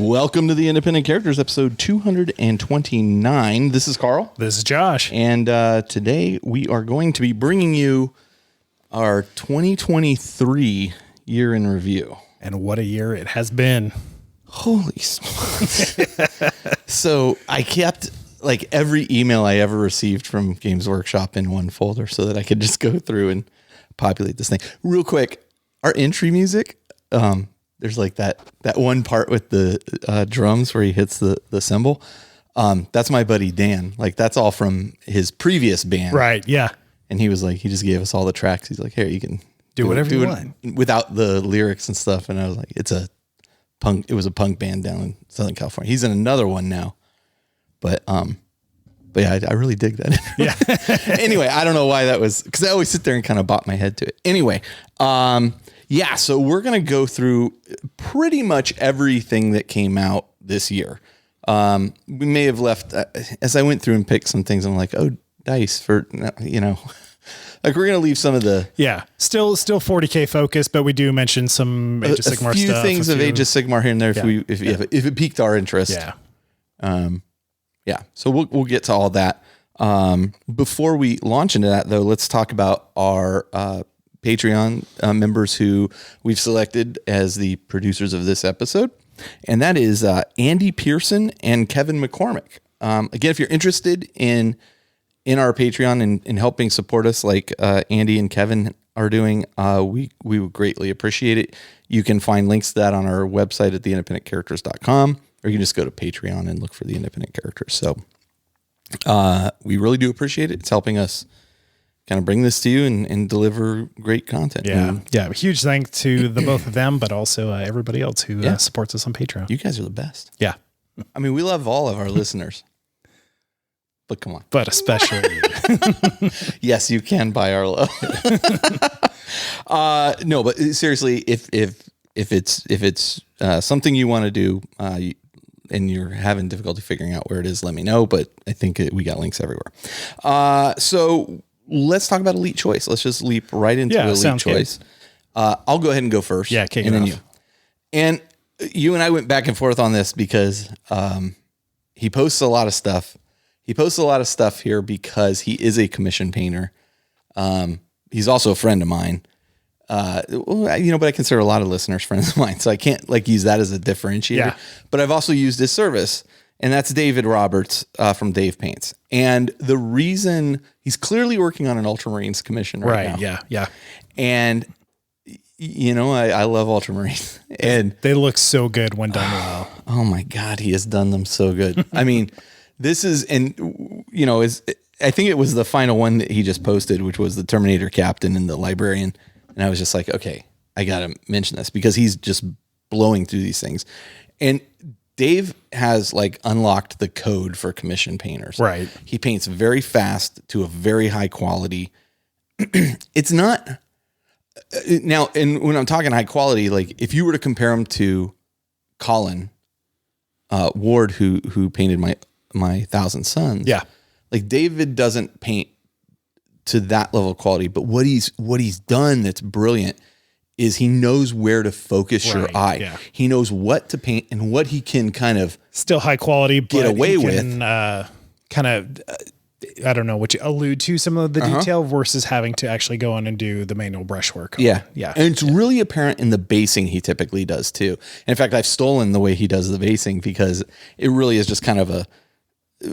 Welcome to the Independent Characters, episode 229. This is Carl. This is Josh. And today we are going to be bringing you our 2023 year in review. And what a year it has been. Holy smokes. So I kept like every email I ever received from Games Workshop in one folder so that I could just go through and populate this thing. Real quick, our entry music, there's like that one part with the drums where he hits the cymbal. That's my buddy Dan. Like that's all from his previous band. Right. Yeah. And he was like, he just gave us all the tracks. He's like, here, you can do whatever you want without the lyrics and stuff. And I was like, it was a punk band down in Southern California. He's in another one now, but yeah, I really dig that. Yeah. Anyway, I don't know why that was, because I always sit there and kind of bop my head to it. Anyway, yeah, so we're going to go through pretty much everything that came out this year. We may have left, as I went through and picked some things, I'm like, oh, dice for, you know, like we're going to leave some of the... Yeah, still 40k focused, but we do mention some Age of Sigmar stuff. A few things of Age of Sigmar here and there if it piqued our interest. Yeah. Yeah, so we'll get to all that. Before we launch into that, though, let's talk about our Patreon members who we've selected as the producers of this episode. And that is Andy Pearson and Kevin McCormick. Again, if you're interested in our Patreon and helping support us like Andy and Kevin are doing, we would greatly appreciate it. You can find links to that on our website at theindependentcharacters.com, or you can just go to Patreon and look for the Independent Characters. So we really do appreciate it. It's helping us kind of bring this to you and deliver great content. Yeah. Yeah. A huge thanks to the both of them, but also everybody else who supports us on Patreon. You guys are the best. Yeah. I mean, we love all of our listeners, but come on. But especially. Yes, you can buy our love. No, but seriously, if it's something you want to do, and you're having difficulty figuring out where it is, let me know. But I think we got links everywhere. So let's talk about Elite Choice. Let's just leap right into Elite Choice. I'll go ahead and go first. Yeah, kick it off. You. And you and I went back and forth on this because he posts a lot of stuff. He posts a lot of stuff here because he is a commission painter. He's also a friend of mine. But I consider a lot of listeners friends of mine, so I can't like use that as a differentiator. Yeah. But I've also used his service, and that's David Roberts from Dave Paints. And the reason he's clearly working on an Ultramarines commission right now. Yeah, yeah. And I love Ultramarines, and they look so good when done well. Oh my God, he has done them so good. I mean, this is, and I think it was the final one that he just posted, which was the Terminator Captain and the Librarian. And I was just like, okay, I got to mention this because he's just blowing through these things. And Dave has like unlocked the code for commission painters. Right. He paints very fast to a very high quality. It's not now. And when I'm talking high quality, like if you were to compare him to Colin Ward, who painted my Thousand Suns. Yeah. Like David doesn't paint to that level of quality, but what he's done that's brilliant is he knows where to focus your eye. Yeah. He knows what to paint and what he can kind of still high quality, get away with. Kind of, I don't know what you allude to some of the detail versus having to actually go on and do the manual brushwork. Yeah. Yeah. And it's really apparent in the basing he typically does too. And in fact, I've stolen the way he does the basing because it really is just kind of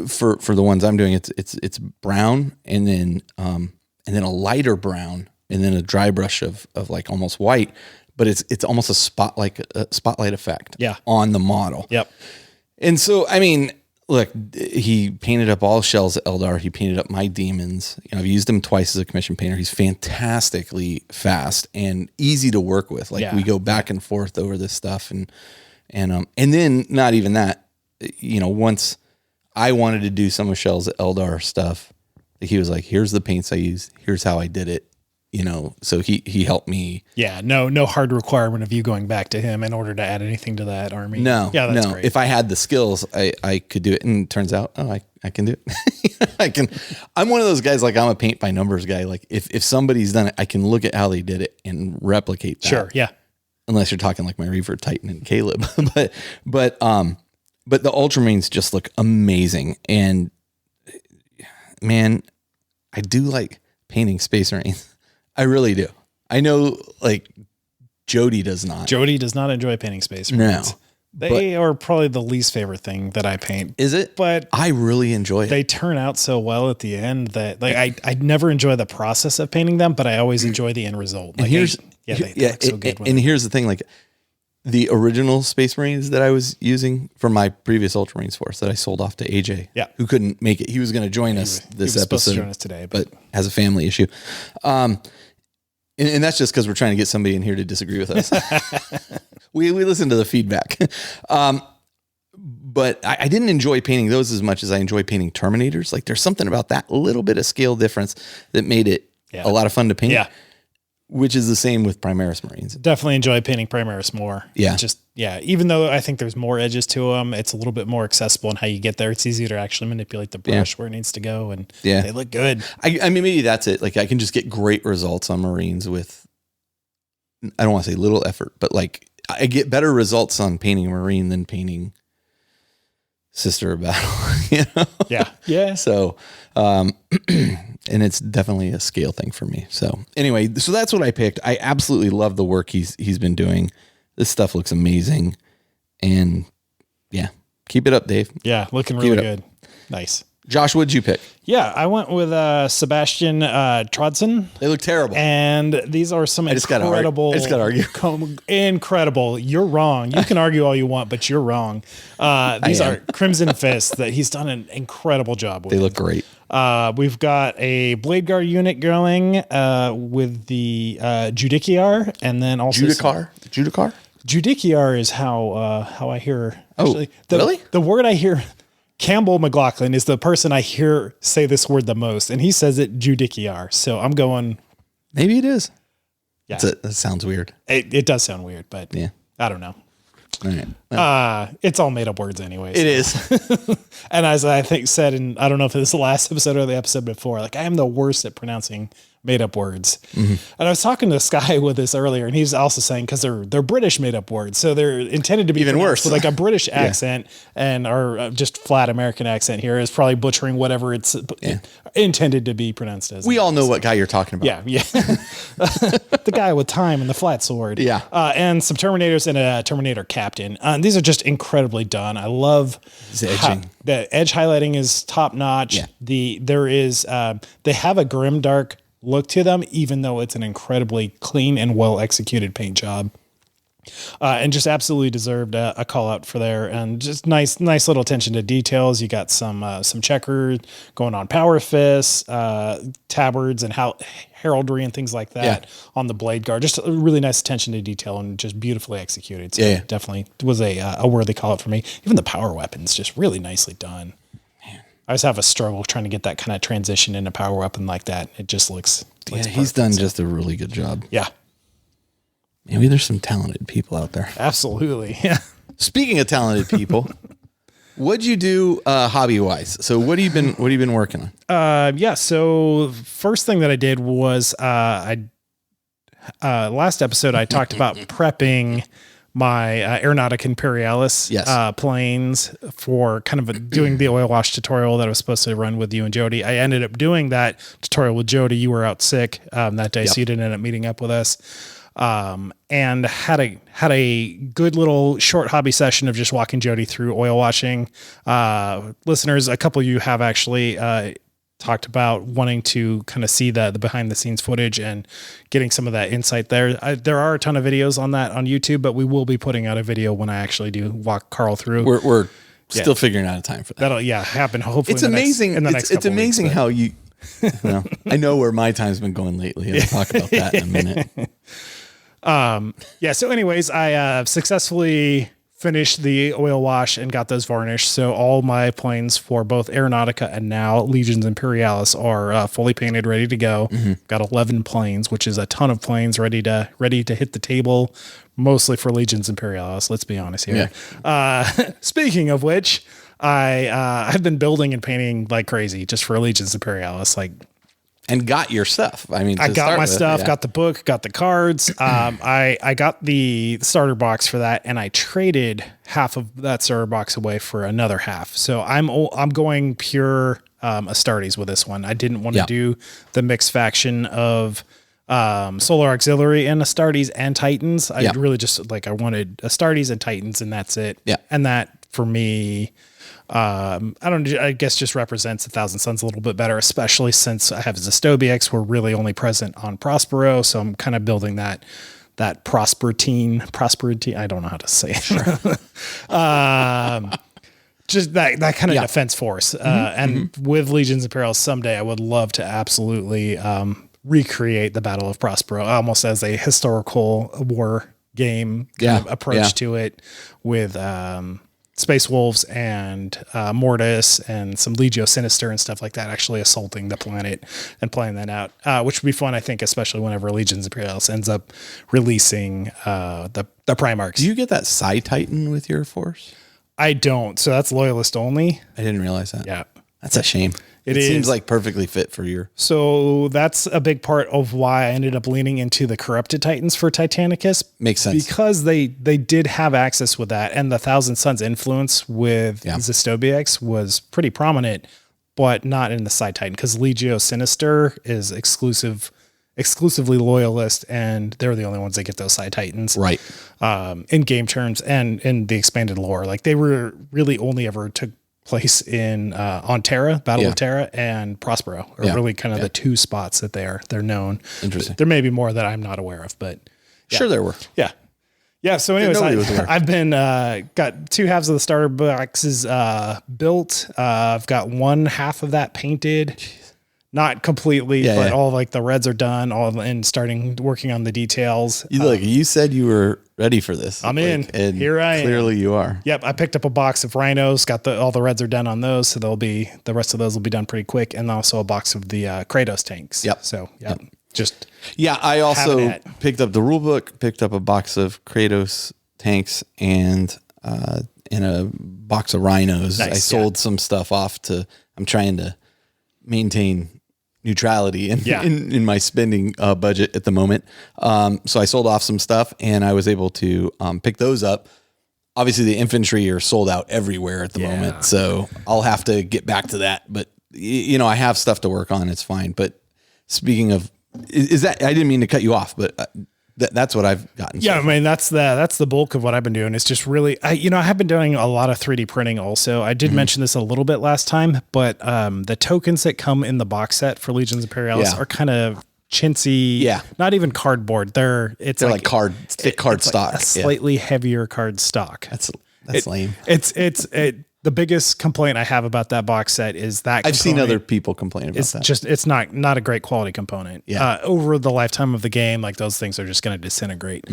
for the ones I'm doing, it's brown and then a lighter brown and then a dry brush of like almost white, but it's almost a spotlight effect on the model. Yep. And so, I mean, look, he painted up all shells at Eldar. He painted up my demons. I've used him twice as a commission painter. He's fantastically fast and easy to work with. Like we go back and forth over this stuff and then not even that, once I wanted to do some of Shell's Eldar stuff, he was like, here's the paints I use. Here's how I did it. So he helped me. Yeah. No hard requirement of you going back to him in order to add anything to that army. No. That's great. If I had the skills, I could do it. And it turns out, I can do it. I'm one of those guys, like I'm a paint by numbers guy. Like if somebody's done it, I can look at how they did it and replicate that. Sure. Yeah. unless you're talking like my Reaver Titan and Caleb, but the Ultramarines just look amazing. And man, I do like painting Space Marines. I really do. I know like Jody does not. Jody does not enjoy painting Space Marines. No. They are probably the least favorite thing that I paint. Is it? But I really enjoy it. They turn out so well at the end that like I never enjoy the process of painting them, but I always enjoy the end result. Like, and they look so good. And here's the thing, like the original Space Marines that I was using for my previous Ultramarines force that I sold off to AJ, who couldn't make it. He was going to join us this episode, to join us today, but has a family issue. And that's just because we're trying to get somebody in here to disagree with us. we listen to the feedback. But I didn't enjoy painting those as much as I enjoy painting Terminators. Like there's something about that little bit of scale difference that made it a lot of fun to paint. Yeah. Which is the same with Primaris Marines. Definitely enjoy painting Primaris more. Yeah. Even though I think there's more edges to them, it's a little bit more accessible in how you get there. It's easier to actually manipulate the brush where it needs to go, and they look good. I mean, maybe that's it. Like I can just get great results on Marines with, I don't want to say little effort, but like I get better results on painting a Marine than painting Sister of Battle, you know? Yeah. Yeah. So, and it's definitely a scale thing for me. So anyway, so that's what I picked. I absolutely love the work he's been doing. This stuff looks amazing. And yeah, keep it up, Dave. Yeah. Looking really good. Nice. Josh, what'd you pick? Yeah, I went with Sebastian Trodson. They look terrible. And these are some incredible. I just got to argue. Incredible. You're wrong. You can argue all you want, but you're wrong. These are Crimson Fists that he's done an incredible job with. They look great. We've got a Blade Guard unit going with the Judiciar, and then also Judicar? Judiciar is how I hear. Actually, really? The word I hear. Campbell McLaughlin is the person I hear say this word the most, and he says it Judiciar. So I'm going. Maybe it is. Yeah, that sounds weird. It does sound weird, but I don't know. All right. Well, it's all made up words anyways. It is. And as I think said, and I don't know if it was the last episode or the episode before, like I am the worst at pronouncing made up words. Mm-hmm. And I was talking to Sky with this earlier, and he's also saying, cause they're British made up words. So they're intended to be even worse with like a British accent and or just flat American accent here is probably butchering whatever it's intended to be pronounced as. We all know what guy you're talking about. Yeah. The guy with time and the flat sword. Yeah. And some Terminators and a Terminator captain. These are just incredibly done. I love the edge highlighting is top notch. Yeah. They have a grimdark look to them, even though it's an incredibly clean and well executed paint job. And just absolutely deserved a call out for there, and just nice little attention to details. You got some checker going on power fists, tabards, and heraldry and things like that on the blade guard. Just a really nice attention to detail and just beautifully executed. So definitely was a worthy call out for me. Even the power weapons, just really nicely done. Man, I always have a struggle trying to get that kind of transition into power weapon like that. It just looks he's done just a really good job. Yeah. Maybe there's some talented people out there. Absolutely. Yeah. Speaking of talented people, what'd you do hobby wise? So what have you been working on? So first thing that I did was last episode I talked about prepping my Aeronautica Imperialis planes for kind of doing the oil wash tutorial that I was supposed to run with you and Jody. I ended up doing that tutorial with Jody. You were out sick that day, so you didn't end up meeting up with us. And had a good little short hobby session of just walking Jody through oil washing. Listeners, a couple of you have actually talked about wanting to kind of see the behind the scenes footage and getting some of that insight there. There are a ton of videos on that on YouTube, but we will be putting out a video when I actually do walk Carl through. We're still figuring out a time for that. That'll happen. Hopefully, it's amazing. It's amazing how you. Well, I know where my time's been going lately. I'll talk about that in a minute. So anyways, I successfully finished the oil wash and got those varnished. So all my planes for both Aeronautica and now Legions Imperialis are fully painted, ready to go. Mm-hmm. Got 11 planes, which is a ton of planes ready to hit the table, mostly for Legions Imperialis. Let's be honest here. Yeah. Speaking of which, I've been building and painting like crazy just for Legions Imperialis. Like And got your stuff. I mean, I got my stuff, got the book, got the cards. I got the starter box for that, and I traded half of that starter box away for another half. So I'm going pure Astartes with this one. I didn't want to do the mixed faction of Solar Auxiliary and Astartes and Titans. I really just I wanted Astartes and Titans, and that's it. Yeah. And that for me, I guess just represents 1,000 Suns a little bit better, especially since I have Zestobiax. We're really only present on Prospero. So I'm kind of building that Prosperity. I don't know how to say it. Just that kind of defense force. And with Legions Imperials someday, I would love to absolutely, recreate the Battle of Prospero almost as a historical war game kind of approach to it with, Space Wolves and Mortis and some Legio Sinister and stuff like that actually assaulting the planet and playing that out, which would be fun, I think, especially whenever Legions Imperialis ends up releasing the Primarchs. Do you get that Psi Titan with your force? I don't. So that's Loyalist only. I didn't realize that. Yeah. That's a shame. It seems like perfectly fit for your. So that's a big part of why I ended up leaning into the Corrupted Titans for Titanicus. Makes sense. Because they did have access with that, and the Thousand Suns influence with Zestobiax was pretty prominent, but not in the Psi Titan, because Legio Sinister is exclusively Loyalist, and they're the only ones that get those Psi Titans. Right. In game terms and in the expanded lore. Like they were really only ever took place in on Terra, Battle of Terra, and Prospero are really kind of the two spots that they're known. Interesting. There may be more that I'm not aware of, but sure there were. Yeah. So anyways, I've been got two halves of the starter boxes built. I've got one half of that painted. Not completely, but all like the reds are done, and starting working on the details. You said you were ready for this. I'm in. And here I am. Clearly you are. Yep. I picked up a box of rhinos, got all the reds are done on those. So the rest of those will be done pretty quick. And also a box of the Kratos tanks. Yep. So just. Yeah. I also picked up the rule book, picked up a box of Kratos tanks and a box of rhinos. Nice, I sold some stuff off I'm trying to maintain neutrality in my spending budget at the moment. So I sold off some stuff and I was able to pick those up. Obviously the infantry are sold out everywhere at the moment. So I'll have to get back to that, but I have stuff to work on. It's fine. But speaking of, is that, I didn't mean to cut you off, but that's what I've gotten. Yeah. I mean, that's the bulk of what I've been doing. It's just really, I have been doing a lot of 3D printing also. I did mention this a little bit last time, but the tokens that come in the box set for Legions Imperialis are kind of chintzy. Yeah. Not even cardboard. They're like thick card stock. Like a slightly heavier card stock. That's lame. The biggest complaint I have about that box set is that I've seen other people complain about that. It's not a great quality component. Yeah. Over the lifetime of the game, like those things are just going to disintegrate.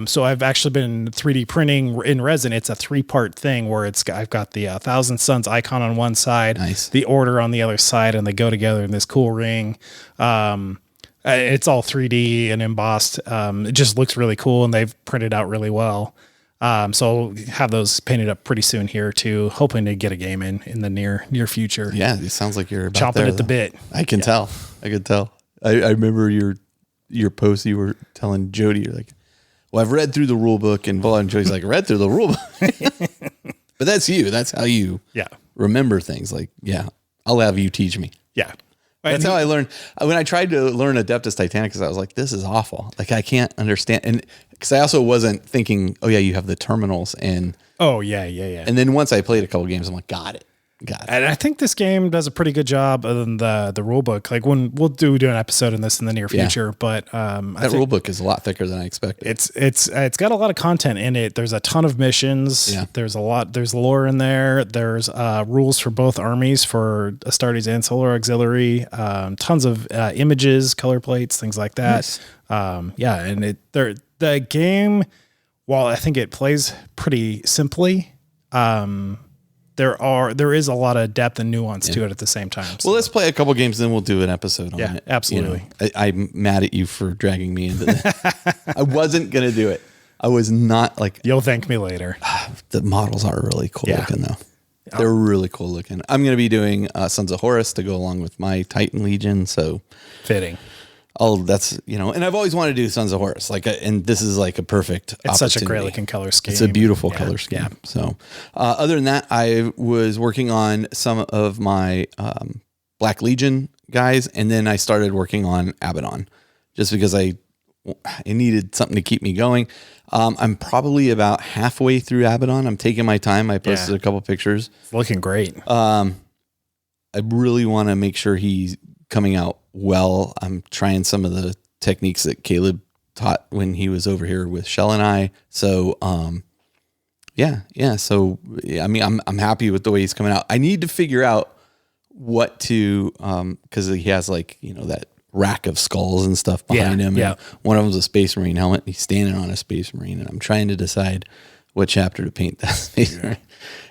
So I've actually been 3D printing in resin. It's a 3-part thing where I've got the Thousand Suns icon on one side, the Order on the other side, and they go together in this cool ring. It's all 3D and embossed. It just looks really cool, and they've printed out really well. So I'll have those painted up pretty soon here too, hoping to get a game in the near future. Yeah. It sounds like you're about chomping at the bit. I can tell. I could tell. I remember your post, you were telling Jody, you're like, well, I've read through the rule book, and Jody's like, read through the rule book. But that's you. That's how you remember things. Like, I'll have you teach me. Yeah. That's how I learned. When I tried to learn Adeptus Titanicus, I was like, this is awful. Like, I can't understand. And because I also wasn't thinking, you have the terminals. And And then once I played a couple games, I'm like, got it. And I think this game does a pretty good job other than the rule book. Like when we'll do an episode in this in the near future, but that rule book is a lot thicker than I expected. It's got a lot of content in it. There's a ton of missions. Yeah. There's lore in there. There's rules for both armies for Astartes and Solar Auxiliary. Tons of images, color plates, things like that. Nice. And the game, while I think it plays pretty simply, there is a lot of depth and nuance to it at the same time. So. Well, let's play a couple games, then we'll do an episode on it. Yeah, absolutely. I'm mad at you for dragging me into this. I wasn't going to do it. I was not like... You'll thank me later. The models are really cool looking though. They're really cool looking. I'm going to be doing Sons of Horus to go along with my Titan Legion. So fitting. Oh, that's, and I've always wanted to do Sons of Horus. And this is like a perfect It's such a great looking color scheme. It's a beautiful color scheme. Yeah. So other than that, I was working on some of my Black Legion guys. And then I started working on Abaddon just because I needed something to keep me going. I'm probably about halfway through Abaddon. I'm taking my time. I posted a couple pictures. It's looking great. I really want to make sure he's coming out well. I'm trying some of the techniques that Caleb taught when he was over here with Shell and I. So, So, I mean, I'm happy with the way he's coming out. I need to figure out what to, cause he has like, that rack of skulls and stuff behind him. Yeah. And one of them's a Space Marine helmet. He's standing on a Space Marine, and I'm trying to decide what chapter to paint that Space Marine.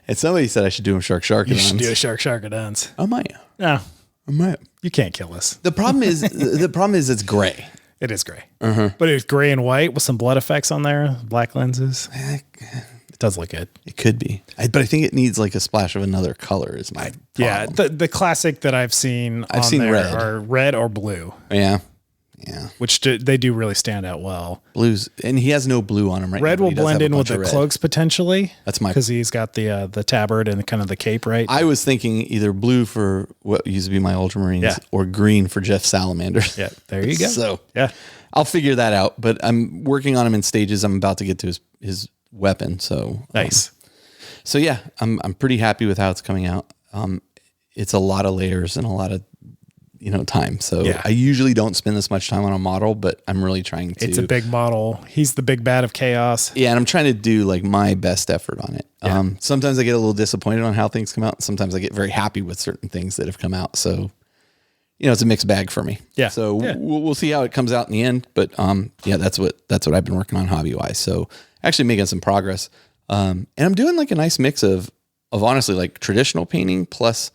And somebody said I should do him Shark-Sharkadons. You should do a Shark-Sharkadons. I might. No. I might. You can't kill us. The problem is it's gray. It is gray. But it's gray and white with some blood effects on there, black lenses. It does look good. It could be. But I think it needs like a splash of another color is my problem. Yeah, the classic that I've seen red. are red or blue. Yeah. Yeah. Which they do really stand out well. Blues, and he has no blue on him right red now. Red will blend in with the cloaks potentially. That's my, because he's got the tabard and kind of the cape, right? I was thinking either blue for what used to be my Ultramarines or green for Jeff Salamanders. Yeah, there you go. So yeah, I'll figure that out, but I'm working on him in stages. I'm about to get to his weapon. So nice. So yeah, I'm pretty happy with how it's coming out. It's a lot of layers and a lot of time. So I usually don't spend this much time on a model, but I'm really trying to. It's a big model. He's the big bad of chaos. Yeah. And I'm trying to do like my best effort on it. Yeah. Sometimes I get a little disappointed on how things come out. Sometimes I get very happy with certain things that have come out. So, it's a mixed bag for me. Yeah. So we'll see how it comes out in the end, but that's what I've been working on hobby wise. So actually making some progress. And I'm doing like a nice mix of honestly like traditional painting plus,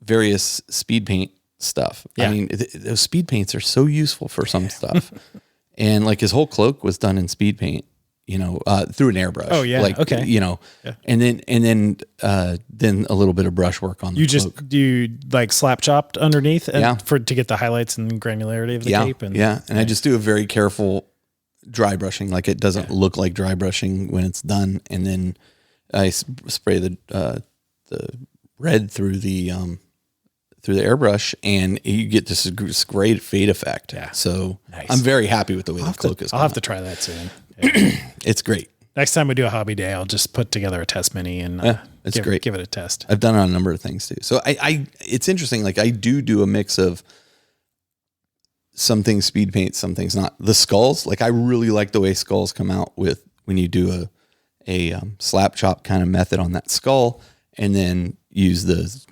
various speed paint stuff. Yeah. I mean, those speed paints are so useful for some stuff. And like his whole cloak was done in speed paint, through an airbrush. Oh yeah. Like, okay. And then a little bit of brush work on the cloak. Do you like slap chopped underneath to get the highlights and granularity of the cape? And I just do a very careful dry brushing. Like it doesn't look like dry brushing when it's done. And then I spray the red through the airbrush, and you get this great fade effect. Yeah. So nice. I'm very happy with the way the cloak is. I'll have to try that soon. Yeah. It's great. Next time we do a hobby day, I'll just put together a test mini and it's great. Give it a test. I've done it on a number of things too. So it's interesting. Like I do a mix of some things speed paint, some things not. The skulls, like I really like the way skulls come out with when you do a slap chop kind of method on that skull, and then use the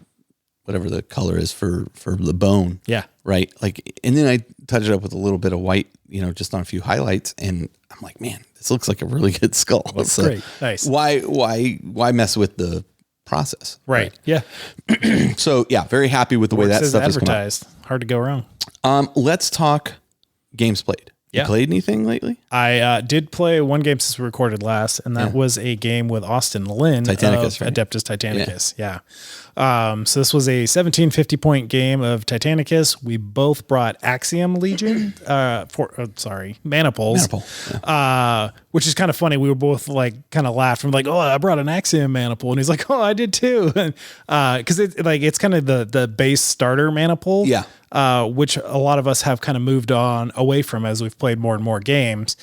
whatever the color is for the bone. Yeah. Right. Like, and then I touch it up with a little bit of white, just on a few highlights, and I'm like, man, this looks like a really good skull. That's so great. Nice. Why mess with the process? Right. Yeah. So yeah, very happy with the way that stuff is advertised. Hard to go wrong. Let's talk games played. Yeah. You played anything lately? I did play one game since we recorded last, and that was a game with Austin Lynn Titanicus, of right? Adeptus Titanicus. Yeah. So this was a 1750 point game of Titanicus. We both brought Axiom Legion, Maniples, which is kind of funny. We were both like kind of laughed. I'm like, oh, I brought an Axiom Maniple, and he's like, oh, I did too, because it's kind of the base starter Maniple. Yeah. Which a lot of us have kind of moved on away from as we've played more and more games.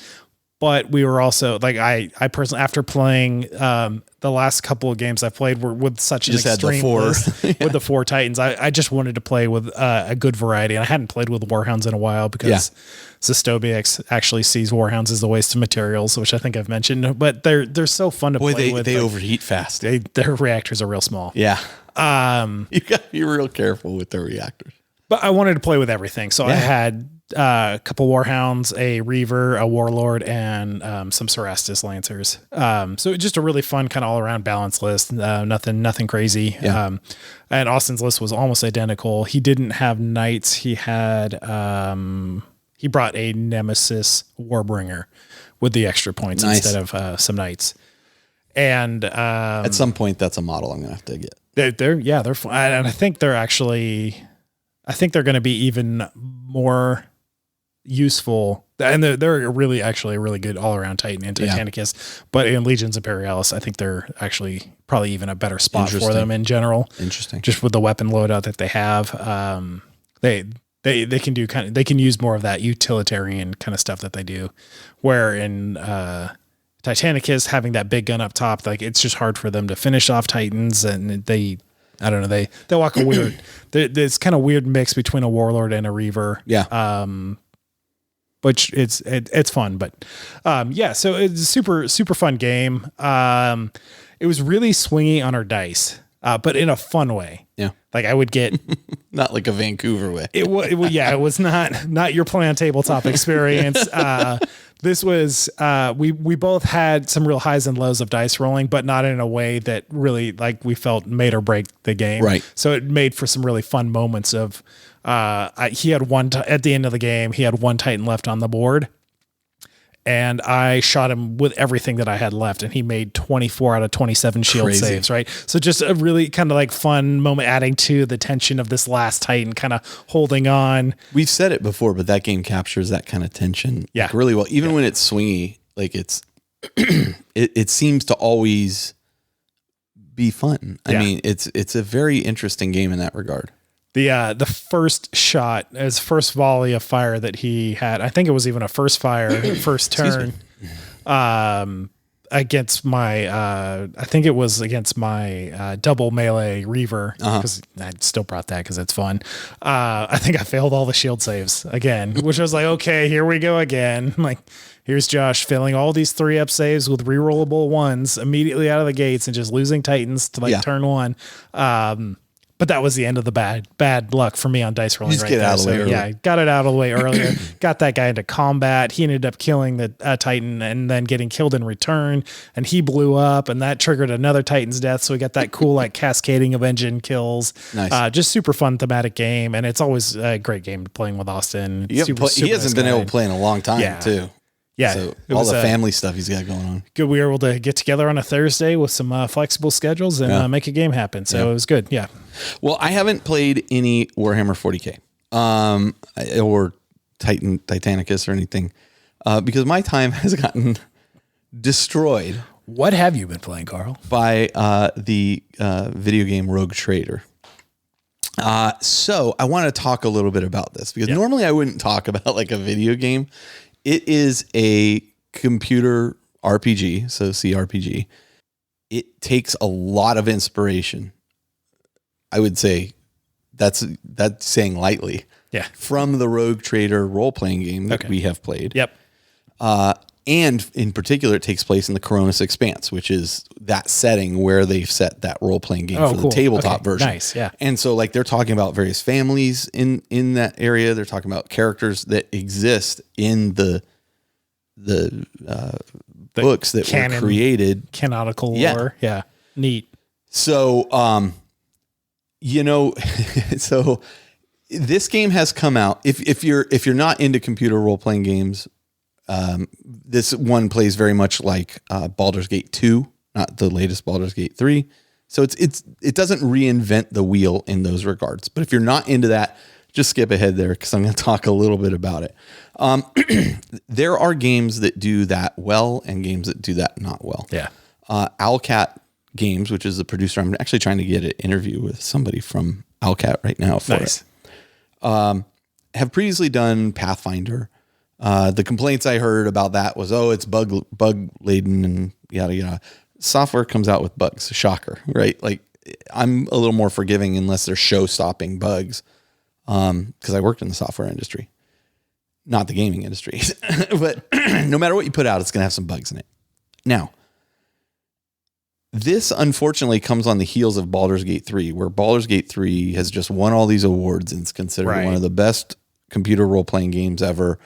But we were also like, I personally, after playing the last couple of games I played were with such an extreme list with the 4 Titans, I just wanted to play with a good variety. And I hadn't played with Warhounds in a while because Zastobix actually sees Warhounds as a waste of materials, which I think I've mentioned. But they're so fun to play with. They overheat fast. Their reactors are real small. Yeah. You got to be real careful with their reactors. But I wanted to play with everything. So I had a couple Warhounds, a Reaver, a Warlord, and some Cerastus Lancers. So just a really fun kind of all around balanced list. Nothing crazy. Yeah. And Austin's list was almost identical. He didn't have Knights. He had he brought a Nemesis Warbringer with the extra points instead of some Knights. And at some point, that's a model I'm gonna have to get. They're fun. And I think they're going to be even more useful. And they're really actually a really good all around Titan and Titanicus, but in Legions Imperialis, I think they're actually probably even a better spot for them in general. Interesting. Just with the weapon loadout that they have. They can do they can use more of that utilitarian kind of stuff that they do, where in Titanicus having that big gun up top, like it's just hard for them to finish off Titans, and they walk a weird, there's kind of weird mix between a warlord and a reaver. Yeah. Which it's fun, but so it's a super fun game. It was really swingy on our dice, but in a fun way. Yeah. Like I would get not like a Vancouver way. It was not your play on tabletop experience. This was we both had some real highs and lows of dice rolling, but not in a way that really like we felt made or break the game. Right. So it made for some really fun moments of he had at the end of the game, he had one Titan left on the board. And I shot him with everything that I had left, and he made 24 out of 27 shield saves, right? So just a really kind of like fun moment, adding to the tension of this last Titan kind of holding on. We've said it before, but that game captures that kind of tension like really well. Even when it's swingy, like it's it seems to always be fun. I mean, it's a very interesting game in that regard. The first shot, his first volley of fire that he had, I think it was even a first turn, against my, I think it was against my double melee reaver, because I still brought that because it's fun. I think I failed all the shield saves again, which I was like, okay, here we go again. Like, here's Josh failing all these 3-up saves with rerollable ones immediately out of the gates and just losing Titans to turn one. But that was the end of the bad luck for me on dice rolling. Just right get there. Out of the way early. Yeah, got it out of the way earlier. Got that guy into combat. He ended up killing the Titan and then getting killed in return. And he blew up, and that triggered another Titan's death. So we got that cool like cascading of engine kills. Nice. Just super fun thematic game, and it's always a great game playing with Austin. He hasn't been able to play in a long time too. Yeah. So all the family stuff he's got going on. Good. We were able to get together on a Thursday with some flexible schedules and make a game happen. So it was good. Yeah. Well, I haven't played any Warhammer 40k or Titanicus or anything because my time has gotten destroyed. What have you been playing, Carl? By the video game Rogue Trader. So I want to talk a little bit about this because normally I wouldn't talk about like a video game. It is a computer RPG, so CRPG. It takes a lot of inspiration. I would say that's saying lightly. Yeah. From the Rogue Trader role-playing game that we have played. Yep. And in particular, it takes place in the Coronis Expanse, which is that setting where they've set that role-playing game for the tabletop version. Nice, yeah. And so like they're talking about various families in that area. They're talking about characters that exist in the books that were created. Canonical lore. Yeah. Neat. So, so this game has come out. If you're not into computer role-playing games, this one plays very much like Baldur's Gate 2, not the latest Baldur's Gate 3. So it doesn't reinvent the wheel in those regards. But if you're not into that, just skip ahead there because I'm going to talk a little bit about it. There are games that do that well and games that do that not well. Yeah. Owlcat Games, which is the producer, I'm actually trying to get an interview with somebody from Owlcat right now for it. Have previously done Pathfinder. The complaints I heard about that was, it's bug laden and yada yada. Software comes out with bugs. Shocker, right? Like I'm a little more forgiving unless they're show-stopping bugs, because I worked in the software industry, not the gaming industry. But no matter what you put out, it's going to have some bugs in it. Now, this unfortunately comes on the heels of Baldur's Gate 3, where Baldur's Gate 3 has just won all these awards and it's considered one of the best computer role-playing games ever.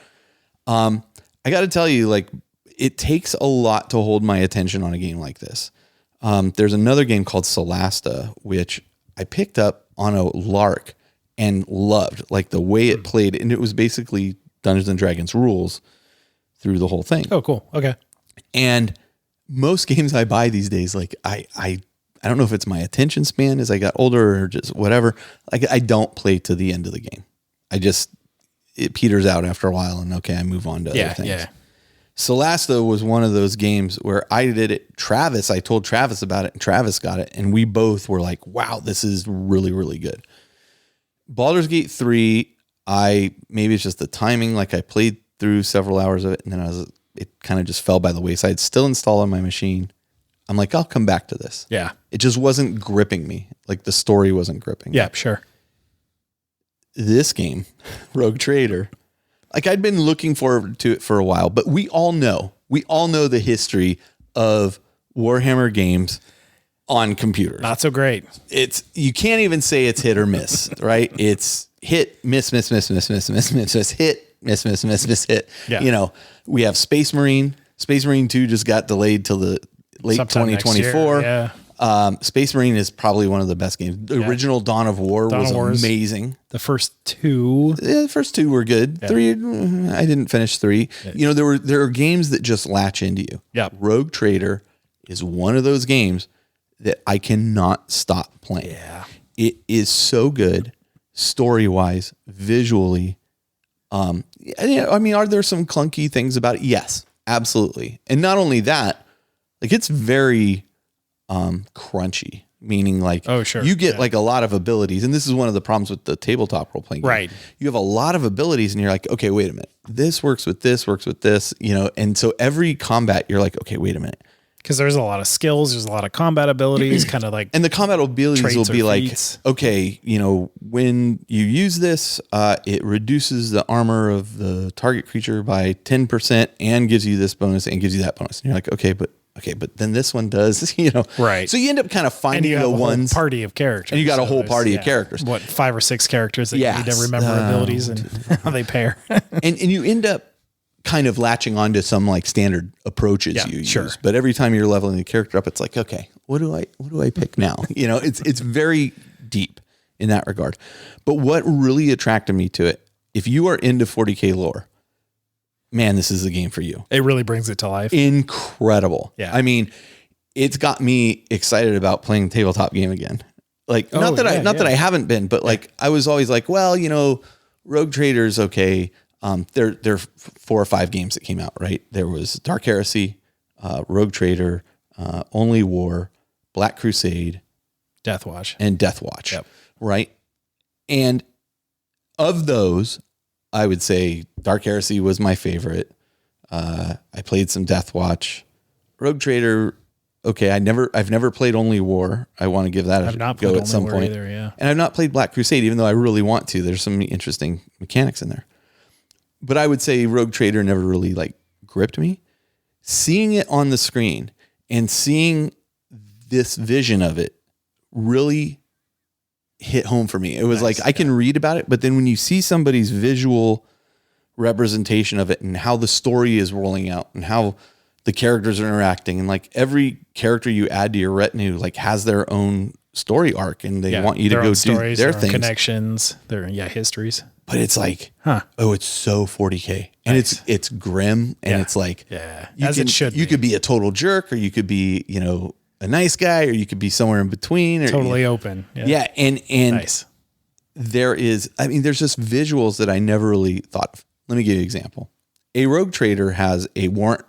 I got to tell you, like, it takes a lot to hold my attention on a game like this. There's another game called Solasta, which I picked up on a lark and loved, like the way it played. And it was basically Dungeons and Dragons rules through the whole thing. Oh, cool. Okay. And most games I buy these days, like I don't know if it's my attention span as I got older or just whatever. Like I don't play to the end of the game. It peters out after a while, and okay, I move on to other things. Yeah. Solasta was one of those games where I did it. I told Travis about it, and Travis got it, and we both were like, wow, this is really, really good. Baldur's Gate 3, maybe it's just the timing, like I played through several hours of it, and then it kind of just fell by the wayside. Still installed on my machine. I'm like, I'll come back to this. Yeah. It just wasn't gripping me. Like the story wasn't gripping me. Yeah, sure. This game, Rogue Trader, like I'd been looking forward to it for a while, but we all know the history of Warhammer games on computers. Not so great. You can't even say it's hit or miss, right? It's hit, miss, hit, miss, hit. Yeah. We have Space Marine. Space Marine 2 just got delayed till the late sometime 2024. Yeah. Space Marine is probably one of the best games. The original Dawn of War was amazing. The first two. Yeah, the first two were good. Yeah. 3, I didn't finish 3. Yeah. There are games that just latch into you. Yeah. Rogue Trader is one of those games that I cannot stop playing. Yeah. It is so good, story-wise, visually. Are there some clunky things about it? Yes, absolutely. And not only that, like it's very crunchy, meaning like you get like a lot of abilities, and this is one of the problems with the tabletop role playing game. Right. You have a lot of abilities, and you're like, okay, wait a minute, this works with this, and so every combat, you're like, okay, wait a minute, because there's a lot of skills, there's a lot of combat abilities, kind of like, and the combat abilities will be like, okay, when you use this, it reduces the armor of the target creature by 10% and gives you this bonus and gives you that bonus, and you're like, okay, but then this one does, right. So you end up kind of finding the ones party of characters, and you got a whole party of characters. What, 5 or 6 characters that you need to remember abilities and how they pair. and you end up kind of latching onto some like standard approaches you use. But every time you're leveling the character up, it's like, okay, what do I pick now? It's very deep in that regard. But what really attracted me to it, if you are into 40k lore, man, this is the game for you. It really brings it to life. Incredible. Yeah. I mean, it's got me excited about playing tabletop game again. Like, not that I haven't been, but like, I was always like, well, Rogue Trader's okay. There are 4 or 5 games that came out, right? There was Dark Heresy, Rogue Trader, Only War, Black Crusade, Deathwatch, and Deathwatch. Yep. Right. And of those, I would say Dark Heresy was my favorite. I played some Deathwatch. Rogue Trader, okay. I've never played Only War. I want to give that a go at some point. Either, yeah. And I've not played Black Crusade, even though I really want to. There's some interesting mechanics in there. But I would say Rogue Trader never really like gripped me. Seeing it on the screen and seeing this vision of it really hit home for me. It was like, I can read about it, but then when you see somebody's visual representation of it and how the story is rolling out and how the characters are interacting, and like every character you add to your retinue like has their own story arc, and they want you to go do their things, connections, their histories. But it's like, it's so 40k, and it's grim, and it's like, you could be a total jerk, or you could be, a nice guy, or you could be somewhere in between, or totally open. Yeah. And nice. There's just visuals that I never really thought of. Let me give you an example. A Rogue Trader has a warrant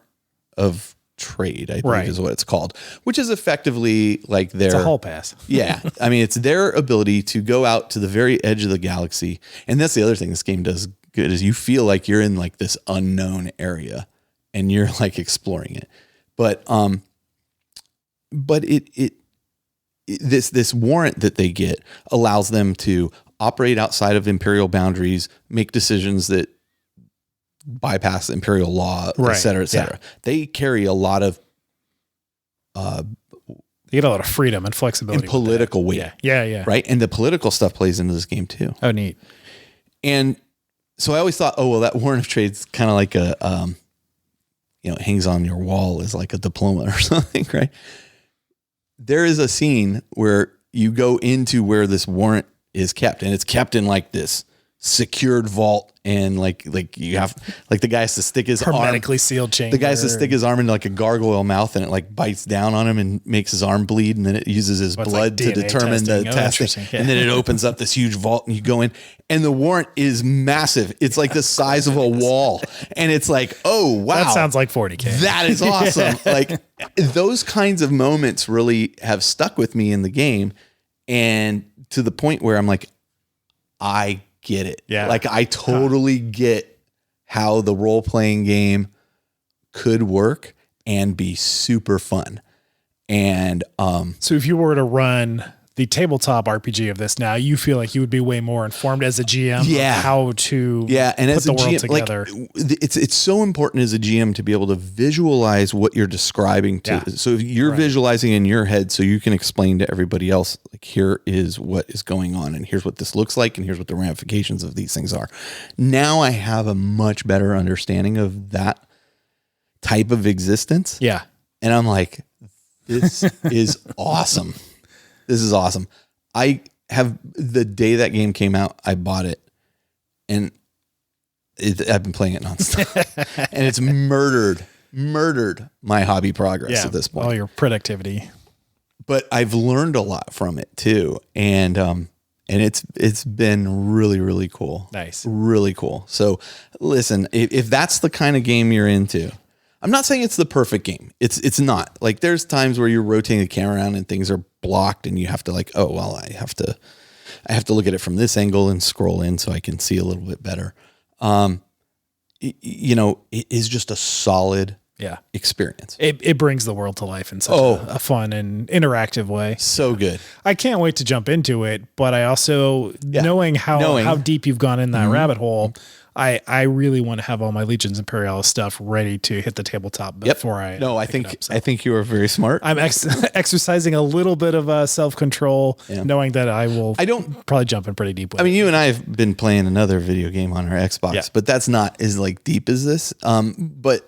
of trade, I believe is what it's called, which is effectively like it's a hall pass. Yeah. It's their ability to go out to the very edge of the galaxy. And that's the other thing this game does good, is you feel like you're in like this unknown area and you're like exploring it. But this warrant that they get allows them to operate outside of Imperial boundaries, make decisions that bypass Imperial law, et cetera, et cetera. Yeah. They carry a lot of, they get a lot of freedom and flexibility and political weight. Yeah. Right. And the political stuff plays into this game too. Oh, neat. And so I always thought, that warrant of trade's kind of like a, it hangs on your wall as like a diploma or something, right? There is a scene where you go into where this warrant is kept, and it's kept in like this secured vault, and like you have like the guy has to stick his hermetically sealed chamber. The guy has to stick his arm into like a gargoyle mouth, and it like bites down on him and makes his arm bleed, and then it uses his blood to determine the testing. Yeah. And then it opens up this huge vault, and you go in, and the warrant is massive. It's like the size of a wall, and it's like, oh wow, that sounds like 40K. That is awesome. Like those kinds of moments really have stuck with me in the game, and to the point where I'm like, I get it. Yeah. Like I totally get how the role-playing game could work and be super fun. And so if you were to run the tabletop RPG of this now, you feel like you would be way more informed as a GM of how to and put as the a world GM, together. Like, it's so important as a GM to be able to visualize what you're describing to. Yeah. So if you're visualizing in your head so you can explain to everybody else, like, here is what is going on, and here's what this looks like, and here's what the ramifications of these things are. Now I have a much better understanding of that type of existence. Yeah. And I'm like, this is awesome. This is awesome. I have, the day that game came out, I bought it, and I've been playing it nonstop, and it's murdered my hobby progress at this point. All your productivity. But I've learned a lot from it too. And it's been really, really cool. Nice. Really cool. So listen, if that's the kind of game you're into, I'm not saying it's the perfect game. It's not. Like there's times where you're rotating the camera around and things are blocked and you have to like, oh, well, I have to look at it from this angle and scroll in so I can see a little bit better. It is just a solid experience. It brings the world to life in such a fun and interactive way. So good. I can't wait to jump into it, but I also, knowing how deep you've gone in that rabbit hole, I really want to have all my Legions Imperialis stuff ready to hit the tabletop before I think you are very smart. I'm exercising a little bit of self-control, knowing that I don't probably jump in pretty deep with it. You and I have been playing another video game on our Xbox, but that's not as like deep as this. But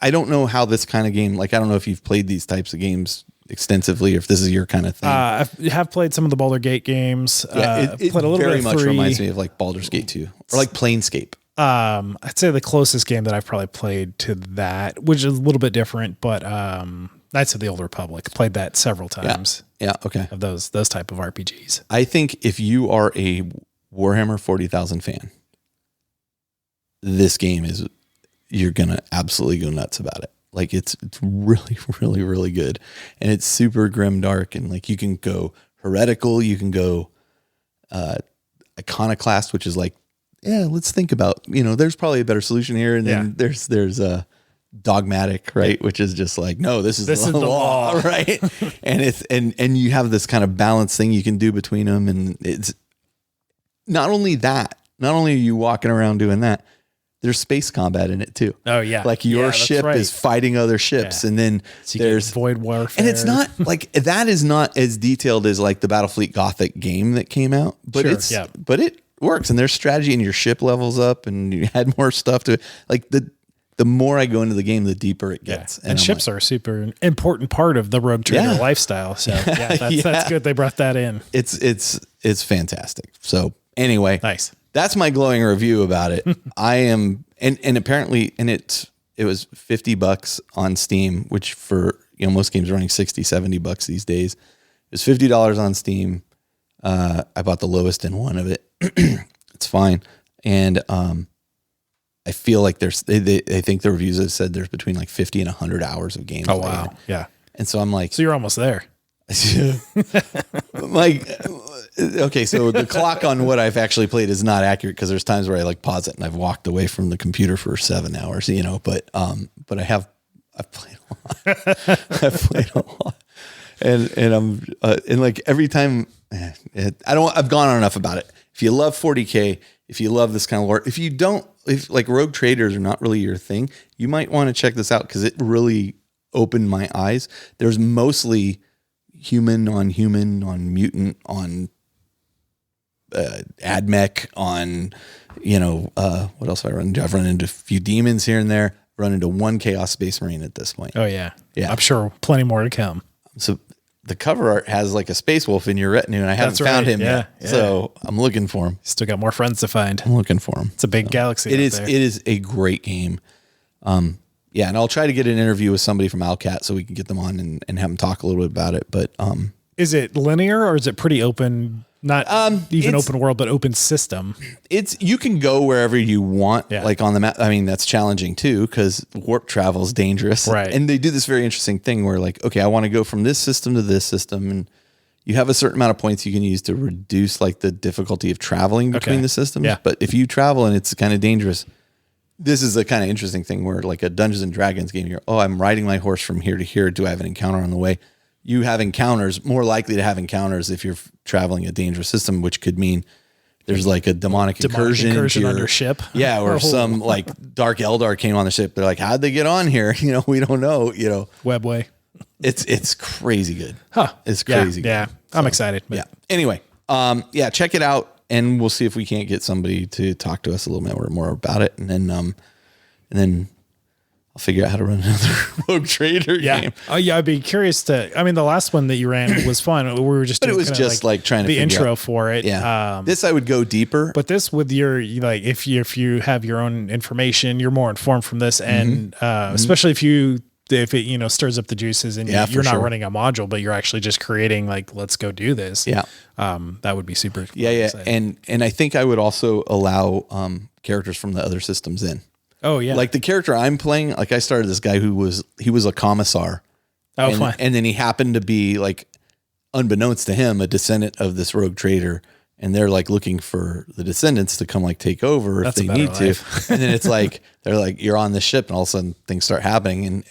I don't know how this kind of game, like, I don't know if you've played these types of games extensively, or if this is your kind of thing. I have played some of the Baldur's Gate games. It played a little very bit much 3. reminds me of like Baldur's Gate 2 or like Planescape. I'd say the closest game that I've probably played to that, which is a little bit different, but Knights of the Old Republic. Played that several times. Yeah. Okay. Of those type of RPGs. I think if you are a Warhammer 40,000 fan, this game is, you're going to absolutely go nuts about it. Like it's really, really, really good. And it's super grim dark, and like you can go heretical, you can go iconoclast, which is like, let's think about, there's probably a better solution here. And then there's dogmatic, right? Which is just like, no, this is the law, right? And it's and you have this kind of balance thing you can do between them. And it's not only are you walking around doing that, there's space combat in it too. Oh yeah. Like your ship is fighting other ships, and then so there's void warfare. And it's not like, that is not as detailed as like the Battlefleet Gothic game that came out, but but it works, and there's strategy, and your ship levels up, and you add more stuff to it. Like the more I go into the game, the deeper it gets. And ships are a super important part of the rogue trader lifestyle. So that's good. They brought that in. It's fantastic. So anyway, nice. That's my glowing review about it. I am, and apparently, and it was $50 on Steam, which for, most games are running $60-$70 these days. It was $50 on Steam. I bought the lowest in one of it. It's fine. And, I feel like I think the reviews have said there's between like 50 and 100 hours of gameplay. Oh, wow. Yeah. And so I'm like, so you're almost there. Like, okay, so the clock on what I've actually played is not accurate, because there's times where I like pause it and I've walked away from the computer for 7 hours, but I've played a lot. I've played a lot, and I'm and like every time I've gone on enough about it. If you love 40K, if you love this kind of lore, if like rogue traders are not really your thing, you might want to check this out, because it really opened my eyes. There's mostly human on mutant on admech on, what else have I run into? I've run into a few demons here and there. Run into one Chaos Space Marine at this point. Oh yeah. I'm sure plenty more to come. So the cover art has like a space wolf in your retinue, and I haven't found him yet. So I'm looking for him. Still got more friends to find. I'm looking for him. It's a big galaxy. It is a great game. Yeah, and I'll try to get an interview with somebody from Owlcat so we can get them on and have them talk a little bit about it. But is it linear or is it pretty open? Not even open world, but open system. You can go wherever you want, Yeah. like on the map. I mean, that's challenging too, because warp travel is dangerous. Right. And they do this very interesting thing where like, okay, I want to go from this system to this system. And you have a certain amount of points you can use to reduce like the difficulty of traveling between the systems. Yeah. But if you travel and it's kind of dangerous, this is a kind of interesting thing where like a Dungeons and Dragons game, you're, I'm riding my horse from here to here. Do I have an encounter on the way? You have encounters, more likely to have encounters if you're traveling a dangerous system, which could mean there's like a demonic incursion on your ship. Yeah, or some like Dark Eldar came on the ship. They're like, how'd they get on here? We don't know. Webway. It's crazy good. Huh. It's crazy good. Yeah. I'm excited. Yeah. Anyway, check it out, and we'll see if we can't get somebody to talk to us a little bit more about it, and then I'll figure out how to run another Rogue Trader game. Oh yeah, I'd be curious to. I mean, the last one that you ran was fun. We were just, but it was just like trying to the intro out. For it. Yeah. This I would go deeper. But this with your like, if you have your own information, you're more informed from this, and especially if it stirs up the juices, and you're not running a module, but you're actually just creating like, let's go do this. Yeah. That would be super. Yeah, exciting. And I think I would also allow characters from the other systems in. Oh yeah. Like the character I'm playing, like I started this guy who was a commissar. Oh, and, fine. And then he happened to be like, unbeknownst to him, a descendant of this rogue trader. And they're like looking for the descendants to come like take over if they need to. And then it's like, they're like, you're on the ship, and all of a sudden things start happening.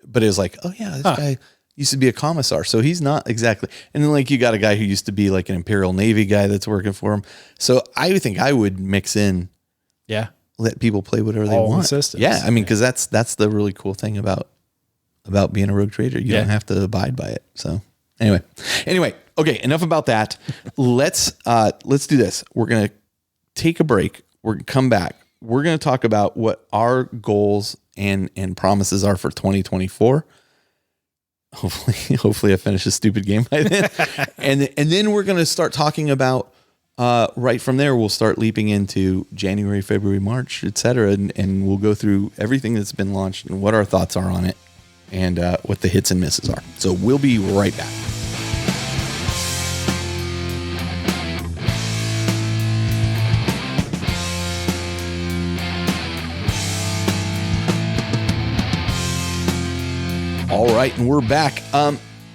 But it was like, oh yeah, this guy used to be a commissar. So he's not exactly. And then like you got a guy who used to be like an Imperial Navy guy that's working for him. So I think I would mix in. Yeah. Let people play whatever they want. Systems. Yeah, I mean, because that's the really cool thing about being a rogue trader. You don't have to abide by it. So anyway, okay. Enough about that. Let's do this. We're gonna take a break. We're gonna come back. We're gonna talk about what our goals and promises are for 2024. Hopefully, I finish this stupid game by then, and then we're gonna start talking about. Right from there, we'll start leaping into January, February, March, etc., and we'll go through everything that's been launched and what our thoughts are on it, and what the hits and misses are. So we'll be right back. All right, and we're back.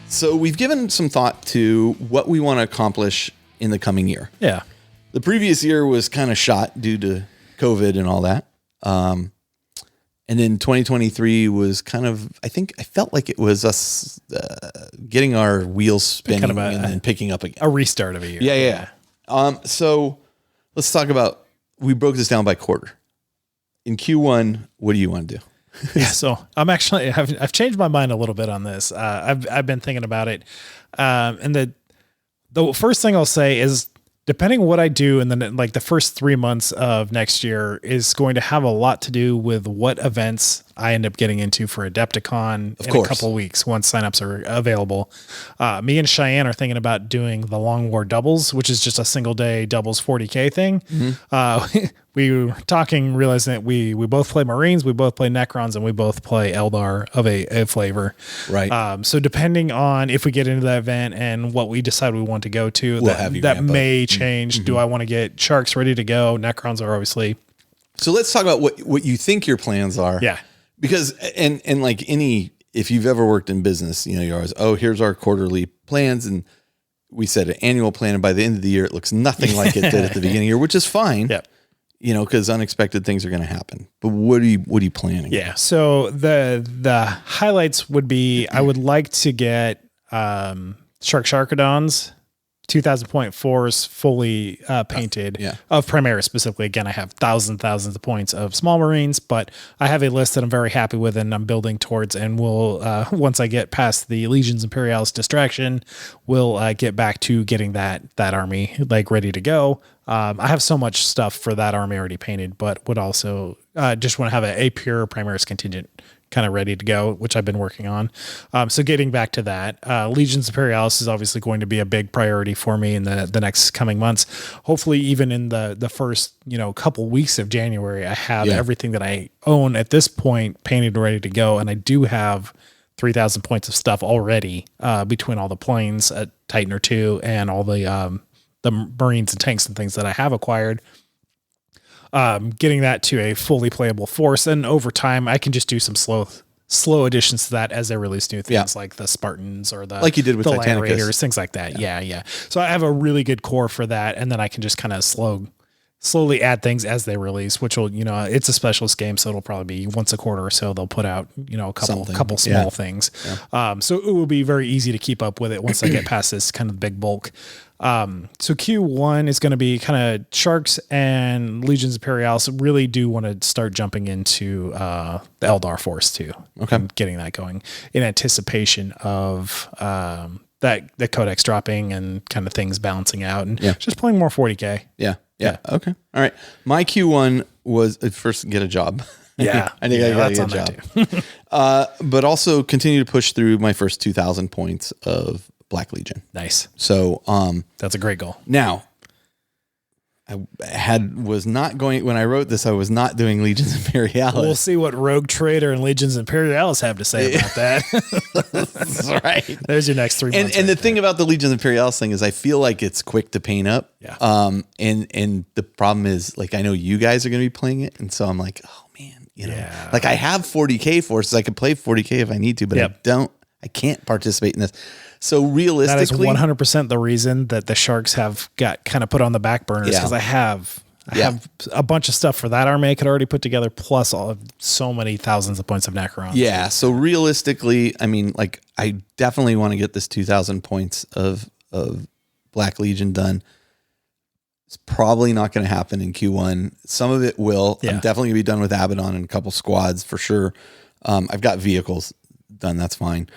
So we've given some thought to what we want to accomplish in the coming year. Yeah. The previous year was kind of shot due to COVID and all that. And then 2023 was kind of, I felt like it was us getting our wheels spinning and then picking up again. A restart of a year. Yeah. So let's talk about, we broke this down by quarter. In Q1, what do you want to do? Yeah, so I've changed my mind a little bit on this. I've been thinking about it. And the first thing I'll say is, depending on what I do in the first 3 months of next year is going to have a lot to do with what events I end up getting into for Adepticon in a couple of weeks once signups are available. Me and Cheyenne are thinking about doing the Long War doubles, which is just a single day doubles 40k thing. Mm-hmm. We were talking, realizing that we both play Marines, we both play Necrons, and we both play Eldar of a flavor. Right. So depending on if we get into that event and what we decide we want to go to, that may change. Mm-hmm. Do I want to get Sharks ready to go? Necrons are obviously. So let's talk about what you think your plans are. Yeah. Because, and like if you've ever worked in business, you're always, here's our quarterly plans. And we set an annual plan. And by the end of the year, it looks nothing like it did at the beginning of the year, which is fine. Yeah. Because unexpected things are going to happen. But what are you planning? Yeah. So the highlights would be, I would like to get Sharkadons 2000.4s fully painted of Primaris specifically. Again, I have thousands of points of small Marines, but I have a list that I'm very happy with and I'm building towards. And we'll once I get past the Legions Imperialis distraction, we'll get back to getting that army like ready to go. I have so much stuff for that army already painted, but would also just want to have a pure Primaris contingent kind of ready to go, which I've been working on. So getting back to that, Legions Imperialis is obviously going to be a big priority for me in the next coming months. Hopefully, even in the first couple weeks of January, I have everything that I own at this point painted and ready to go, and I do have 3,000 points of stuff already between all the planes at Titan or 2 and all the Marines and tanks and things that I have acquired. Getting that to a fully playable force, and over time I can just do some slow additions to that as they release new things like the Spartans or the like you did with Land Raiders, things like that. Yeah. So I have a really good core for that, and then I can just kind of slowly add things as they release, which will, it's a specialist game, so it'll probably be once a quarter or so they'll put out, a couple small things. Yeah. So it will be very easy to keep up with it once I get past this kind of big bulk. So Q1 is going to be kind of Sharks and Legions Imperialis. Really do want to start jumping into the Eldar Force too. Okay. And getting that going in anticipation of that codex dropping and kind of things balancing out, and just playing more 40k. Yeah. Okay. All right. My Q1 was first get a job. Yeah. I think I gotta get a job. But also continue to push through my first 2,000 points of Black Legion. Nice. So, that's a great goal. Now, was not going, when I wrote this, I was not doing Legions Imperialis. We'll see what Rogue Trader and Legions Imperialis have to say about that. That's right. There's your next 3 months. And the thing about the Legions Imperialis thing is I feel like it's quick to paint up. Yeah. And the problem is, like, I know you guys are going to be playing it. And so I'm like, oh man, like I have 40k forces. I could play 40k if I need to, but I can't participate in this. So realistically, that is 100% the reason that the Sharks have got kind of put on the back burners, because I have a bunch of stuff for that army I could already put together, plus so many thousands of points of Necron. Yeah. So realistically, I mean, like, I definitely want to get this 2,000 points of Black Legion done. It's probably not going to happen in Q1. Some of it will. I'm definitely gonna be done with Abaddon and a couple squads for sure. I've got vehicles done. That's fine.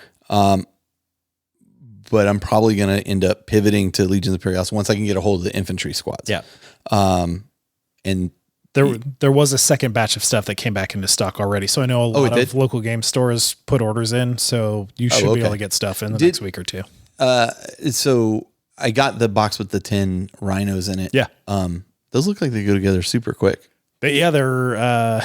But I'm probably going to end up pivoting to Legions Imperialis once I can get a hold of the infantry squads. Yeah. And there was a second batch of stuff that came back into stock already. So I know a lot of local game stores put orders in, so you should be able to get stuff in the next week or two. So I got the box with the 10 rhinos in it. Yeah. Those look like they go together super quick. But yeah, they're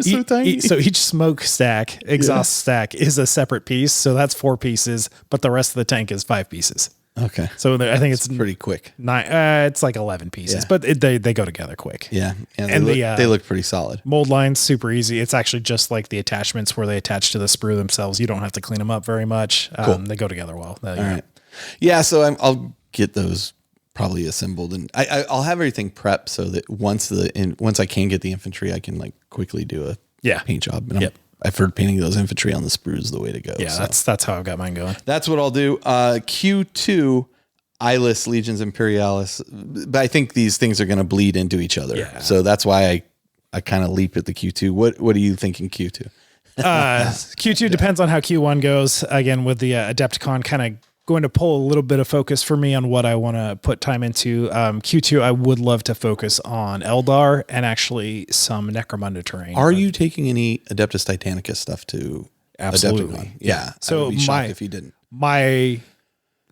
so tiny. So each smoke stack, exhaust stack is a separate piece. So that's 4 pieces, but the rest of the tank is 5 pieces. Okay. So I think it's pretty quick. 9. It's like 11 pieces, but they go together quick. Yeah. They look pretty solid. Mold line's super easy. It's actually just like the attachments where they attach to the sprue themselves. You don't have to clean them up very much. Cool. They go together well. All right. Yeah. So I'll get those probably assembled, and I'll have everything prepped so that once I can get the infantry, I can like quickly do a paint job. And I've heard painting those infantry on the sprues the way to go. Yeah, so that's how I've got mine going. That's what I'll do. Q2, I list Legions Imperialis, but I think these things are going to bleed into each other. Yeah. So that's why I kind of leap at the Q2. What do you think in Q2? Q2 depends on how Q1 goes. Again, with the Adepticon kind of going to pull a little bit of focus for me on what I want to put time into. Q2, I would love to focus on Eldar and actually some Necromunda terrain. Are you taking any Adeptus Titanicus stuff to Absolutely. Adepticon? Yeah. So I would be shocked if you didn't. My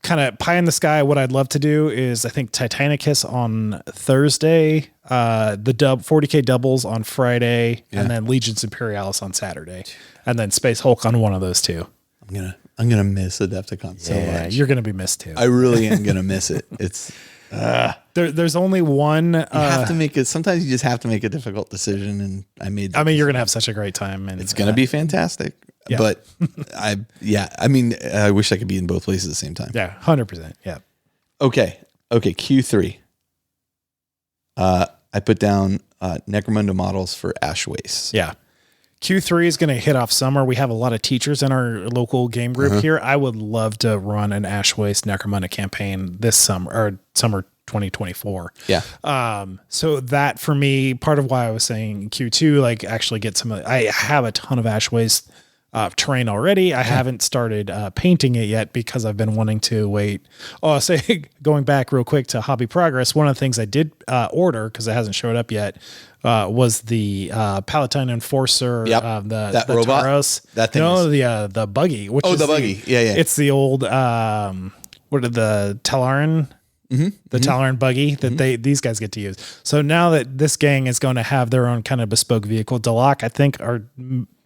kind of pie in the sky, what I'd love to do is I think Titanicus on Thursday, the 40k doubles on Friday, and then Legions Imperialis on Saturday, and then Space Hulk on one of those two. I'm gonna miss Adepticon so much. You're gonna be missed too. I really am gonna miss it. It's there's only one. You have to make it. Sometimes you just have to make a difficult decision, and I mean, you're gonna have such a great time, and it's gonna be fantastic. Yeah. But I wish I could be in both places at the same time. Yeah, 100%. Yeah. Okay. Q3. I put down Necromunda models for Ash Waste. Yeah. Q3 is going to hit off summer. We have a lot of teachers in our local game group here. I would love to run an Ash Waste Necromunda campaign this summer, or summer 2024. Yeah. So that for me, part of why I was saying Q2, like actually get some, I have a ton of Ash Waste terrain already. I haven't started painting it yet because I've been wanting to wait. Going back real quick to Hobby Progress, one of the things I did order, because it hasn't showed up yet, was the Palatine Enforcer. Yep. The robot. Taros. That thing. No, the buggy. Which is the buggy. Yeah. It's the old what are the Talaran? The Talaran buggy that these guys get to use. So now that this gang is going to have their own kind of bespoke vehicle, Delac, I think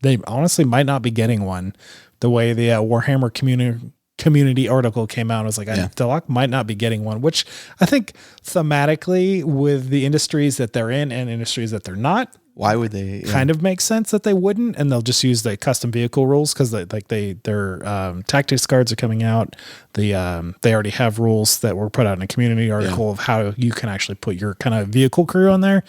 they honestly might not be getting one. The way the Warhammer community article came out, I was like, Delac might not be getting one, which I think thematically with the industries that they're in and industries that they're not, why would they kind of make sense that they wouldn't, and they'll just use the custom vehicle rules because their tactics cards are coming out. They already have rules that were put out in a community article of how you can actually put your kind of vehicle crew on there,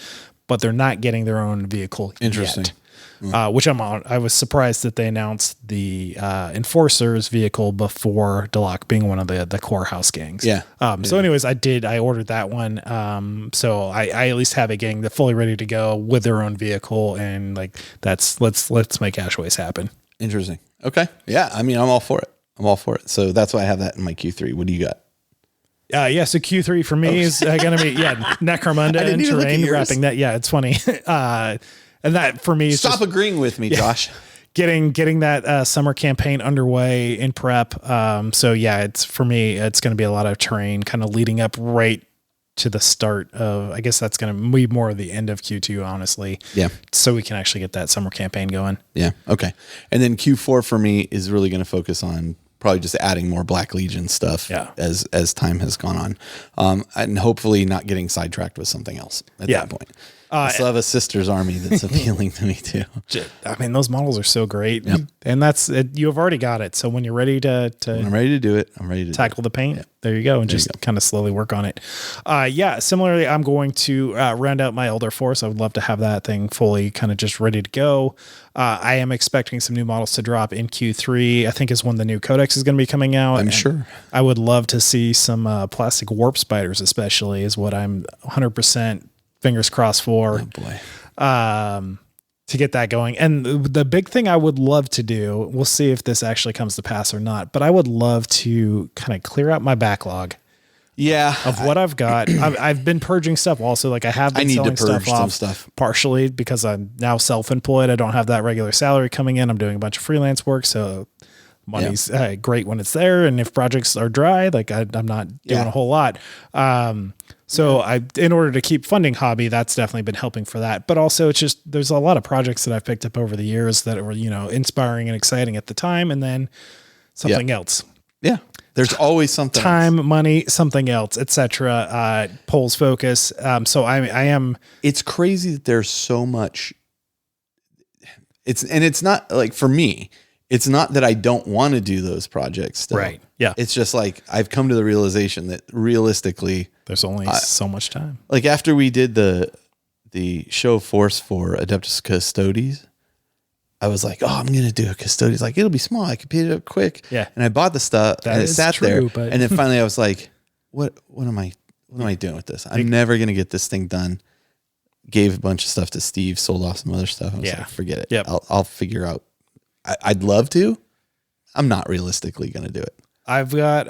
but they're not getting their own vehicle yet. Which I was surprised that they announced the Enforcer's vehicle before Delac being one of the core house gangs. So anyways, I ordered that one. So I at least have a gang that fully ready to go with their own vehicle, and like let's make Ashways happen. Interesting. Okay. Yeah. I mean, I'm all for it. So that's why I have that in my Q3. What do you got? So Q3 for me is going to be Necromunda and Terrain wrapping that. Yeah, it's funny. And that for me is stop agreeing with me, Josh. Getting that summer campaign underway in prep. So yeah, it's for me, it's going to be a lot of Terrain kind of leading up right to the start of, I guess that's going to be more of the end of Q2, honestly. Yeah. So we can actually get that summer campaign going. Yeah. Okay. And then Q4 for me is really going to focus on probably just adding more Black Legion stuff as time has gone on. And hopefully not getting sidetracked with something else at that point. I still have a sister's army that's appealing to me too. I mean, those models are so great, and that's it. You have already got it. So when you're ready when I'm ready to do it, I'm ready to tackle the paint. There you go, and just kind of slowly work on it. Similarly, I'm going to round out my Elder Force. I would love to have that thing fully kind of just ready to go. I am expecting some new models to drop in Q3. I think is when the new Codex is going to be coming out. I'm sure. I would love to see some plastic warp spiders, especially is what I'm 100% fingers crossed for. Oh boy. To get that going. And the big thing I would love to do, we'll see if this actually comes to pass or not, but I would love to kind of clear out my backlog. Yeah. Of what I've got. I've been purging stuff also. Like I need to purge some stuff partially because I'm now self-employed. I don't have that regular salary coming in. I'm doing a bunch of freelance work. So money's great when it's there. And if projects are dry, like I'm not doing a whole lot. So in order to keep funding hobby, that's definitely been helping for that. But also it's just, there's a lot of projects that I've picked up over the years that were, inspiring and exciting at the time. And then something else. Yeah. There's always something time, money, something else, etc. Pulls focus. So I am, it's crazy that there's so much. It's not like for me, it's not that I don't want to do those projects still. Right. Yeah. It's just like, I've come to the realization that realistically there's only so much time. Like after we did the show of force for Adeptus Custodes, I was like, oh, I'm going to do a Custodes. Like it'll be small. I can pick it up quick. Yeah. And I bought the stuff and it sat there. But and then finally I was like, what am I doing with this? I'm never going to get this thing done. Gave a bunch of stuff to Steve, sold off some other stuff. I was like, forget it. Yep. I'll figure out. I'd love to. I'm not realistically going to do it. I've got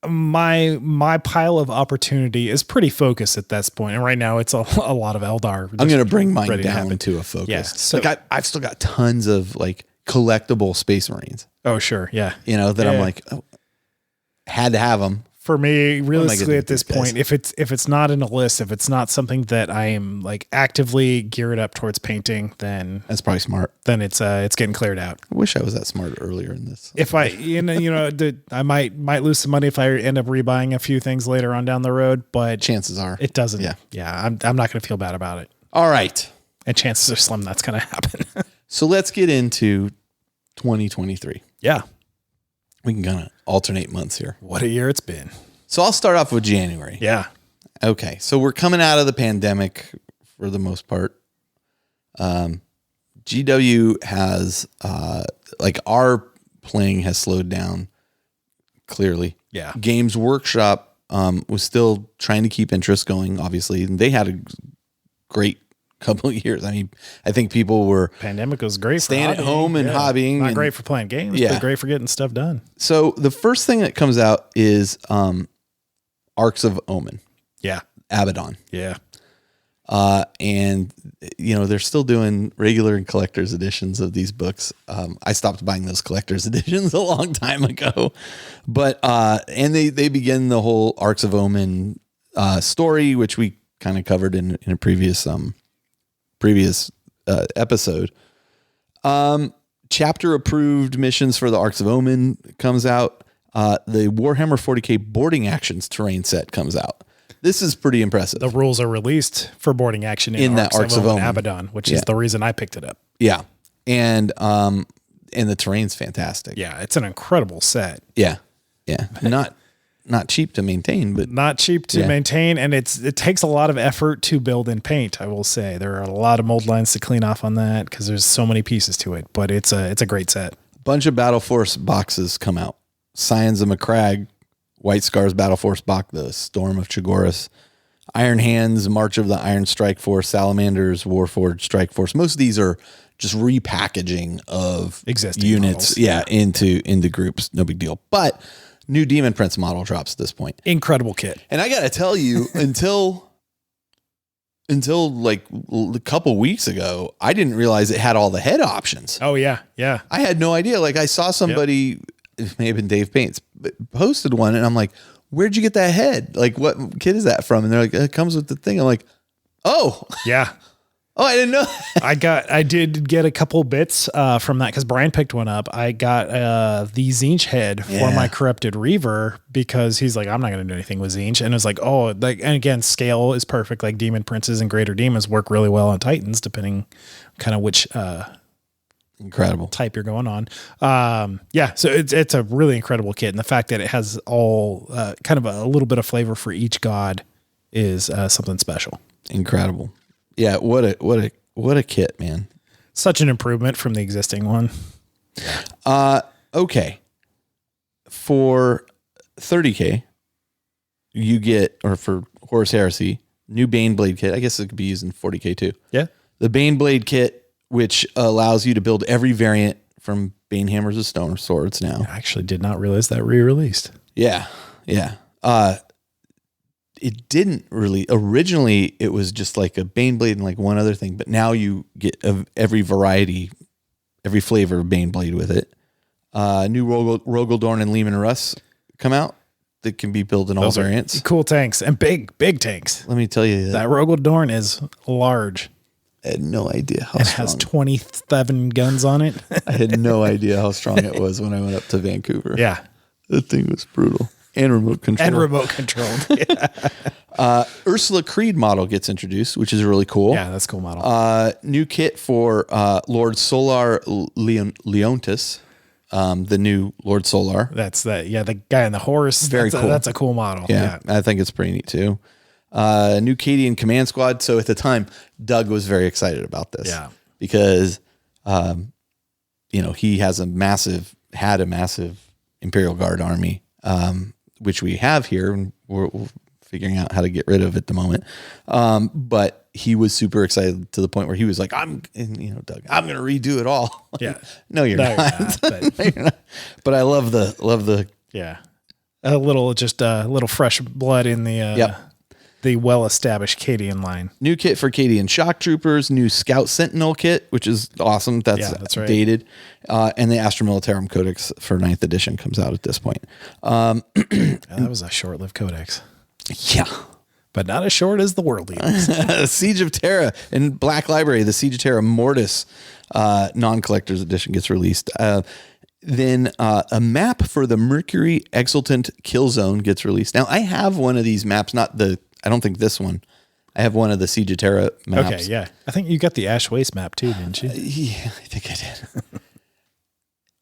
my pile of opportunity is pretty focused at this point, and right now it's a lot of Eldar. I'm going to bring mine down to a focus. Yeah, so like I've still got tons of like collectible Space Marines. Oh sure, yeah. That I'm like, had to have them. For me, realistically at this point, if it's not in a list, if it's not something that I am like actively geared up towards painting, then that's probably smart. Then it's getting cleared out. I wish I was that smart earlier in this. If I I might lose some money if I end up rebuying a few things later on down the road, but chances are it doesn't. Yeah. I'm not going to feel bad about it. All right, and chances are slim that's going to happen. So let's get into 2023. Yeah. We can kind of alternate months here. What a year it's been. So I'll start off with January. Yeah. Okay. So we're coming out of the pandemic for the most part. GW has, our playing has slowed down clearly. Yeah. Games Workshop was still trying to keep interest going, obviously. And they had a great couple of years. I mean, I think people were pandemic was great staying at home and hobbying. Not great for playing games, but great for getting stuff done. So the first thing that comes out is Arcs of Omen. Yeah. Abaddon. Yeah. And they're still doing regular and collector's editions of these books. I stopped buying those collector's editions a long time ago, but and they begin the whole Arcs of Omen story, which we kind of covered in a previous episode. Chapter approved missions for the Arcs of Omen comes out. The Warhammer 40k boarding actions terrain set comes out. This is pretty impressive. The rules are released for boarding action in that Arcs of Omen Abaddon, which is the reason I picked it up. Yeah. And the terrain's fantastic. Yeah, it's an incredible set. Yeah. Yeah. Not cheap to maintain, but not cheap to maintain, and it takes a lot of effort to build and paint. I will say there are a lot of mold lines to clean off on that because there's so many pieces to it. But it's a great set. Bunch of Battle Force boxes come out. Scions of Macragge, White Scars Battle Force box, the Storm of Chagoris, Iron Hands, March of the Iron Strike Force, Salamanders, Warforged Strike Force. Most of these are just repackaging of existing units, into groups. No big deal, but. New Demon Prince model drops at this point. Incredible kit. And I got to tell you, until like a couple weeks ago, I didn't realize it had all the head options. Oh, yeah. Yeah. I had no idea. Like I saw somebody, it may have been Dave Paints, posted one and I'm like, where'd you get that head? Like what kit is that from? And they're like, it comes with the thing. I'm like, oh. Yeah. Oh, I didn't know. I did get a couple bits from that because Brian picked one up. I got the Zinch head for my Corrupted Reaver because he's like, I'm not going to do anything with Zinch. And it was like, and again, scale is perfect. Like Demon Princes and Greater Demons work really well on Titans, depending kind of which incredible type you're going on. So it's a really incredible kit. And the fact that it has all kind of a little bit of flavor for each god is something special. Incredible. Yeah, what a kit, man. Such an improvement from the existing one. Okay. For 30K, you get, or for Horus Heresy, new Baneblade kit. I guess it could be used in 40K too. Yeah. The Baneblade kit, which allows you to build every variant from Banehammers of Stone Swords now. I actually did not realize that re-released. Yeah. Yeah. It didn't really, originally it was just like a Baneblade and like one other thing, but now you get every variety, every flavor of Baneblade with it. New Rogaldorn and Leman Russ come out that can be built in all variants. Cool tanks and big tanks. Let me tell you that Rogaldorn is large. I had no idea how strong. It has 27 guns on it. I had no idea how strong it was when I went up to Vancouver. Yeah. That thing was brutal. And remote controlled. Yeah. Ursula Creed model gets introduced, which is really cool. Yeah, that's a cool model. New kit for Lord Solar Leontis, the new Lord Solar. That's the guy in the horse. Very cool. That's a cool model. Yeah, I think it's pretty neat too. New Cadian Command Squad. So at the time, Doug was very excited about this. Yeah. Because, he had a massive Imperial Guard army, which we have here, and we're figuring out how to get rid of at the moment. But he was super excited to the point where he was like, Doug, I'm going to redo it all. Yeah. No, you're not. But I love the, yeah, a little fresh blood in the well-established Cadian line. New kit for Cadian Shock Troopers, new Scout Sentinel kit, which is awesome. That's right. Dated. And the Astra Militarum Codex for 9th edition comes out at this point. That was a short-lived codex. Yeah. But not as short as the World Leaders. Siege of Terra in Black Library, the Siege of Terra Mortis non-collector's edition gets released. Then a map for the Mercury Exultant Kill Zone gets released. Now, I have one of these maps, I don't think this one. I have one of the Siege of Terra maps. Okay, yeah. I think you got the Ash Waste map too, didn't you? Yeah, I think I did.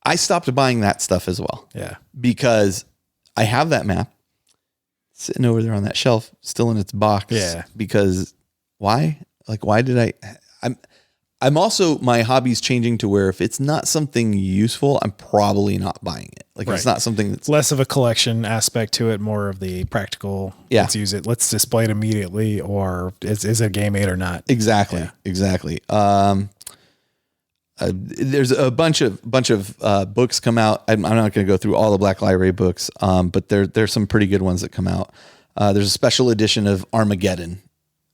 I stopped buying that stuff as well. Yeah. Because I have that map sitting over there on that shelf, still in its box. Yeah. Because why? Like, why did I'm also, my hobby's changing to where if it's not something useful, I'm probably not buying it. Like, it's not something that's less of a collection aspect to it, more of the practical. Yeah. Let's use it. Let's display it immediately, or is it a game aid or not? Exactly. Yeah. Exactly. There's a bunch of books come out. I'm not going to go through all the Black Library books, but there's some pretty good ones that come out. There's a special edition of Armageddon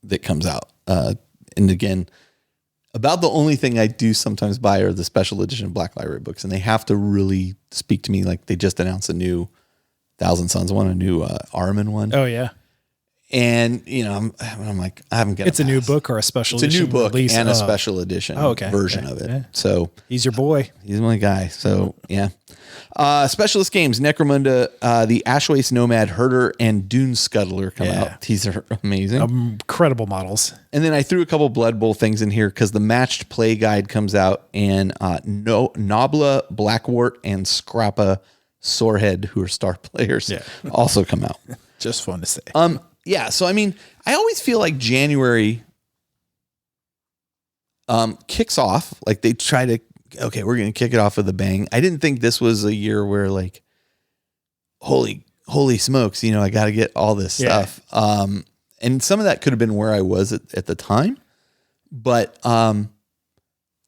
that comes out. And again, about the only thing I do sometimes buy are the special edition Black Library books, and they have to really speak to me. Like they just announced a new Thousand Sons one, a new Armin one. Oh yeah. And I'm like, I haven't got. It's a new book or a special edition. It's a new book release. and a special edition version of it. Yeah. So he's your boy. He's my guy. So yeah. Specialist games: Necromunda, the Ashwaste Nomad Herder, and Dune Scuttler come out. These are amazing, incredible models. And then I threw a couple Blood Bowl things in here because the matched play guide comes out, and Nobla, Blackwart, and Scrappa Sorehead, who are star players, also come out. Just fun to say. Yeah. So, I mean, I always feel like January kicks off. Like they try to, okay, we're going to kick it off with a bang. I didn't think this was a year where like, holy smokes, I got to get all this stuff. And some of that could have been where I was at the time, but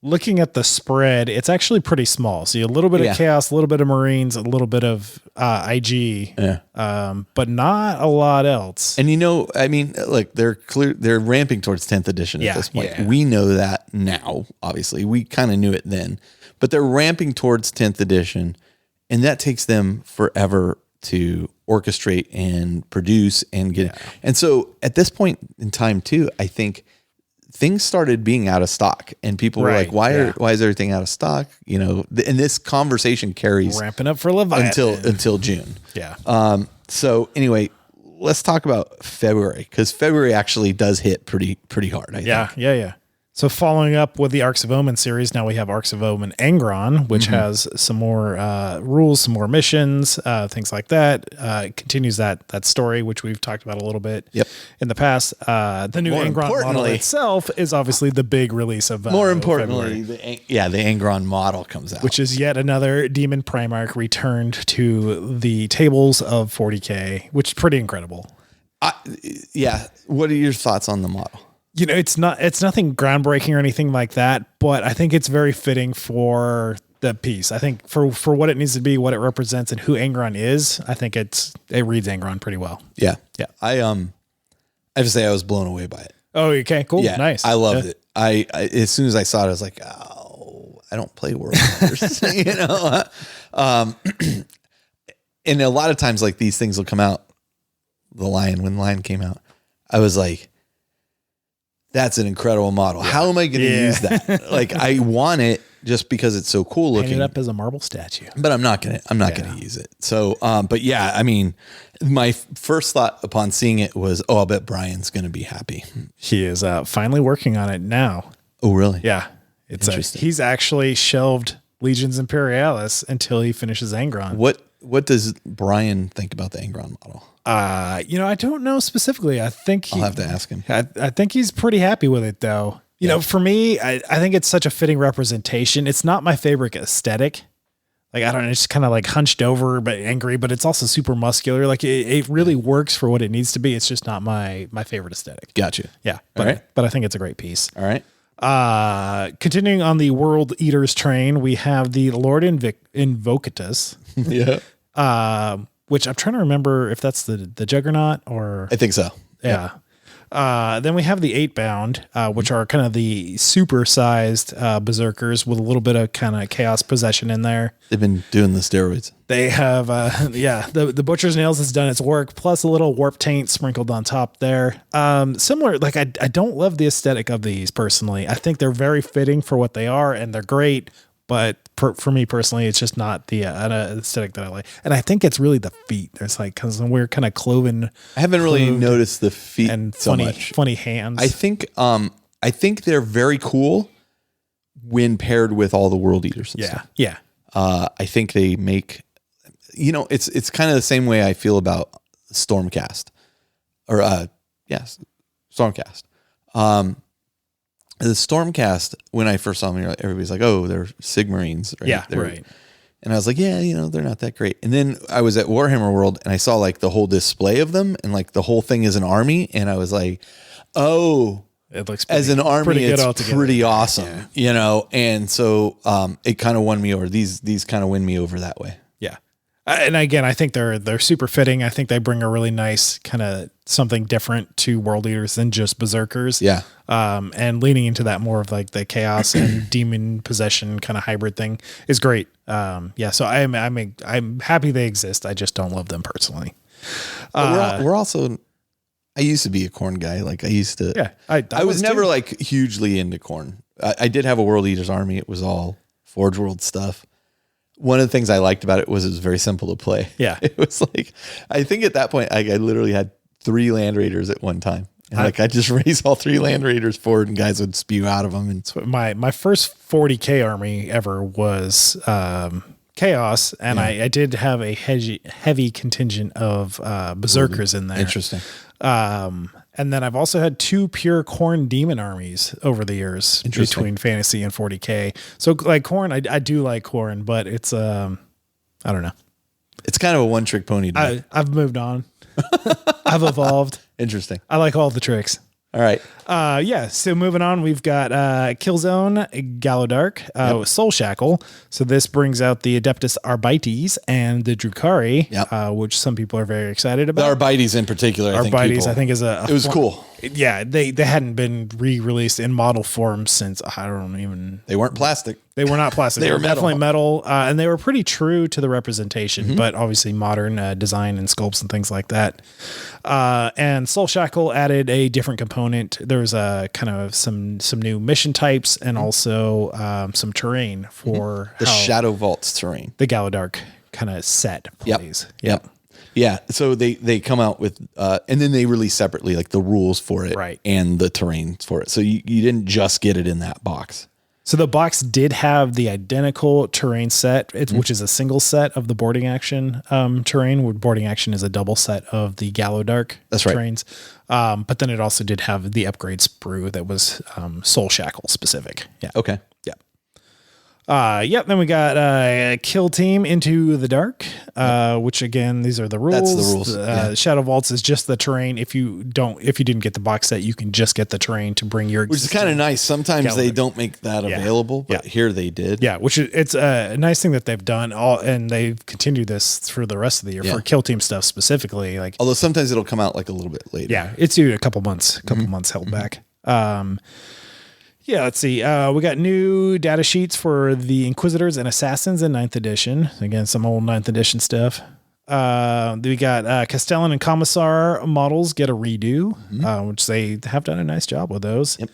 looking at the spread, it's actually pretty small. So a little bit of Chaos, a little bit of Marines, a little bit of IG, but not a lot else. And I mean, look, they're ramping towards 10th edition at this point. We know that now, obviously. We kind of knew it then, but they're ramping towards 10th edition, and that takes them forever to orchestrate and produce and get it. And so at this point in time too, I think things started being out of stock, and people were like, why is everything out of stock? And this conversation carries ramping up for Leviathan until June. Yeah. So anyway, let's talk about February, because February actually does hit pretty hard. I think. Yeah. So following up with the Arcs of Omen series, now we have Arcs of Omen Angron, which has some more rules, some more missions, things like that. Continues that story, which we've talked about a little bit in the past. The new Angron model itself is obviously the big release of more importantly, the Angron model comes out, which is yet another Demon Primarch returned to the tables of 40k, which is pretty incredible. What are your thoughts on the model? It's nothing groundbreaking or anything like that, but I think it's very fitting for the piece. I think for what it needs to be, what it represents, and who Angron is, I think it reads Angron pretty well. Yeah. I have to say I was blown away by it. Oh, okay, cool, nice. I loved it. I as soon as I saw it, I was like, oh, I don't play World Wars, and a lot of times, like these things will come out. When Lion came out, I was like, that's an incredible model. Yeah. How am I going to use that? Like, I want it just because it's so cool looking. Paint it up as a marble statue. But I'm not going to use it. So, but yeah, I mean, my first thought upon seeing it was, I'll bet Brian's going to be happy. He is finally working on it now. Oh, really? Yeah. It's interesting. He's actually shelved Legions Imperialis until he finishes Angron. What does Brian think about the Angron model? I don't know specifically. I think I'll have to ask him. I think he's pretty happy with it though. For me, I think it's such a fitting representation. It's not my favorite aesthetic. Like, I don't know, it's just kind of like hunched over, but angry, but it's also super muscular. Like it really works for what it needs to be. It's just not my favorite aesthetic. Gotcha. Yeah. But I think it's a great piece. All right. Continuing on the World Eaters train, we have the Lord Invocatus. Yeah. Which I'm trying to remember if that's the Juggernaut or... I think so. Yeah. Then we have the 8-bound, which are kind of the super-sized berserkers with a little bit of kind of chaos possession in there. They've been doing the steroids. They have, the Butcher's Nails has done its work, plus a little warp taint sprinkled on top there. Similar, like I don't love the aesthetic of these personally. I think they're very fitting for what they are, and they're great. But for me personally, it's just not the aesthetic that I like. And I think it's really the feet. There's like some weird kind of cloven. I haven't really noticed the feet and so much. Funny hands. I think they're very cool when paired with all the World Eaters. And stuff. Yeah. I think they make, it's kind of the same way I feel about Stormcast Stormcast. The Stormcast, when I first saw them, everybody's like, oh, they're Sigmarines. Right? Yeah, right. And I was like, yeah, they're not that great. And then I was at Warhammer World and I saw like the whole display of them and like the whole thing is an army. And I was like, oh, it looks as an army, it's pretty awesome, And so it kind of won me over. These kind of win me over that way. Yeah. And again, I think they're super fitting. I think they bring a really nice kind of something different to World Eaters than just Berserkers. Yeah. And leaning into that more of like the chaos and demon possession kind of hybrid thing is great. Yeah. So I'm happy they exist. I just don't love them personally. We're also, I used to be a corn guy. Like I used to, yeah, I was never like hugely into corn. I did have a World Eaters army. It was all Forge World stuff. One of the things I liked about it was very simple to play. Yeah. It was like, I think at that point, I literally had 3 Land Raiders at one time. And I just raised all 3 Land Raiders forward and guys would spew out of them. And my first 40k army ever was Chaos. And I did have a heavy contingent of Berserkers in there. Interesting. And then I've also had 2 pure Khorne demon armies over the years between fantasy and 40k. So like Khorne, I do like Khorne, but it's I don't know. It's kind of a one-trick pony. I've moved on. I've evolved. Interesting. I like all the tricks. All right. Yeah. So moving on, we've got Killzone, Gallowdark, Soul Shackle. So this brings out the Adeptus Arbites and the Drukhari, which some people are very excited about. The Arbites in particular. I think is a it was cool. Yeah, they hadn't been re-released in model form since They weren't plastic. They were not plastic. They were definitely metal, and they were pretty true to the representation, but obviously modern design and sculpts and things like that. And Soul Shackle added a different component. There was a kind of some new mission types and also some terrain for the Shadow Vaults terrain. The Gallowdark kind of set plays. Yep. Yeah. So they come out with, and then they release separately like the rules for it, right, and the terrain for it. So you didn't just get it in that box. So the box did have the identical terrain set, which is a single set of the boarding action terrain, where boarding action is a double set of the Gallowdark terrains. But then it also did have the upgrade sprue that was Soul Shackle specific. Yeah. Okay. Yeah. Then we got Kill Team Into the Dark, which again, these are the rules. That's the rules. Shadow Vaults is just the terrain. If you didn't get the box set, you can just get the terrain to bring your. Which is kind of nice. Sometimes they don't make that available, but here they did. Yeah, it's a nice thing that they've done. And they've continued this through the rest of the year for Kill Team stuff specifically. Like, although sometimes it'll come out like a little bit later. Yeah, it's due a couple months held back. Yeah, let's see. We got new data sheets for the Inquisitors and Assassins in 9th edition. Again, some old 9th edition stuff. We got Castellan and Commissar models get a redo, which they have done a nice job with those. Yep.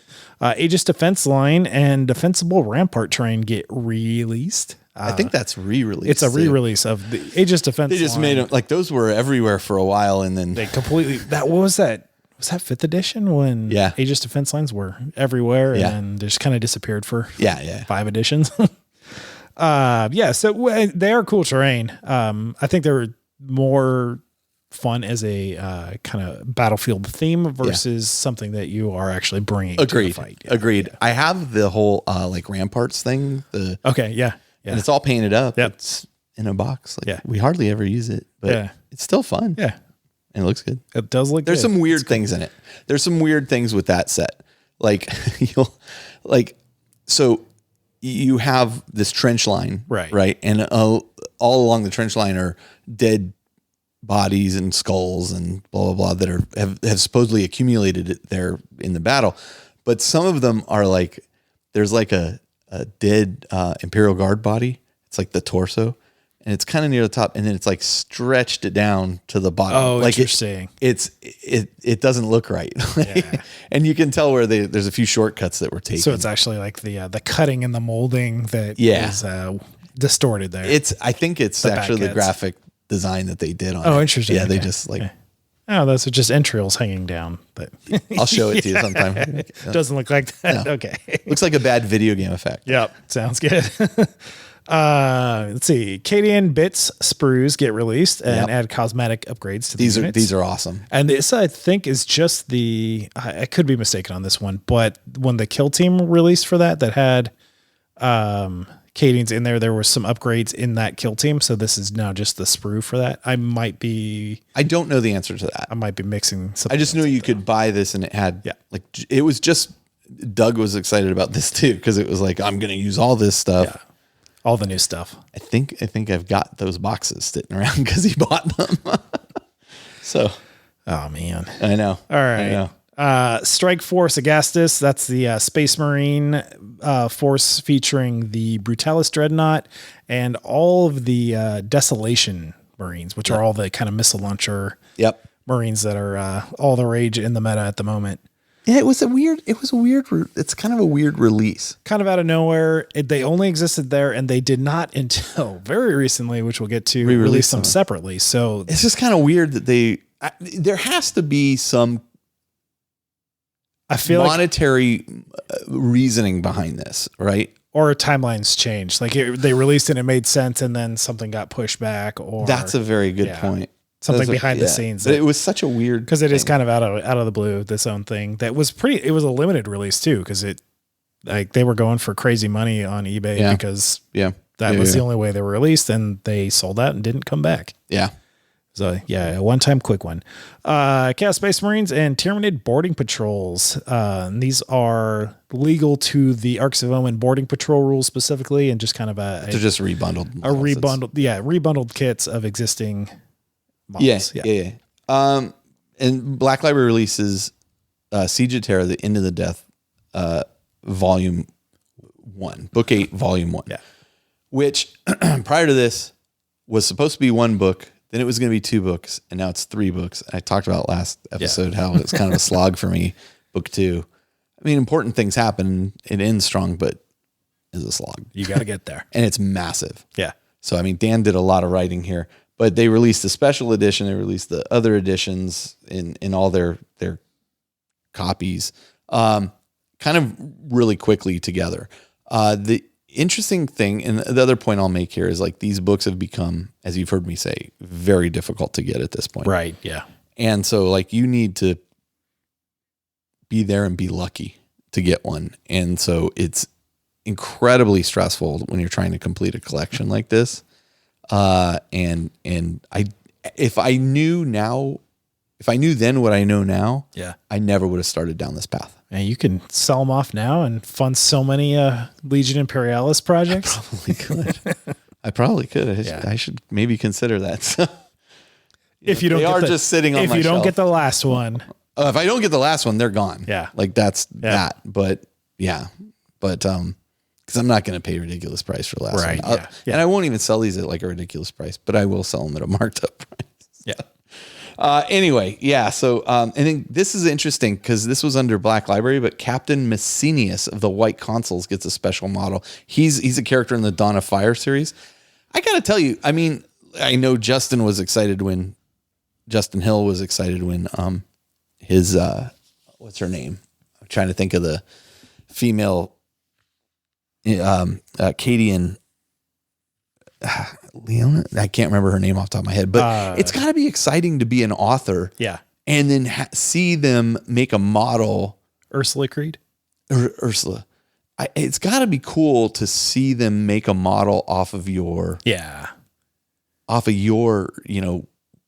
Aegis Defense Line and Defensible Rampart terrain get released. I think that's re-released. It's a re-release of the Aegis Defense Line. They just made them, like those were everywhere for a while, and then they completely, what was that? Was that 5th edition when Aegis Defense Lines were everywhere and they just kind of disappeared for 5 editions? So they are cool terrain. I think they're more fun as a kind of battlefield theme versus something that you are actually bringing to the fight. Agreed. I have the whole like ramparts thing. And it's all painted up. Yep. It's in a box. We hardly ever use it, but it's still fun. Yeah. And it looks good. It does look There's good. some weird things in it. There's some weird things with that set. Like so you have this trench line, right? And all along the trench line are dead bodies and skulls and blah, blah, blah that have supposedly accumulated there in the battle. But some of them are like, there's like a dead Imperial Guard body. It's like the torso. And it's kind of near the top, and then it's like stretched it down to the bottom. Oh, like interesting. It doesn't look right, and you can tell where there's a few shortcuts that were taken. So it's actually like the cutting and the molding that is distorted there. I think it's actually the graphic design that they did on. Oh, it. interesting. Yeah, they just like. Oh, those are just entrails hanging down. But I'll show it to you sometime. Doesn't look like that. No. Okay. Looks like a bad video game effect. Yep. Sounds good. Let's see. Cadian Bits sprues get released and add cosmetic upgrades to these units. These are awesome. And this, I think, is just I could be mistaken on this one, but when the Kill Team released for that had Cadians in there was some upgrades in that Kill Team. So this is now just the sprue for that. I don't know the answer to that. I might be mixing something. I just knew you could buy this and it had it was just, Doug was excited about this too, because it was like, I'm going to use all this stuff. Yeah. All the new stuff. I think I've got those boxes sitting around because he bought them. So, oh man, I know. All right. I know. Strike Force Agastus. That's the Space Marine force featuring the Brutalis Dreadnought and all of the Desolation Marines, which are all the kind of missile launcher Marines that are all the rage in the meta at the moment. Yeah, it's kind of a weird release. Kind of out of nowhere. They only existed there, and they did not until very recently, which we'll get to, release them separately. So it's just kind of weird that there has to be some monetary reasoning behind this, right? Or timelines changed. Like they released it and it made sense, and then something got pushed back. Or that's a very good point. Something behind the scenes. But it was such a weird, because it is kind of out of the blue, this own thing that was it was a limited release too, because they were going for crazy money on eBay because that was the only way they were released, and they sold out and didn't come back. Yeah. So a one-time quick one. Chaos Space Marines and Tyranid boarding patrols. And these are legal to the Arcs of Omen boarding patrol rules specifically, and just kind of they're just rebundled. Rebundled kits of existing models. Yeah. And Black Library releases Siege of Terror, The End of the Death, Volume 1, Book 8, Volume 1. Yeah. Which prior to this was supposed to be one book. Then it was going to be 2 books, and now it's 3 books. I talked about last episode how it's kind of a slog for me, book 2. I mean, important things happen. It ends strong, but it's a slog. You got to get there. And it's massive. Yeah. So, I mean, Dan did a lot of writing here, but they released the special edition. They released the other editions in all their copies, kind of really quickly together. The interesting thing, and the other point I'll make here is like these books have become, as you've heard me say, very difficult to get at this point. Right. Yeah. And so like you need to be there and be lucky to get one. And so it's incredibly stressful when you're trying to complete a collection like this. And if I knew then what I know now, I never would have started down this path. And you can sell them off now and fund so many Legion Imperialis projects. I probably could. I should maybe consider that. If you don't, just sitting on my shelf. If you don't get the last one, if I don't get the last one, they're gone. Yeah, like that's that. But because I'm not going to pay a ridiculous price for the last one. And I won't even sell these at like a ridiculous price, but I will sell them at a marked up price. Yeah. Anyway, so I think this is interesting because this was under Black Library, but Captain Messenius of the White Consuls gets a special model. He's a character in the Dawn of Fire series. I got to tell you, I mean, I know Justin Hill was excited when his what's her name? I'm trying to think of the female Cadian. Leona, I can't remember her name off the top of my head, but it's got to be exciting to be an author. Yeah. And then see them make a model. Ursula Creed? Ursula. It's got to be cool to see them make a model off of your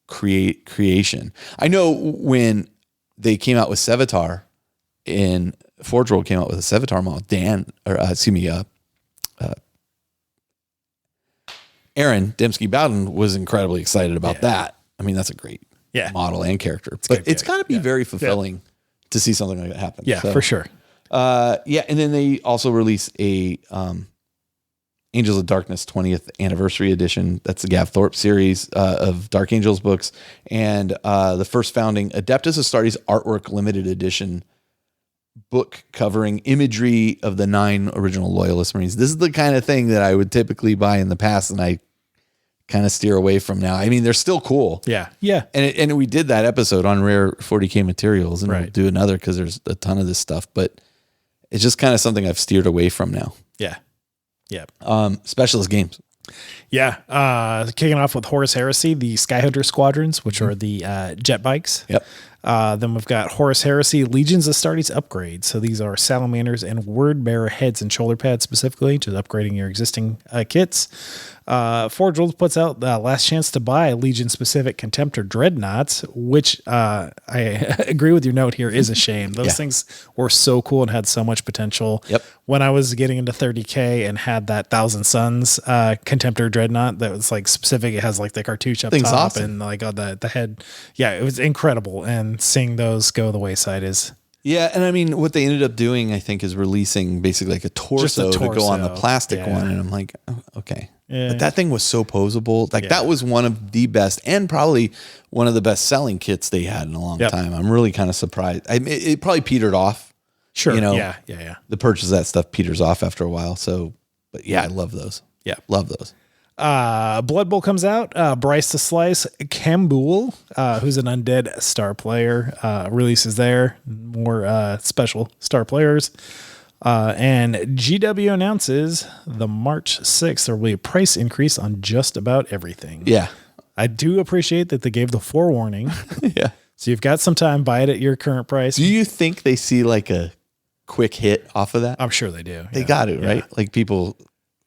creation. I know when they came out with Sevatar and Forge World came out with a Sevatar model, Aaron Dembski-Bowden was incredibly excited about that. I mean, that's a great model and character. But it's got to be very fulfilling to see something like that happen. Yeah, for sure. And then they also release a Angels of Darkness 20th Anniversary Edition. That's the Gav Thorpe series of Dark Angels books. And the first founding Adeptus Astartes Artwork Limited Edition book covering imagery of the 9 original Loyalist Marines. This is the kind of thing that I would typically buy in the past, and I kind of steer away from now. I mean, they're still cool. Yeah. And we did that episode on rare 40k materials, and we'll do another because there's a ton of this stuff, but it's just kind of something I've steered away from now. Yeah. Specialist games. Yeah. Kicking off with Horus Heresy, the Skyhunter Squadrons, which are the jet bikes. Yep. Then we've got Horus Heresy Legions Astartes upgrades. So these are salamanders and word bearer heads and shoulder pads specifically, just upgrading your existing kits. Forge World puts out Last Chance to Buy Legion specific Contemptor Dreadnoughts, which I agree with your note here is a shame. Those things were so cool and had so much potential. Yep. When I was getting into 30K and had that Thousand Suns Contemptor Dreadnought that was like specific, it has like the cartouche up top awesome. and like on the head. Yeah, it was incredible. And seeing those go the wayside is... Yeah, and I mean, what they ended up doing, I think, is releasing basically like a torso to go on the plastic one. And I'm like, oh, okay. Yeah. But that thing was so posable. Like that was one of the best and probably one of the best selling kits they had in a long time. I'm really kind of surprised. It probably petered off. Sure. You know, yeah. The purchase of that stuff peters off after a while. So, but yeah, I love those. Yeah. Love those. Blood Bowl comes out. Bryce the Slice Campbell, who's an undead star player, releases there. More special star players. And GW announces the March 6th there will be a price increase on just about everything. Yeah. I do appreciate that they gave the forewarning. Yeah. So you've got some time, buy it at your current price. Do you think they see like a quick hit off of that? I'm sure they do. They got it, right? Like people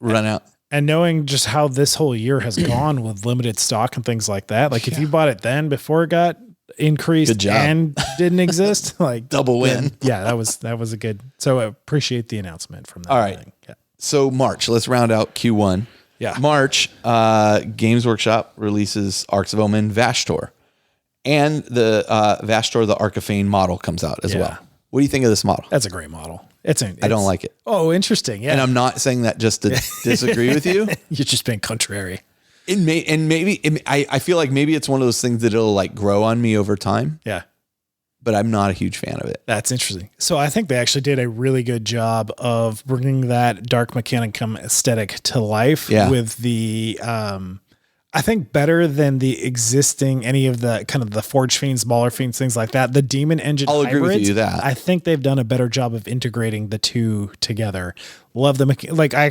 run out. And knowing just how this whole year has gone with limited stock and things like that, like if you bought it then before it got increased and didn't exist, like double win. Yeah, that was a good. So I appreciate the announcement from that. All right. Yeah. So March, let's round out Q1. Yeah. March, Games Workshop releases Arcs of Omen Vashtor. And the Vashtor, the Arcafane model comes out as well. What do you think of this model? That's a great model. I don't like it. Oh, interesting. Yeah. And I'm not saying that just to disagree with you. You're just being contrary. I feel like maybe it's one of those things that it'll like grow on me over time. Yeah. But I'm not a huge fan of it. That's interesting. So I think they actually did a really good job of bringing that Dark Mechanicum aesthetic to life with the, I think better than the existing, any of the kind of the Forge Fiends, Mauler Fiends, things like that. The Demon Engine I'll agree with you that. I think they've done a better job of integrating the two together. Love the, like I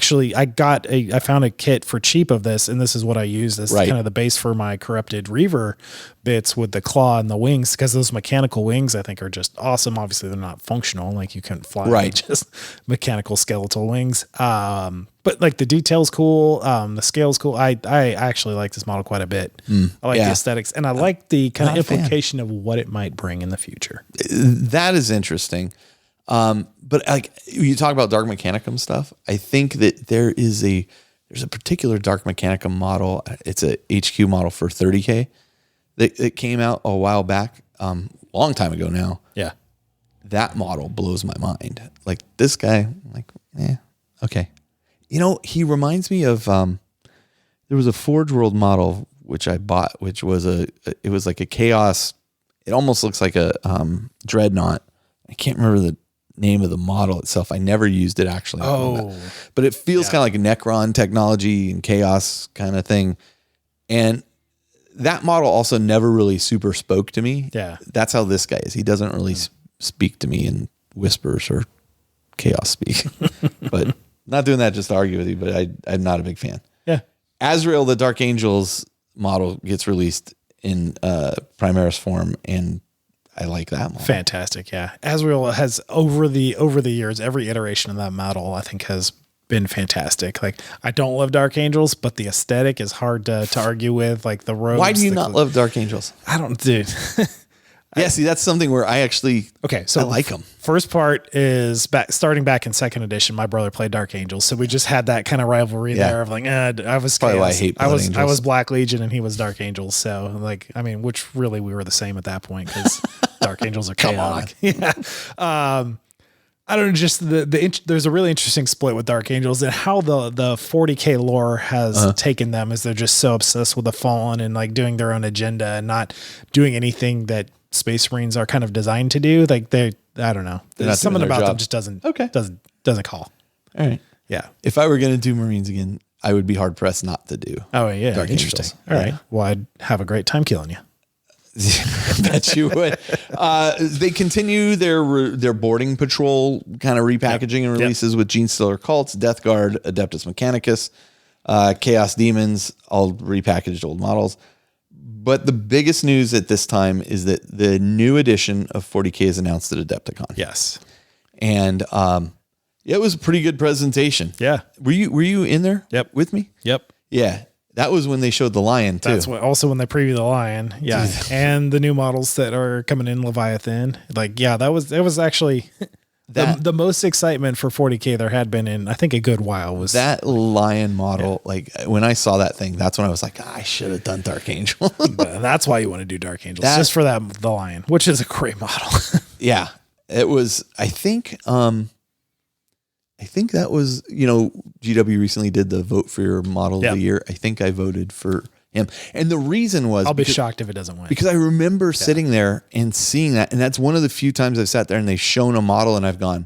found a kit for cheap of this, and this is what I use. This is kind of the base for my Corrupted Reaver bits with the claw and the wings, because those mechanical wings I think are just awesome. Obviously they're not functional, like you couldn't fly with just mechanical skeletal wings. But like the detail's cool. The scale's cool. I actually like this model quite a bit. I like the aesthetics, and I like the kind of implication of what it might bring in the future. That is interesting. But like you talk about Dark Mechanicum stuff, I think that there's a particular Dark Mechanicum model. It's a HQ model for 30K that came out a while back, long time ago now. Yeah. That model blows my mind. Like this guy, like, okay. You know, he reminds me of, there was a Forge World model, which I bought, which was it was like a Chaos. It almost looks like a, Dreadnought. I can't remember the name of the model itself. I never used it actually. But it feels kind of like a Necron technology and Chaos kind of thing. And that model also never really super spoke to me. Yeah. That's how this guy is. He doesn't really speak to me in whispers or Chaos speak. But not doing that just to argue with you, but I'm not a big fan. Yeah. Azrael, the Dark Angels model, gets released in Primaris form, and I like that model. Fantastic, yeah. Azrael has over the years, every iteration of that model I think has been fantastic. Like I don't love Dark Angels, but the aesthetic is hard to argue with. Like the robes. Why do you not love Dark Angels? I don't, dude. Yeah, see, that's something where I actually so I like them. First part is starting back in second edition. My brother played Dark Angels, so we just had that kind of rivalry there of like, I was probably why I hate Blood Angels. I was Black Legion and he was Dark Angels. So like, I mean, which really we were the same at that point because Dark Angels are chaotic. Yeah. I don't know, just there's a really interesting split with Dark Angels and how the 40k lore has taken them, as they're just so obsessed with the Fallen and like doing their own agenda and not doing anything that Space Marines are kind of designed to do. Like I don't know. There's something about them just doesn't call. All right. Yeah. If I were going to do Marines again, I would be hard pressed not to do. Oh yeah. Dark Interesting. Angels. All right. Well, I'd have a great time killing you. I bet you would. They continue their boarding patrol kind of repackaging and releases with Gene Stealer Cults, Death Guard, Adeptus Mechanicus, Chaos Demons, all repackaged old models. But the biggest news at this time is that the new edition of 40K is announced at Adepticon. Yes. And it was a pretty good presentation. Yeah. Were you in there? Yep. With me? Yep. Yeah. That was when they showed the Lion too. That's also when they previewed the Lion. Yeah. And the new models that are coming in Leviathan. Like, yeah, that was actually the most excitement for 40K there had been in, I think, a good while. Was that Lion model. Yeah. Like when I saw that thing, that's when I was like, I should have done Dark Angel. That's why you want to do Dark Angels, just for the Lion, which is a great model. Yeah, it was, I think that was, GW recently did the vote for your model of the year. I think I voted for him. And the reason was, I'll be shocked if it doesn't win. Because I remember sitting there and seeing that. And that's one of the few times I've sat there and they've shown a model and I've gone,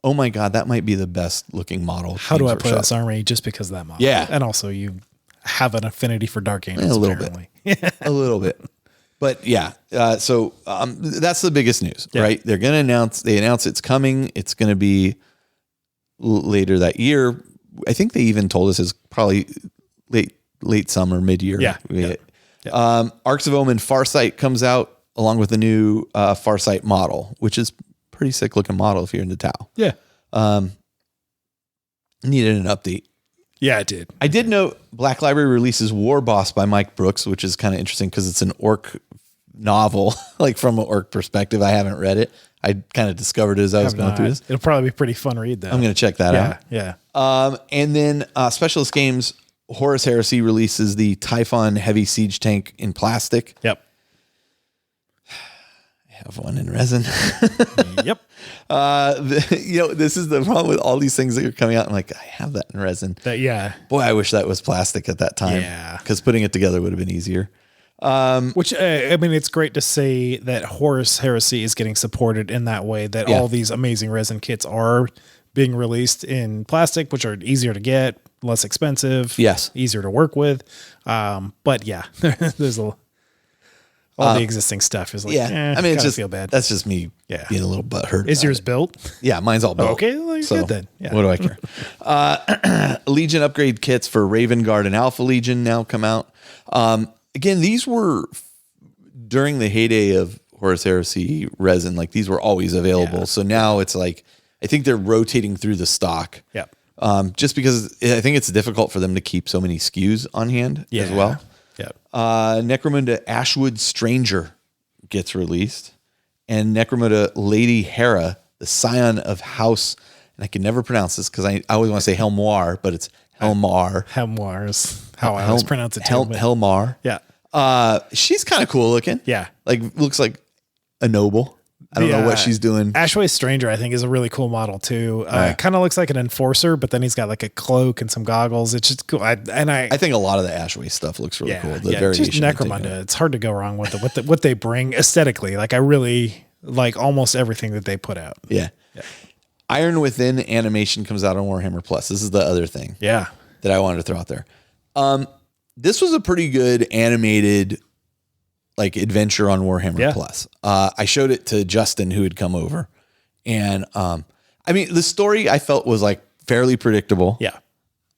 oh my God, that might be the best looking model. How do I play this army just because of that model? Yeah. And also you have an affinity for Dark Angels. A little bit. A little bit. But yeah, so that's the biggest news, right? They're going to they announce it's coming. It's going to be later that year. I think they even told us it's probably late summer, mid-year. Yeah. Arcs of Omen Farsight comes out along with the new Farsight model, which is pretty sick looking model if you're into Tau. Yeah. Needed an update. Yeah, it did. I did know Black Library releases War Boss by Mike Brooks, which is kind of interesting because it's an orc novel, like from an orc perspective. I haven't read it. I kind of discovered it as I was going through this. It'll probably be a pretty fun read, though. I'm going to check that out. Yeah. And then Specialist Games, Horus Heresy releases the Typhon Heavy Siege Tank in plastic. Yep. I have one in resin. Yep. This is the problem with all these things that are coming out. I'm like, I have that in resin. Boy, I wish that was plastic at that time. Yeah. Because putting it together would have been easier. Which, I mean, it's great to say that Horus Heresy is getting supported in that way, that all these amazing resin kits are being released in plastic, which are easier to get, less expensive, easier to work with. But yeah, there's all the existing stuff is like, I mean, it's just feel bad. That's just me being a little butthurt. Is yours built? Yeah, mine's all built. Okay, well, so good then. Yeah. What do I care? Legion upgrade kits for Raven Guard and Alpha Legion now come out. Again, these were during the heyday of Horus Heresy resin. Like these were always available. Yeah. So now it's like, I think they're rotating through the stock. Yeah. Just because I think it's difficult for them to keep so many SKUs on hand as well. Yeah. Necromunda Ashwood Stranger gets released, and Necromunda Lady Hera, the scion of House, and I can never pronounce this because I always want to say Helmoir, but it's Helmar. Helmoir is how I always pronounce it too. Helmar. Yeah. She's kind of cool looking. Yeah. Like looks like a noble. I don't know what she's doing. Ashway Stranger, I think, is a really cool model too. Kind of looks like an enforcer, but then he's got like a cloak and some goggles. It's just cool. I think a lot of the Ashway stuff looks really cool. The variation just Necromunda. It's hard to go wrong with it. What they bring aesthetically. Like I really like almost everything that they put out. Yeah. Iron Within animation comes out on Warhammer Plus. This is the other thing. Yeah. That I wanted to throw out there. This was a pretty good animated like adventure on Warhammer Plus. I showed it to Justin who had come over. And I mean the story I felt was like fairly predictable. Yeah.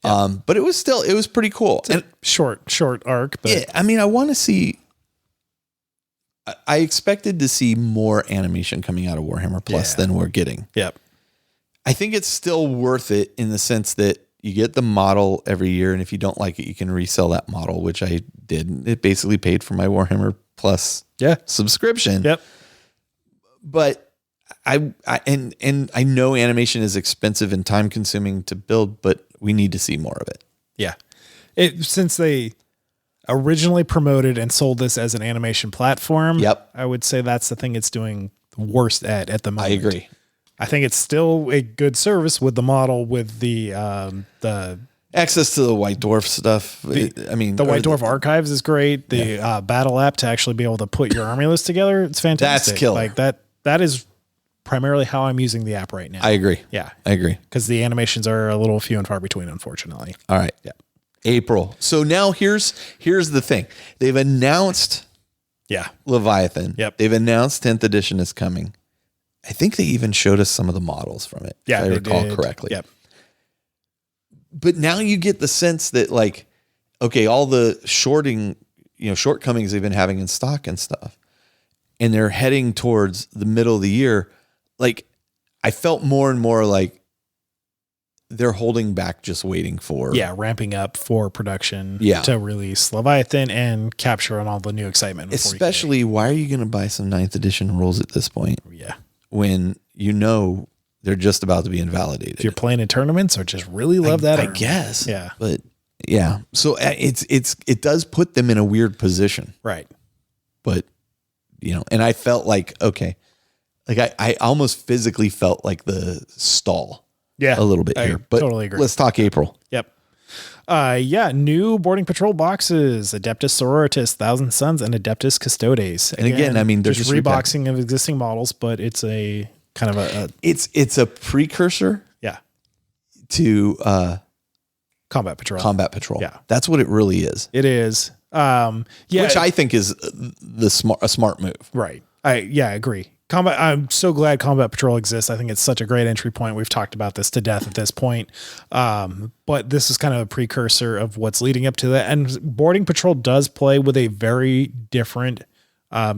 But it was pretty cool. It's a short arc. But yeah, I mean I want to see I expected to see more animation coming out of Warhammer Plus than we're getting. Yep. I think it's still worth it in the sense that you get the model every year, and if you don't like it, you can resell that model, which I did. It basically paid for my Warhammer Plus subscription. Yep. But I know animation is expensive and time consuming to build, but we need to see more of it. Yeah. Since they originally promoted and sold this as an animation platform, I would say that's the thing it's doing worst at the moment. I agree. I think it's still a good service with the model, with the access to the White Dwarf stuff. The White Dwarf archives is great. The battle app to actually be able to put your army list together, it's fantastic. That's killer. Like that is primarily how I'm using the app right now. I agree. Yeah, I agree. Because the animations are a little few and far between, unfortunately. All right. Yeah. April. So now here's the thing. They've announced Leviathan. Yep. They've announced 10th edition is coming. I think they even showed us some of the models from it. Yeah, if I recall correctly. Yep. But now you get the sense that like, okay, all the shortcomings they've been having in stock and stuff, and they're heading towards the middle of the year. Like I felt more and more like they're holding back, just waiting for ramping up for production to release Leviathan and capture on all the new excitement. Especially, 40K. Why are you going to buy some 9th edition rules at this point? Yeah, when you know they're just about to be invalidated. If you're playing in tournaments or just really love that, I guess. Yeah, but yeah, so it does put them in a weird position, right? But and I felt like I almost physically felt like the stall. Yeah, a little bit here, but totally agree. Let's talk April. Yep. New boarding patrol boxes: Adeptus Sororitas, Thousand Sons, and Adeptus Custodes. And again, I mean, they're just reboxing of existing models, but it's a kind of it's a precursor, to Combat Patrol. Yeah, that's what it really is. It is. Which I think is a smart move. Right. I agree. I'm so glad Combat Patrol exists. I think it's such a great entry point. We've talked about this to death at this point. But this is kind of a precursor of what's leading up to that. And Boarding Patrol does play with a very different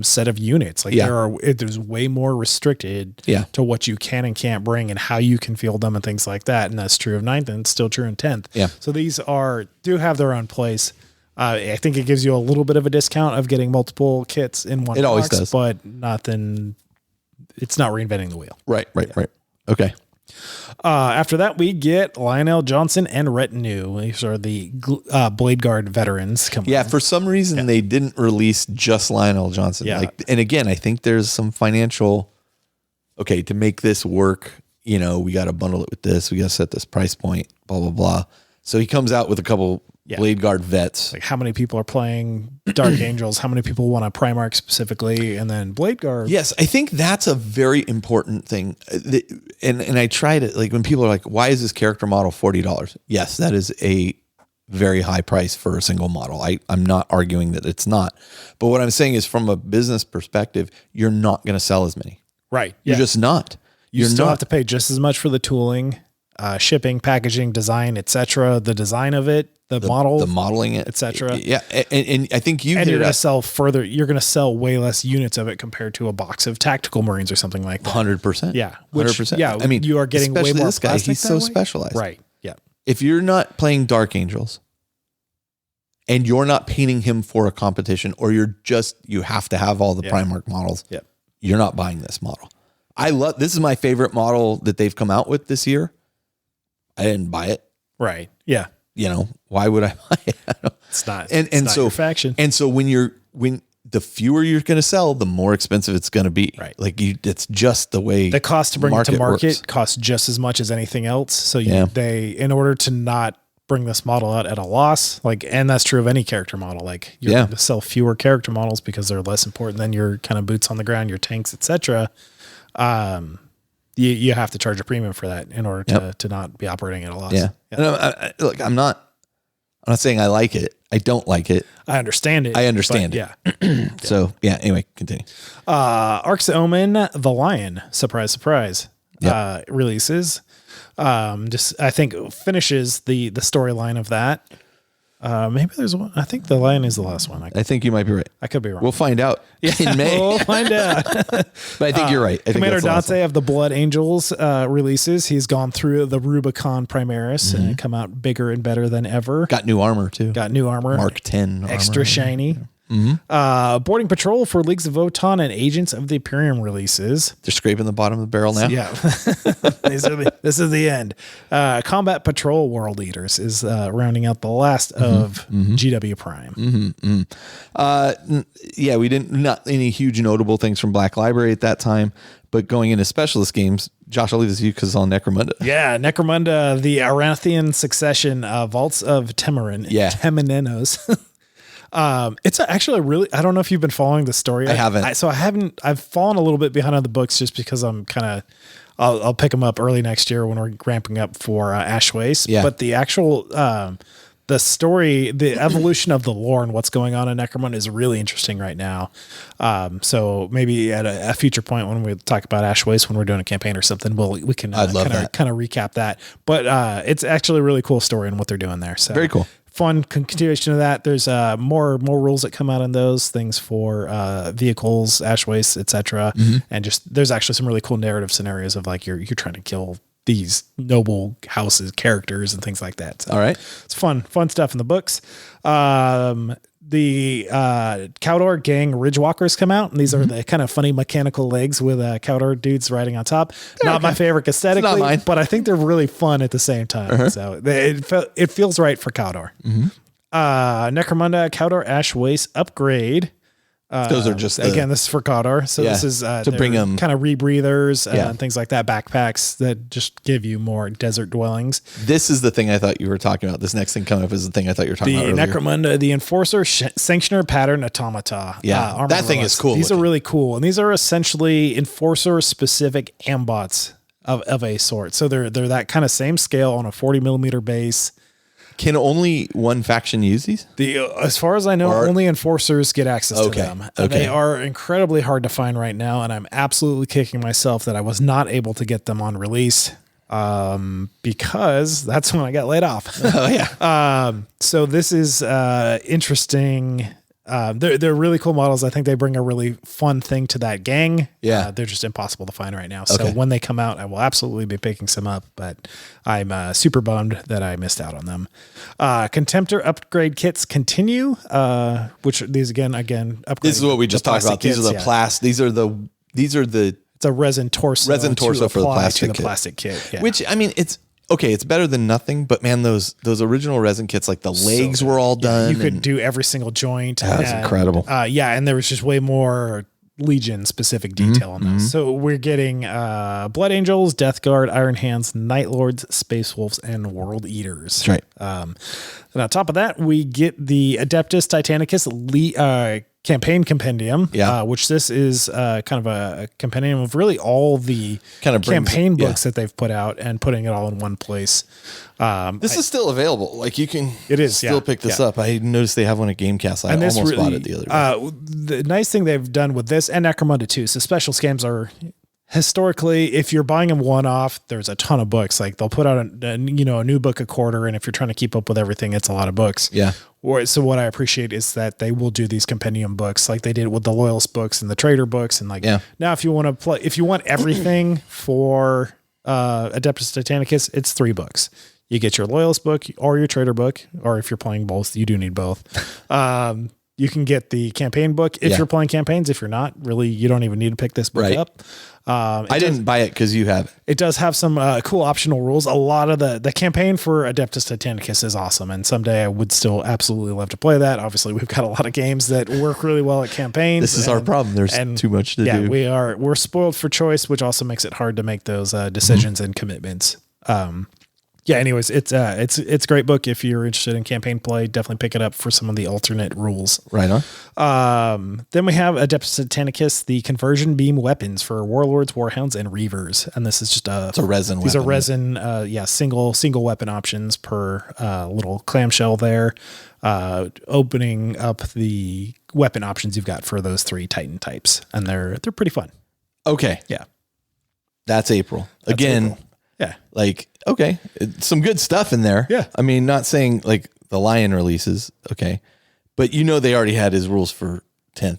set of units. Like there's way more restricted to what you can and can't bring and how you can field them and things like that. And that's true of 9th and it's still true in 10th. Yeah. So these do have their own place. I think it gives you a little bit of a discount of getting multiple kits in one box, always does. But it's not reinventing the wheel. Right. Okay. After that, we get Lionel Johnson and Retinue. These are the Blade Guard veterans. For some reason, they didn't release just Lionel Johnson. Yeah. And again, I think there's some financial, to make this work, we got to bundle it with this. We got to set this price point, blah, blah, blah. So he comes out with a couple Blade Guard vets. Like how many people are playing Dark Angels? How many people want a Primarch specifically? And then Blade Guard. Yes, I think that's a very important thing. And I try to, when people are like, why is this character model $40? Yes, that is a very high price for a single model. I'm not arguing that it's not. But what I'm saying is from a business perspective, you're not going to sell as many. Right. You're just not. You still have to pay just as much for the tooling, shipping, packaging, design, etc. The design of it, the model, the modeling it, etc. Yeah, and I think you're going to sell further. You're going to sell way less units of it compared to a box of Tactical Marines or something like that. 100%. Yeah, 100%. Yeah, I mean, you are getting way more. This guy, he's so specialized. Right. Yeah. If you're not playing Dark Angels, and you're not painting him for a competition, or you have to have all the Primarch models. Yep. You're not buying this model. This is my favorite model that they've come out with this year. I didn't buy it. Right. Yeah. Why would I buy it? It's not. And it's so not your faction. And so when the fewer you're going to sell, the more expensive it's going to be. Right. It's just the way the cost to bring it to market works. Costs just as much as anything else. So in order to not bring this model out at a loss, and that's true of any character model. You're going to sell fewer character models because they're less important than your kind of boots on the ground, your tanks, etc. You have to charge a premium for that in order to not be operating at a loss. Yeah. And I'm not saying I like it. I don't like it. I understand it. I understand it. Yeah. So anyway, continue. Ark's Omen, the Lion, surprise, releases. I think finishes the storyline of that. Maybe there's one. I think the Lion is the last one. I think you might be right. I could be wrong. We'll find out in May. We'll find out. But I think you're right. Commander Dante of the Blood Angels releases. He's gone through the Rubicon Primaris and come out bigger and better than ever. Got new armor too. Mark 10 extra armor. shiny. Boarding Patrol for Leagues of Votan and Agents of the Imperium releases. They're scraping the bottom of the barrel now. Yeah. This is the end. Combat Patrol World Eaters is rounding out the last of GW Prime. We not any huge notable things from Black Library at that time, but going into specialist games, Josh, I'll leave this to you because it's on Necromunda. Yeah, Necromunda, the Arathian Succession, Vaults of Temerin. Yeah. Temenenos. It's actually really, I don't know if you've been following the story. I haven't. I've fallen a little bit behind on the books just because I'm I'll pick them up early next year when we're ramping up for Ash Waste. Yeah. But the actual, the story, the evolution of the lore and what's going on in Necromunda is really interesting right now. So maybe at a future point when we talk about Ash Waste, when we're doing a campaign or something, we can kind of recap that. But it's actually a really cool story and what they're doing there. So very cool. Fun continuation of that. There's more rules that come out in those things for vehicles, ash waste, etc. And just there's actually some really cool narrative scenarios of you're trying to kill these noble houses, characters, and things like that. So all right. it's fun stuff in the books. The Cawdor Gang Ridgewalkers come out, and these are the kind of funny mechanical legs with Cawdor dudes riding on top. Not my favorite aesthetically, but I think they're really fun at the same time. So it feels right for Cawdor. Necromunda Cawdor Ash Waste upgrade. Those are just again, this is for Cawdor. So this is to bring them kind of rebreathers and things like that, backpacks that just give you more desert dwellings. This is the thing I thought you were talking about. This next thing coming up is the thing I thought you were talking about earlier. Necromunda, the Enforcer Sanctioner Pattern Automata. Yeah, that thing is cool. These are really cool, and these are essentially Enforcer specific ambots of a sort. So they're that kind of same scale on a 40 millimeter base. Can only one faction use these? As far as I know, only Enforcers get access to them. They are incredibly hard to find right now, and I'm absolutely kicking myself that I was not able to get them on release because that's when I got laid off. Oh, yeah. So this is interesting. They're really cool models. I think they bring a really fun thing to that gang. Yeah. They're just impossible to find right now. So when they come out, I will absolutely be picking some up, but I'm super bummed that I missed out on them. Contemptor upgrade kits continue, which these again, upgrade. This is what we just talked about. These are the these are the it's a resin torso for the plastic kit. Yeah. Which, I mean, it's better than nothing, but man, those original resin kits, like the legs were all done. You could do every single joint. That's incredible. And there was just way more Legion specific detail on those. So we're getting Blood Angels, Death Guard, Iron Hands, Night Lords, Space Wolves, and World Eaters. That's right. And on top of that, we get the Adeptus Titanicus campaign compendium, which this is kind of a compendium of really all the kind of campaign books that they've put out and putting it all in one place. This is still available. Like you can still pick this up. I noticed they have one at Gamecast. I almost bought it the other day. The nice thing they've done with this and Necromunda too. So special scams are historically, if you're buying them one off, there's a ton of books. Like they'll put out a new book a quarter. And if you're trying to keep up with everything, it's a lot of books. Yeah. So what I appreciate is that they will do these compendium books like they did with the Loyalist books and the Trader books. And now if you want everything for Adeptus Titanicus, it's 3 books. You get your Loyalist book or your Trader book, or if you're playing both, you do need both. You can get the campaign book if you're playing campaigns. If you're not, really, you don't even need to pick this book up. I didn't buy it because you have it. It does have some cool optional rules. A lot of the campaign for Adeptus Titanicus is awesome, and someday I would still absolutely love to play that. Obviously, we've got a lot of games that work really well at campaigns. This is our problem. There's too much to do. We're spoiled for choice, which also makes it hard to make those decisions and commitments. Anyways, it's a great book. If you're interested in campaign play, definitely pick it up for some of the alternate rules. Right on. Then we have Adeptus Titanicus, the conversion beam weapons for warlords, warhounds, and reavers. And this is just it's a resin these weapon. Are resin, single weapon options per little clamshell there. Opening up the weapon options you've got for those 3 Titan types. And they're pretty fun. Okay. Yeah. That's April. Again. Yeah. Like, okay. Some good stuff in there. Yeah. I mean, not saying like the Lion releases. Okay. But they already had his rules for 10th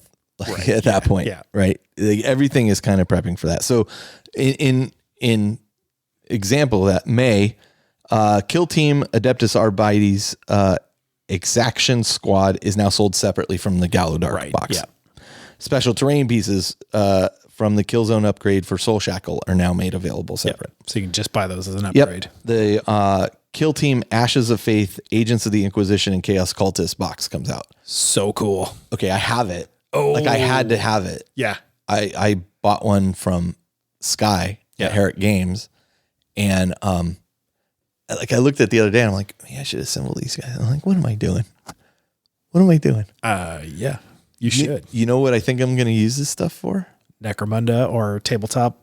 at that point. Yeah. Right. Like, everything is kind of prepping for that. So in example of that, May, Kill Team Adeptus Arbites Exaction Squad is now sold separately from the Gallowdark box. Yeah. Special terrain pieces from the Killzone upgrade for Soul Shackle are now made available separate. Yep. So you can just buy those as an upgrade. Yep. The Kill Team Ashes of Faith, Agents of the Inquisition, and Chaos Cultist box comes out. So cool. Okay, I have it. Oh. Like I had to have it. Yeah. I bought one from Sky at Herrick Games. And like I looked at it the other day and I'm like, man, I should assemble these guys. I'm like, what am I doing? Yeah. You should. You know what I think I'm going to use this stuff for? Necromunda or Tabletop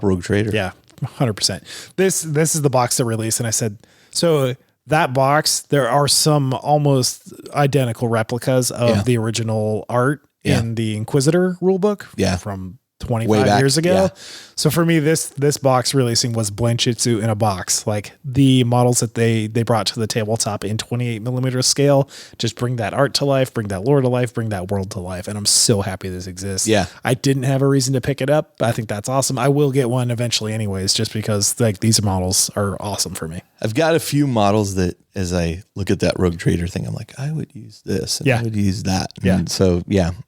Rogue Trader. Yeah, 100%. This is the box that released, and I said, so that box, there are some almost identical replicas of the original art in the Inquisitor rulebook from 25 years ago. Yeah. So for me, this box releasing was Blanchitsu in a box. Like the models that they brought to the tabletop in 28mm scale, just bring that art to life, bring that lore to life, bring that world to life. And I'm so happy this exists. Yeah. I didn't have a reason to pick it up, but I think that's awesome. I will get one eventually anyways, just because like these models are awesome for me. I've got a few models that as I look at that Rogue Trader thing, I'm like, I would use this. And I would use that. And so,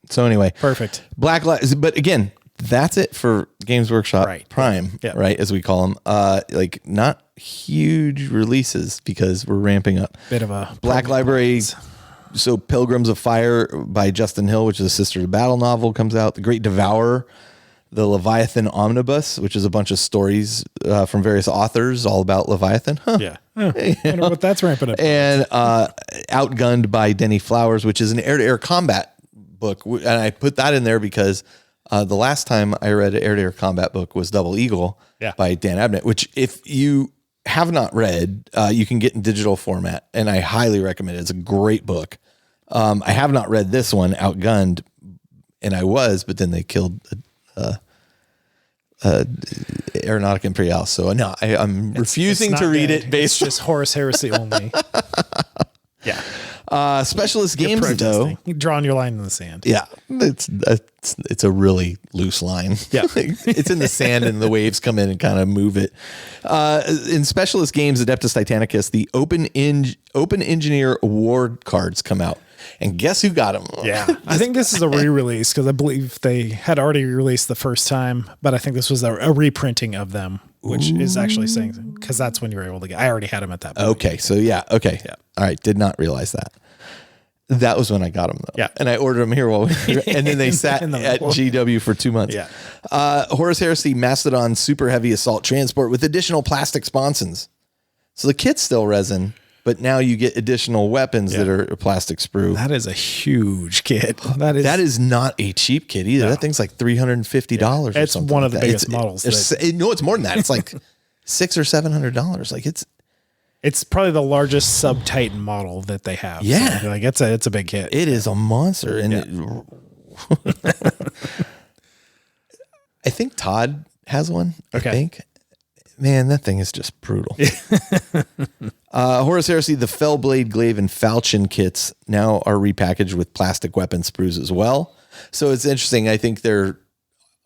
So anyway, perfect. Black Lives, but again, that's it for Games Workshop Prime, right? As we call them, like not huge releases because we're ramping up. Bit of a Black Library. So Pilgrims of Fire by Justin Hill, which is a Sister to Battle novel, comes out. The Great Devourer, the Leviathan Omnibus, which is a bunch of stories from various authors all about Leviathan. Yeah. I wonder what that's ramping up. And Outgunned by Denny Flowers, which is an air-to-air combat book. And I put that in there because the last time I read an air-to-air combat book was Double Eagle by Dan Abnett, which if you have not read, you can get in digital format, and I highly recommend it. It's a great book. I have not read this one, Outgunned, and I was, but then they killed Aeronautica Imperialis. So no, I'm refusing to read it based. It's just Horus Heresy only. Yeah. Specialist Games though, you're drawing your line in the sand. Yeah, it's a really loose line. Yeah, it's in the sand and the waves come in and kind of move it. In Specialist Games, Adeptus Titanicus, the Open Engineer Award cards come out. And guess who got them? Yeah, I think this is a re-release because I believe they had already released the first time, but I think this was a reprinting of them, which is actually saying because that's when you were able to get. I already had them at that point. Okay, so okay, all right. Did not realize that. That was when I got them though. Yeah, and I ordered them here and then they sat at GW for 2 months. Yeah. Horus Heresy Mastodon Super Heavy Assault Transport with additional plastic sponsons. So the kit's still resin. But now you get additional weapons that are plastic sprue. That is a huge kit. That is not a cheap kit either. No. That thing's like $350 or it's something. One of the biggest models. No, it's more than that. It's like $600 or $700. Like it's probably the largest sub-Titan model that they have. Yeah, so like it's a big hit. It is a monster, and I think Todd has one. Okay. I think. Man, that thing is just brutal. Horus Heresy, the Fellblade, Glaive, and Falchion kits now are repackaged with plastic weapon sprues as well. So it's interesting. I think they're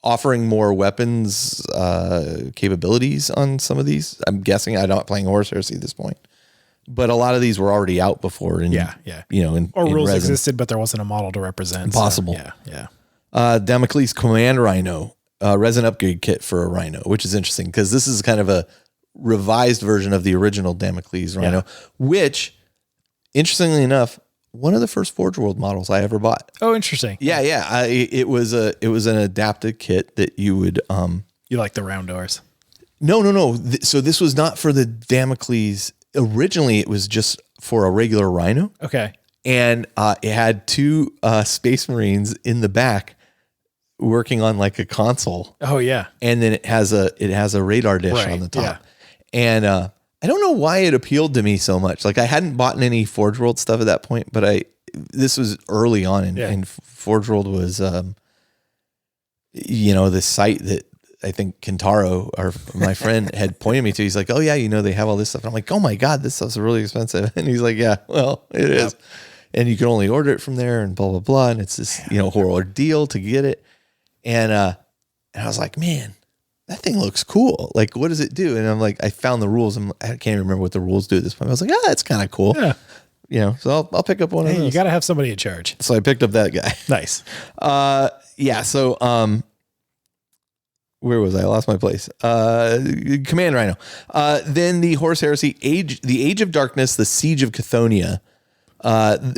offering more weapons capabilities on some of these. I'm guessing. I'm not playing Horus Heresy at this point. But a lot of these were already out before. And, rules existed, but there wasn't a model to represent. Impossible. So, yeah. Damocles Command Rhino. Resin upgrade kit for a Rhino, which is interesting because this is kind of a revised version of the original Damocles Rhino, which, interestingly enough, one of the first Forge World models I ever bought. Oh, interesting. Yeah. It was an adapted kit that you would. You like the round doors? No. So this was not for the Damocles. Originally, it was just for a regular Rhino. Okay. And it had two Space Marines in the back working on like a console. Oh yeah. And then it has a radar dish on the top. Yeah. And I don't know why it appealed to me so much. Like I hadn't bought any Forge World stuff at that point, but this was early on and Forge World was the site that I think Kentaro, my friend, had pointed me to. He's like, "Oh yeah, they have all this stuff." And I'm like, "Oh my God, this stuff's really expensive." And he's like, "Yeah, well, it is. And you can only order it from there and blah blah blah, and it's this, horror deal to get it." And I was like, man, that thing looks cool. Like, what does it do? And I'm like, I found the rules. I can't even remember what the rules do at this point. I was like, that's kind of cool. Yeah. So I'll pick up one of those. You got to have somebody in charge. So I picked up that guy. Nice. So, where was I? Lost my place. Command Rhino. Then the Horus Heresy the Age of Darkness, the Siege of Chthoniya.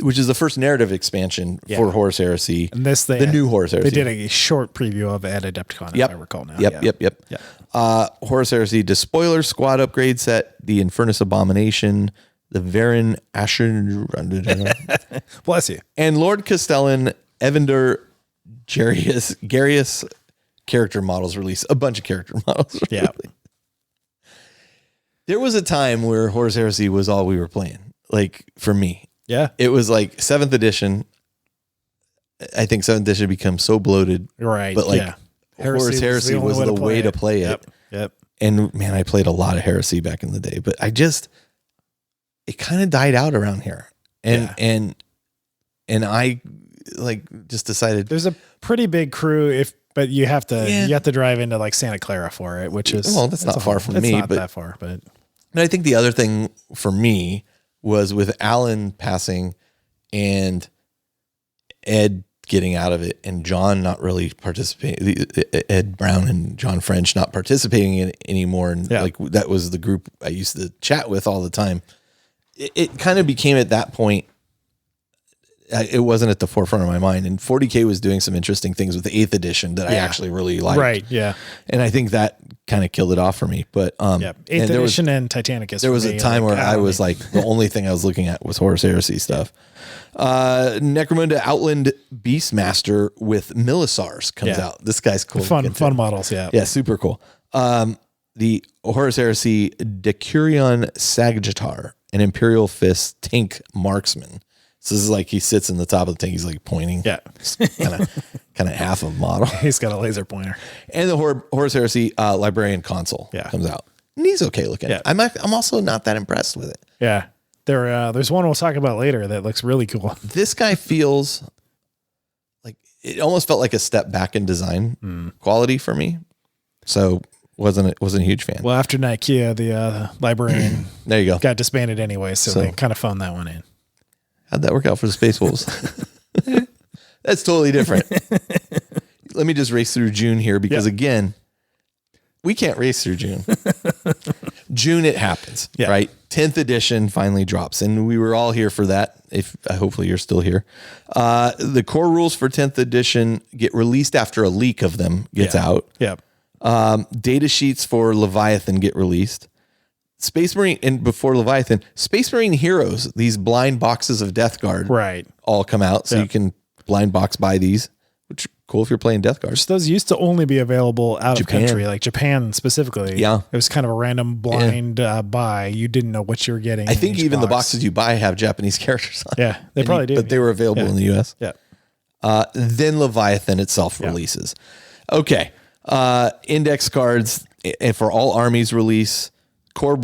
Which is the first narrative expansion for Horus Heresy. And the new Horus Heresy. They did a short preview of it at Adepticon, if I recall now. Yep. Horus Heresy Despoiler Squad upgrade set, the Infernus Abomination, the Varen Asher. Bless you. And Lord Castellan Evander Garius character models release. A bunch of character models. Yeah. There was a time where Horus Heresy was all we were playing. Like for me. Yeah. It was like 7th edition. I think 7th edition become so bloated. Right. But like Horus Heresy was the way to play it. Yep. And man, I played a lot of Heresy back in the day, but it kind of died out around here. And I like just decided there's a pretty big crew but you have to drive into like Santa Clara for it, which is, that's not far from me, not that far, but I think the other thing for me was with Alan passing and Ed getting out of it and John not really participating, Ed Brown and John French not participating in it anymore. And like that was the group I used to chat with all the time. It kind of became at that point, it wasn't at the forefront of my mind. And 40K was doing some interesting things with the 8th edition that I actually really liked. Right. Yeah. And I think that kind of killed it off for me. But 8th edition and Titanicus. There was a time where I was like, the only thing I was looking at was Horus Heresy stuff. Necromunda Outland Beastmaster with Millisars comes out. This guy's cool. Fun models. Yeah. Yeah. Super cool. The Horus Heresy Decurion Sagittar, an Imperial Fist tank marksman. So this is like he sits in the top of the tank. He's like pointing. Yeah. kind of half a model. He's got a laser pointer. And the Horus Heresy Librarian Console comes out. And he's okay looking. Yeah. I'm also not that impressed with it. Yeah. There's one we'll talk about later that looks really cool. This guy feels like it almost felt like a step back in design quality for me. So wasn't a huge fan. Well, after Nikea, the librarian there you go. got disbanded anyway, so they kind of phoned that one in. How'd that work out for the Space Wolves? That's totally different. Let me just race through June here because again, we can't race through June. June, it happens, right? 10th edition finally drops, and we were all here for that. If hopefully you're still here. The core rules for 10th edition get released after a leak of them gets out. Yep. Data sheets for Leviathan get released. Space Marine, and before Leviathan, Space Marine Heroes, these blind boxes of Death Guard, all come out, so you can blind box buy these, which is cool if you're playing Death Guard. So those used to only be available out of country, like Japan specifically. Yeah, it was kind of a random blind buy. You didn't know what you were getting. I think even the boxes you buy have Japanese characters on. Yeah, they probably do, but they were available in the US. Yeah. Then Leviathan itself releases. Okay, index cards and for all armies release. Core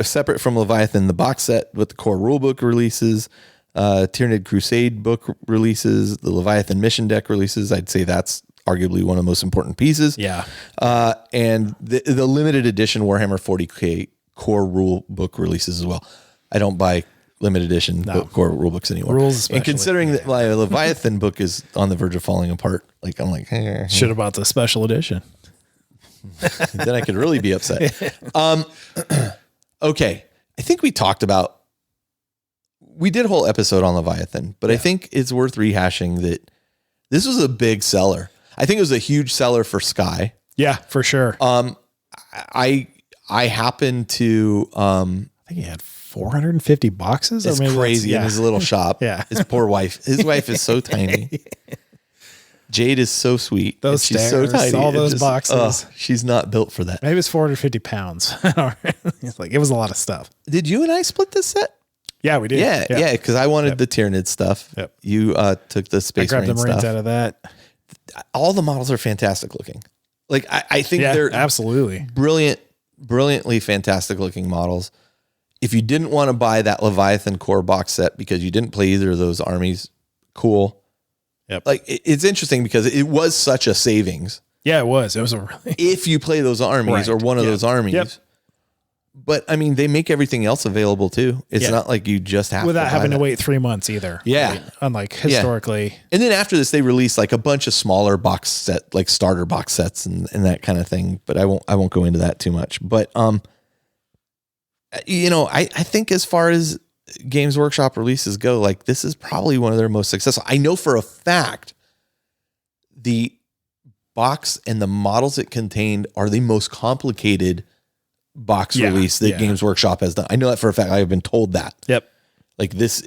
separate from Leviathan, the box set with the core rulebook releases, Tyranid Crusade book releases, the Leviathan mission deck releases. I'd say that's arguably one of the most important pieces. Yeah. And the limited edition Warhammer 40k core rule book releases as well. I don't buy limited edition core rule books anymore. Rules especially. And considering that my Leviathan book is on the verge of falling apart, like I'm like, should have bought the special edition. Then I could really be upset. Okay. I think we did a whole episode on Leviathan, but I think it's worth rehashing that this was a big seller. I think it was a huge seller for Sky. Yeah, for sure. I happened to, I think he had 450 boxes. It's crazy in his little shop. His poor wife. His wife is so tiny. Jade is so sweet. Those she's stairs, so tiny. all those boxes. She's not built for that. Maybe it's 450 pounds. It's like, it was a lot of stuff. Did you and I split this set? Yeah, we did. Yeah. Because I wanted the Tyranid stuff. Yep. You took the Space Marine stuff. I grabbed the Marines out of that. All the models are fantastic looking. Like I think they're absolutely brilliantly fantastic looking models. If you didn't want to buy that Leviathan core box set because you didn't play either of those armies, cool. Yep. Like it's interesting because it was such a savings. Yeah, it was. It was a really if you play those armies or one of those armies. Yep. But I mean, they make everything else available too. It's not like you just have without having to wait 3 months either. Yeah. Right? Unlike historically. And then after this, they released like a bunch of smaller box set, like starter box sets and that kind of thing. But I won't go into that too much. But I think as far as Games Workshop releases go, like this is probably one of their most successful. I know for a fact the box and the models it contained are the most complicated box release that Games Workshop has done. I know that for a fact. I have been told that. Yep. Like this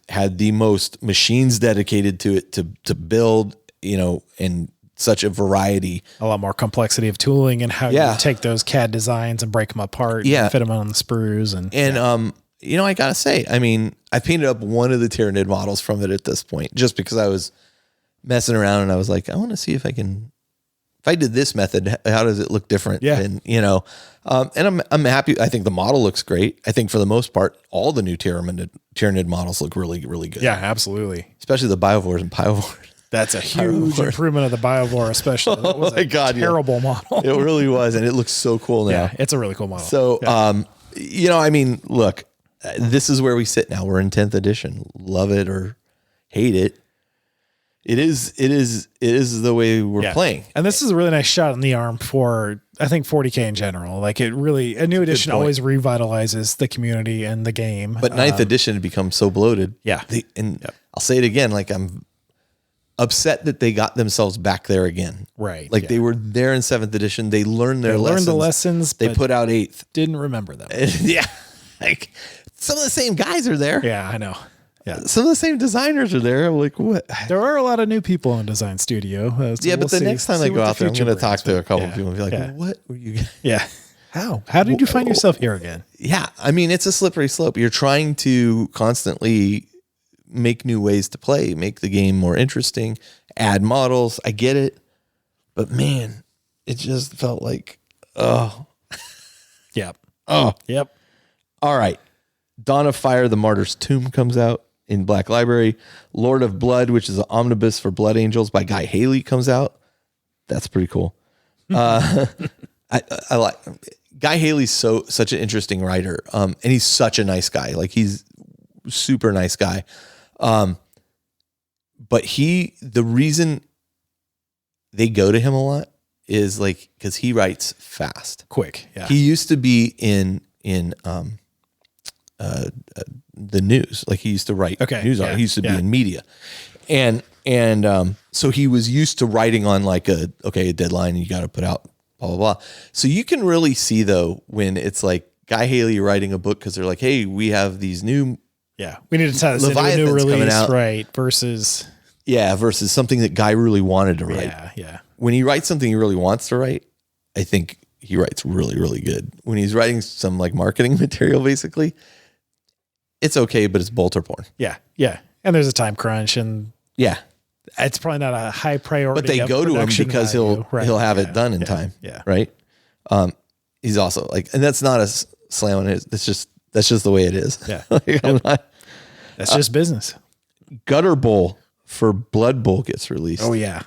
had the most machines dedicated to it to build, and such a variety. A lot more complexity of tooling and how you take those CAD designs and break them apart and fit them on the sprues. I gotta say, I mean, I painted up one of the Tyranid models from it at this point, just because I was messing around and I was like, I want to see if I can if I did this method, how does it look different? Yeah. And, and I'm happy. I think the model looks great. I think for the most part, all the new Tyranid models look really, really good. Yeah, absolutely. Especially the Biovores and Pyovores. That's a huge improvement of the Biovore, especially. That was a terrible model. It really was. And it looks so cool now. Yeah, it's a really cool model. So, look, this is where we sit now. We're in 10th edition. Love it or hate it. It is the way we're playing. And this is a really nice shot in the arm for, I think, 40k in general. Like a new edition always revitalizes the community and the game. But 9th edition had become so bloated. Yeah. I'll say it again, like I'm upset that they got themselves back there again. Right. Like they were there in 7th edition. They learned their lessons. Learned the lessons. They put out 8th. Didn't remember them. Yeah. Like some of the same guys are there. Yeah, I know. Yeah. Some of the same designers are there. I'm like, what? There are a lot of new people in design studio. So but the next time I go out there, I'm going to talk to a couple of people and be like, what were you guys? Yeah. How did you find yourself here again? Yeah. I mean, it's a slippery slope. You're trying to constantly make new ways to play, make the game more interesting, add models. I get it. But man, it just felt like, oh. Yep. Oh. Yep. All right. Dawn of Fire, the Martyr's Tomb comes out in Black Library. Lord of Blood, which is an omnibus for Blood Angels by Guy Haley, comes out. That's pretty cool. I like Guy Haley's such an interesting writer. And he's such a nice guy. Like he's super nice guy. But the reason they go to him a lot is like, cause he writes fast, quick. Yeah. He used to be in the news. Like he used to write news on. He used to be in media. And so he was used to writing on like a deadline, and you got to put out blah, blah, blah. So you can really see though, when it's like Guy Haley writing a book, cause they're like, hey, we have these new, we need to tell this into a new release, right? Versus something that Guy really wanted to write. Yeah. When he writes something he really wants to write, I think he writes really, really good. When he's writing some like marketing material, basically, it's okay, but it's bolter porn. Yeah. And there's a time crunch, and it's probably not a high priority. But they go to him because he'll have it done in time. Yeah. Right. He's also like, and that's not a slam on it. That's just the way it is. Yeah. That's just business. Gutter Bowl for Blood Bowl gets released. Oh yeah.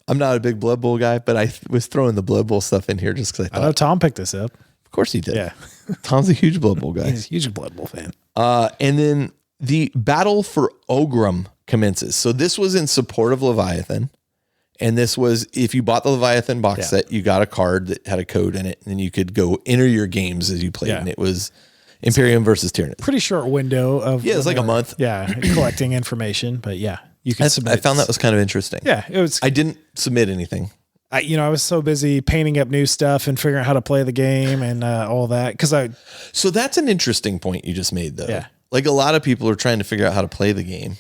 I'm not a big Blood Bowl guy, but I was throwing the Blood Bowl stuff in here just because I know Tom picked this up. Of course he did. Yeah. Tom's a huge Blood Bowl guy. He's a huge Blood Bowl fan. And then the Battle for Ogrim commences. So this was in support of Leviathan. And this was, if you bought the Leviathan box set, you got a card that had a code in it, and then you could go enter your games as you played. And it was Imperium versus Tyranid. Pretty short window of it was like a month. Yeah, collecting information, but you can submit. I found that was kind of interesting. Yeah, it was. I didn't submit anything. I was so busy painting up new stuff and figuring out how to play the game and all that So that's an interesting point you just made, though. Yeah, like a lot of people are trying to figure out how to play the game.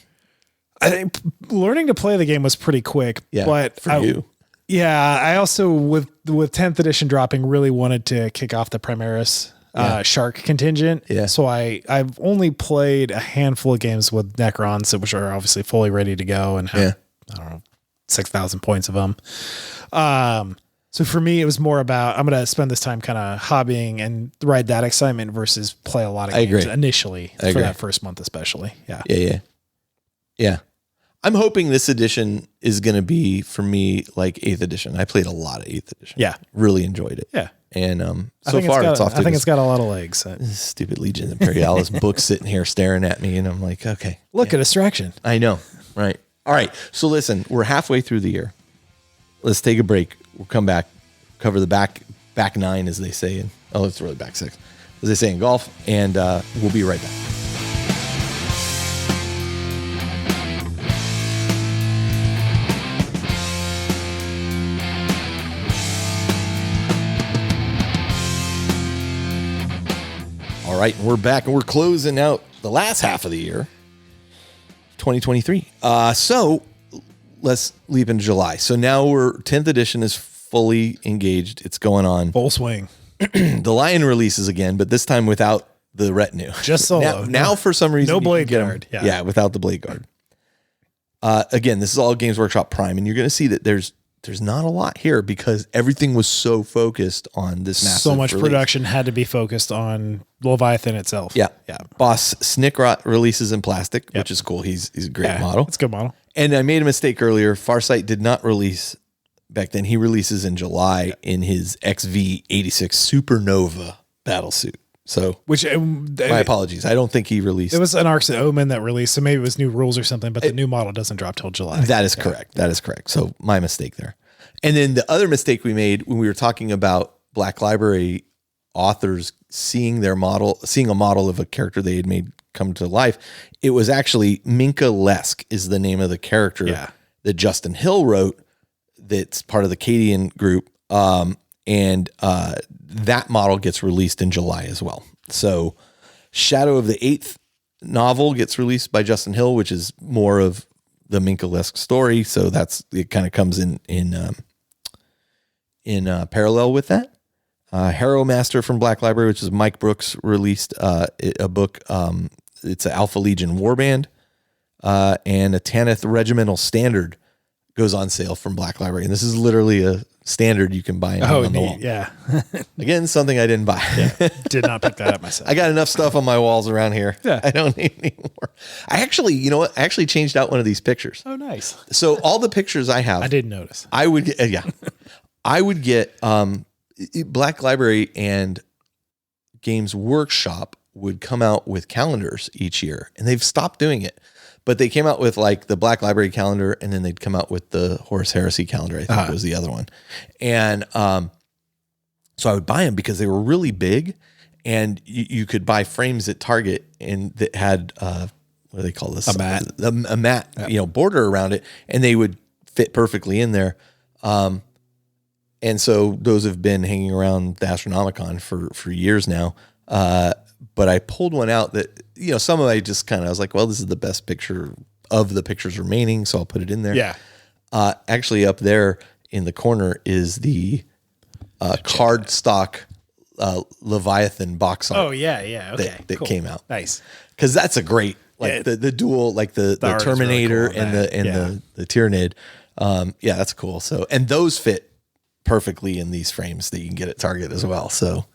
I think learning to play the game was pretty quick. Yeah, but for you. Yeah, I also with 10th edition dropping really wanted to kick off the Primaris Shark contingent. Yeah. So I've only played a handful of games with Necrons, which are obviously fully ready to go and have, I don't know, 6,000 points of them. So for me, it was more about, I'm going to spend this time kind of hobbying and ride that excitement versus play a lot of games initially for that first month, especially. Yeah. I'm hoping this edition is going to be, for me, like 8th edition. I played a lot of 8th edition. Yeah. Really enjoyed it. Yeah. And so far, it's off to I think it's got a lot of legs. Stupid Legion Imperialis book sitting here staring at me, and I'm like, okay. Look, a distraction. I know. Right. All right. So listen, we're halfway through the year. Let's take a break. We'll come back, cover the back 9, as they say. It's really back 6, as they say in golf. And we'll be right back. All right, we're back, and we're closing out the last half of the year, 2023. So let's leap into July. So now 10th edition is fully engaged. It's going on. Full swing. The Lion releases again, but this time without the retinue. Just solo. Now for some reason, no blade guard. Yeah, without the blade guard. Again, this is all Games Workshop Prime, and you're going to see that there's there's not a lot here because everything was so focused on this massive So much release. production had to be focused on Leviathan itself. Yeah. Yeah. Boss Snickrot releases in plastic, which is cool. He's a great model. It's a good model. And I made a mistake earlier. Farsight did not release back then. He releases in July in his XV86 Supernova battlesuit. So, my apologies. I don't think he released. It was an Arcs of Omen that released, so maybe it was new rules or something, but the new model doesn't drop till July. That is correct. That is correct. So my mistake there. And then the other mistake we made when we were talking about Black Library authors seeing a model of a character they had made come to life, it was actually Minka Lesk is the name of the character that Justin Hill wrote. That's part of the Cadian group. And that model gets released in July as well. So Shadow of the Eighth novel gets released by Justin Hill, which is more of the Minka-esque story. So it kind of comes in parallel with that. Harrow Master from Black Library, which is Mike Brooks, released a book. It's an Alpha Legion warband, and a Tanith Regimental Standard goes on sale from Black Library. And this is literally a standard you can buy and hang on the wall. Yeah. Again, something I didn't buy. Did not pick that up myself. I got enough stuff on my walls around here. Yeah. I don't need any more. I actually changed out one of these pictures. Oh, nice. So all the pictures I have, I didn't notice. I would get, I would get, Black Library and Games Workshop would come out with calendars each year, and they've stopped doing it. But they came out with like the Black Library calendar, and then they'd come out with the Horus Heresy calendar, I think was the other one. And so I would buy them because they were really big, and you could buy frames at Target and that had what do they call this? A mat. A mat, border around it, and they would fit perfectly in there. And so those have been hanging around the Astronomicon for years now. But I pulled one out that, some of I just I was like, well, this is the best picture of the pictures remaining, so I'll put it in there. Yeah. Actually up there in the corner is the cardstock Leviathan box art. Oh, yeah. Okay. That cool. came out. Nice. Because that's a great, the dual, like the Terminator really cool, the Tyranid. That's cool. So, and those fit perfectly in these frames that you can get at Target as well. So,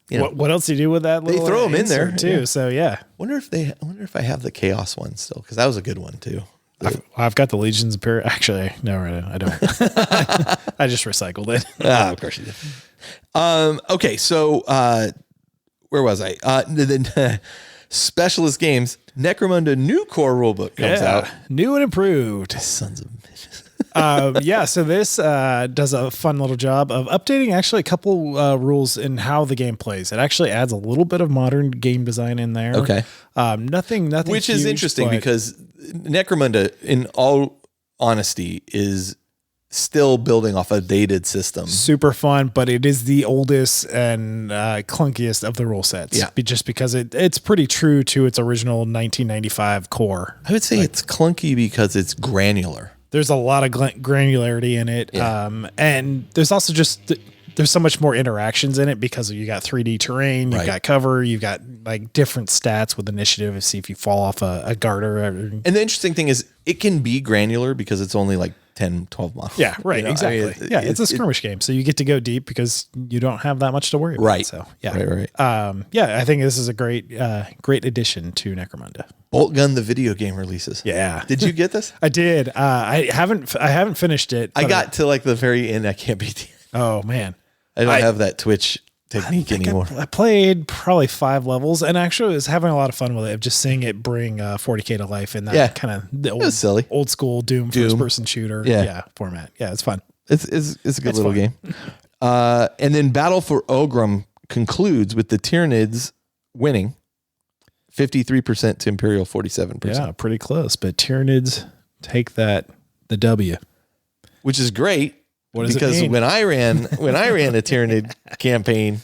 what else do you do with that? They throw them in there too. Yeah. So yeah. Wonder if I have the Chaos one still, because that was a good one too. I've got the Legions of Imperial. Actually, no, I don't. I just recycled it. Of course you did. Okay, so where was I? The Specialist Games Necromunda new core rulebook comes out, new and improved. Sons of bitches. So this does a fun little job of updating actually a couple rules in how the game plays. It actually adds a little bit of modern game design in there. Okay. Nothing. Which is interesting because Necromunda, in all honesty, is still building off a dated system. Super fun, but it is the oldest and clunkiest of the rule sets. Yeah. Just because it's pretty true to its original 1995 core. I would say it's clunky because it's granular. There's a lot of granularity in it. Yeah. And there's also there's so much more interactions in it because you got 3D terrain, you've got cover, you've got like different stats with initiative to see if you fall off a garter. And the interesting thing is it can be granular because it's only like 10, 12 models. Yeah, right. Exactly. It's a skirmish game. So you get to go deep because you don't have that much to worry about. Right. So yeah. Right. I think this is a great addition to Necromunda. Bolt Gun, the video game releases. Yeah. Did you get this? I did. I haven't finished it. I got to like the very end. I can't beat it. Oh man. I don't have that Twitch technique anymore. I played probably 5 levels and actually was having a lot of fun with it. Just seeing it bring 40k to life in that kind of the silly old school Doom first person shooter format. Yeah, it's fun. It's a good little game. And then Battle for Ogrum concludes with the Tyranids winning 53% to Imperial 47%. Yeah, pretty close. But Tyranids take the W. Which is great. What does because it mean? when I ran a Tyranid campaign,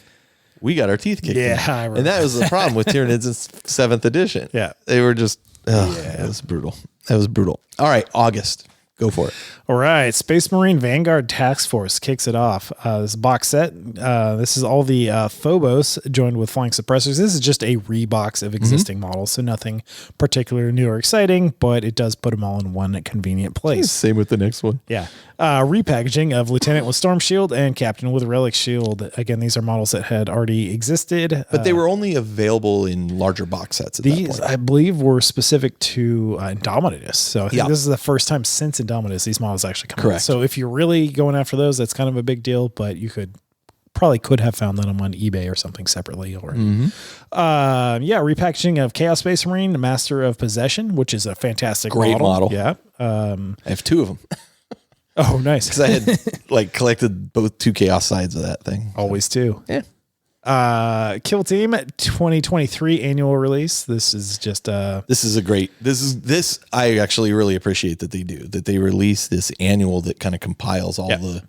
we got our teeth kicked in. And that was the problem with Tyranids in 7th edition. Yeah. They were just that was brutal. All right, August. Go for it. All right. Space Marine Vanguard Task Force kicks it off. This box set. This is all the Phobos joined with flying suppressors. This is just a rebox of existing models, so nothing particular new or exciting, but it does put them all in one convenient place. Same with the next one. Yeah. Repackaging of Lieutenant with Storm Shield and Captain with Relic Shield. Again, these are models that had already existed. But they were only available in larger box sets at that point. I believe, were specific to Indomitus. So I think this is the first time since Indomitus these models actually come out. So if you're really going after those, that's kind of a big deal, but you could have found them on eBay or something separately. Or repackaging of Chaos Space Marine, Master of Possession, which is a fantastic model. Yeah. I have two of them. Oh, nice. Because I had collected both 2 Chaos sides of that thing. Always two. Yeah. Kill Team 2023 annual release. This is just this I actually really appreciate that they release this annual that kind of compiles all the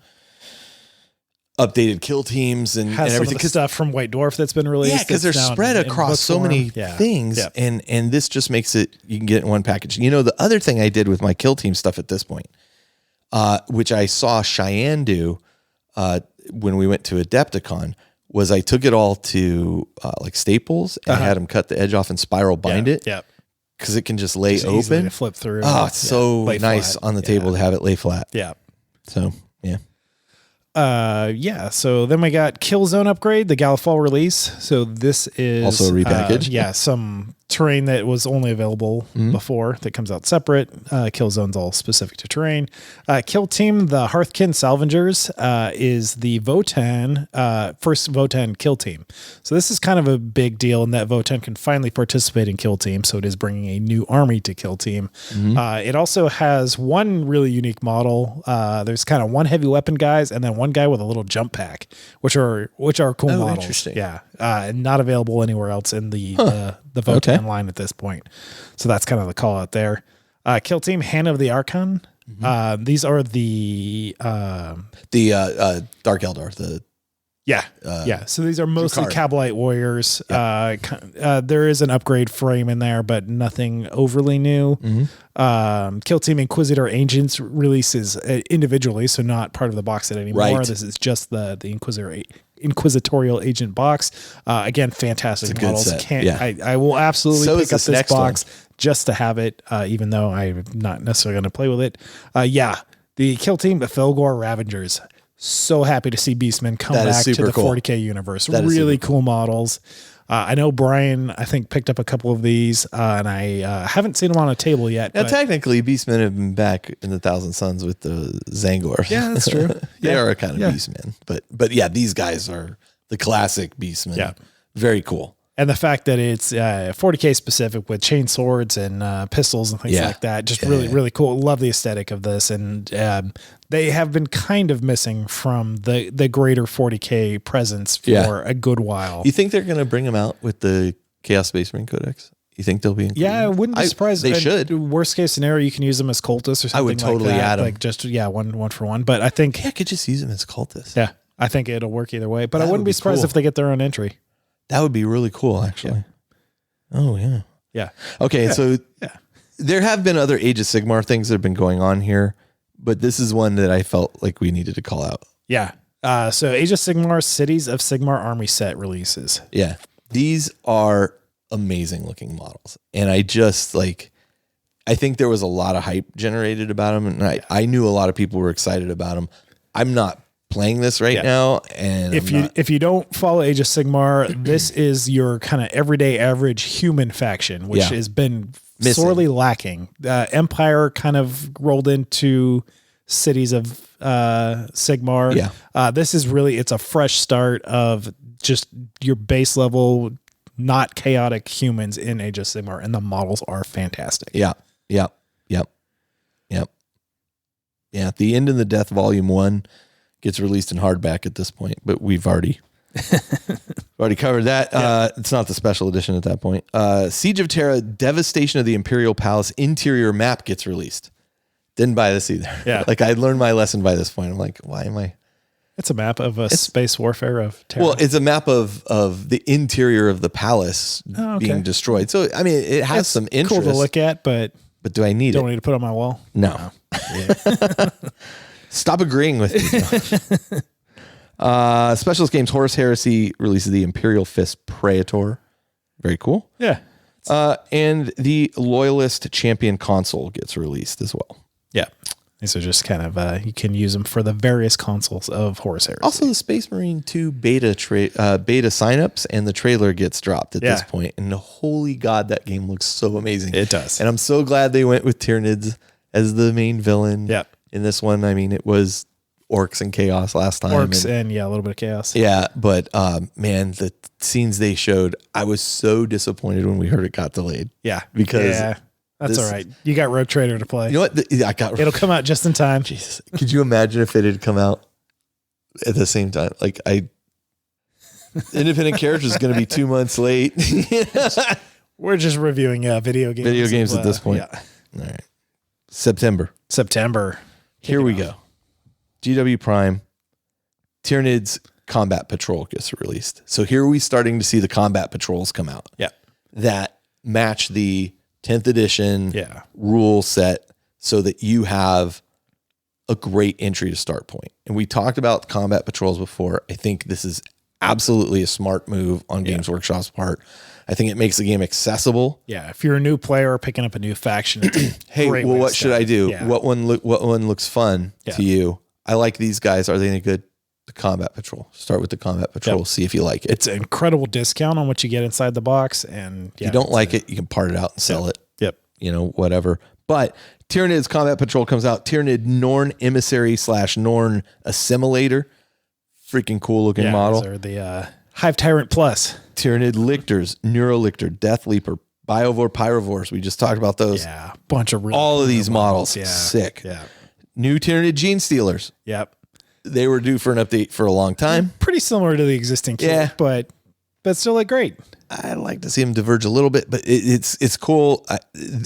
updated kill teams and everything. Some of the stuff from White Dwarf that's been released. Yeah, because they're spread across so many things, and this just makes it, you can get it in one package. You know, the other thing I did with my Kill Team stuff at this point, which I saw Cheyenne do when we went to Adepticon, was I took it all to Staples and had them cut the edge off and spiral bind it. Yeah. Because it can just lay open. To flip through. Oh, it's so nice on the table to have it lay flat. Yeah. So, yeah. So then we got Killzone upgrade, the Galifall release. So this is also a repackage. Some terrain that was only available before that comes out separate. Killzone's all specific to terrain. Kill Team, the Hearthkin Salvagers, is the Votan, first Votan Kill Team. So this is kind of a big deal in that Votan can finally participate in Kill Team. So it is bringing a new army to Kill Team. It also has one really unique model. There's kind of one heavy weapon guys and then one guy with a little jump pack, which are cool models. Interesting. Yeah. Not available anywhere else in the Votan line at this point. So that's kind of the call out there. Kill Team Hand of the Archon. These are the Dark Eldar. So these are mostly Kabalite warriors. There is an upgrade frame in there, but nothing overly new. Kill Team Inquisitor Agents releases individually, so not part of the box set anymore. Right. This is just the Inquisitorial Agent box. Again, fantastic models. I will absolutely pick up this box just to have it, even though I'm not necessarily going to play with it. The Kill Team, the Felgor Ravengers. So happy to see Beastmen come back to the 40k universe. Really cool models. I know Brian, I think, picked up a couple of these, and I haven't seen them on a table yet. Now, technically, Beastmen have been back in the Thousand Suns with the Zangor. Yeah, that's true. They are a kind of Beastmen. But yeah, these guys are the classic Beastmen. Yeah. Very cool. And the fact that it's 40k specific with chain swords and pistols and things like that, just really cool. Love the aesthetic of this. And they have been kind of missing from the greater 40k presence for a good while. You think they're going to bring them out with the Chaos Space Marine Codex? You think they'll be included? Yeah, I wouldn't be surprised. They should. Worst case scenario, you can use them as cultists or something. I would totally like that. add them. Like just one for one. But I think I could just use them as cultists. Yeah, I think it'll work either way. But I wouldn't be surprised if they get their own entry. That would be really cool, actually. Yeah. Oh, yeah. Yeah. Okay, so there have been other Age of Sigmar things that have been going on here, but this is one that I felt like we needed to call out. Yeah. So Age of Sigmar Cities of Sigmar Army set releases. Yeah. These are amazing looking models. And I just I think there was a lot of hype generated about them, and I knew a lot of people were excited about them. I'm not playing this right now, and if you don't follow Age of Sigmar, this is your kind of everyday average human faction, which has been sorely lacking. Empire kind of rolled into Cities of Sigmar. This is really, it's a fresh start of just your base level, not chaotic humans in Age of Sigmar, and the models are fantastic. Yeah. The End and the Death Volume 1 gets released in hardback at this point, but we've already covered that. It's not the special edition at that point. Siege of Terra, Devastation of the Imperial Palace interior map gets released. Didn't buy this either. Yeah. I learned my lesson by this point. I'm like, why am I? It's a map of space warfare of Terra. Well, it's a map of the interior of the palace being destroyed. So, I mean, it has some interest. Cool to look at, but but do I need Don't need to put on my wall? No. Yeah. Stop agreeing with me. Specialist Games Horus Heresy releases the Imperial Fist Praetor. Very cool. Yeah. And the Loyalist Champion console gets released as well. Yeah. These are just kind of, you can use them for the various consoles of Horus Heresy. Also, the Space Marine 2 beta signups and the trailer gets dropped at this point. And holy God, that game looks so amazing. It does. And I'm so glad they went with Tyranids as the main villain. Yep. In this one, I mean, it was orcs and chaos last time. Orcs and a little bit of chaos. Yeah, but man, the scenes they showed, I was so disappointed when we heard it got delayed. Yeah. Because that's all right. You got Rogue Trader to play. You know what? It'll come out just in time. Jesus. Could you imagine if it had come out at the same time? Like Independent Characters is going to be 2 months late. We're just reviewing video games. Video games at this point. Yeah. All right. September. Here we go. GW Prime. Tyranids Combat Patrol gets released. So here are we starting to see the combat patrols come out. Yeah. That match the 10th edition Yeah. rule set so that you have a great entry to start point. And we talked about combat patrols before. I think this is absolutely a smart move on Games Workshop's part. I think it makes the game accessible. Yeah. If you're a new player or picking up a new faction, hey, well, what should I do? Yeah. What one looks fun to you? I like these guys. Are they any good? The combat patrol. Start with the combat patrol. See if you like it. It's an incredible discount on what you get inside the box. And if you don't like it, you can part it out and sell it. Yep. You know, whatever. But Tyranids Combat Patrol comes out. Tyranid Norn Emissary / Norn Assimilator. Freaking cool looking model. Those are the Hive Tyrant Plus. Tyranid Lictors, Neurolictor, Death Leaper, Biovore Pyrovores. We just talked about those. Yeah. Bunch of really all of these models. Yeah. Sick. Yeah. New Tyranid Gene Stealers. Yep. They were due for an update for a long time. Pretty similar to the existing kit, but still look great. I'd like to see them diverge a little bit, but it's cool.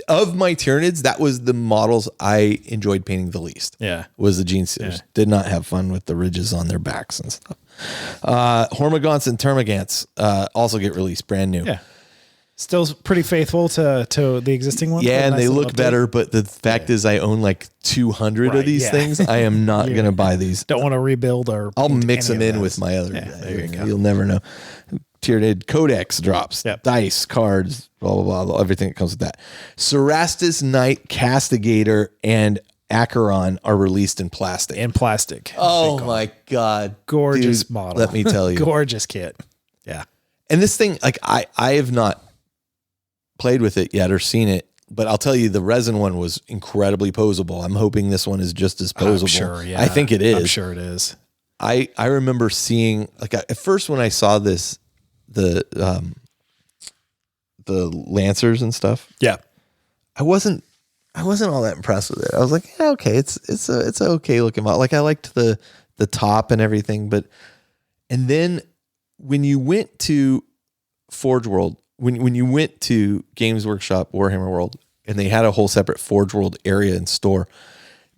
Of my Tyranids, that was the models I enjoyed painting the least. Yeah. Was the Gene Stealers. Yeah. Did not have fun with the ridges on their backs and stuff. Hormagaunts and Termagants also get released brand new. Yeah. Still pretty faithful to the existing ones. Yeah, and they look better, but the fact is I own like 200 of these things. I am not going to buy these. Don't want to rebuild or I'll mix them in with my other. There you go. You'll never know. Tyranid Codex drops, dice, cards, blah, blah, blah, everything that comes with that. Cerastus Knight, Castigator, and Acheron are released in plastic. Oh my God. Gorgeous model. Let me tell you. Gorgeous kit. Yeah. And this thing, like I have not played with it yet or seen it, but I'll tell you the resin one was incredibly posable. I'm hoping this one is just as posable. I'm sure, yeah. I think it is. I'm sure it is. I remember seeing, like, at first when I saw this, the Lancers and stuff. Yeah. I wasn't all that impressed with it. I was like, yeah, okay, it's a okay looking model. Like I liked the top and everything, and then when you went to Forge World, when you went to Games Workshop Warhammer World, and they had a whole separate Forge World area and store,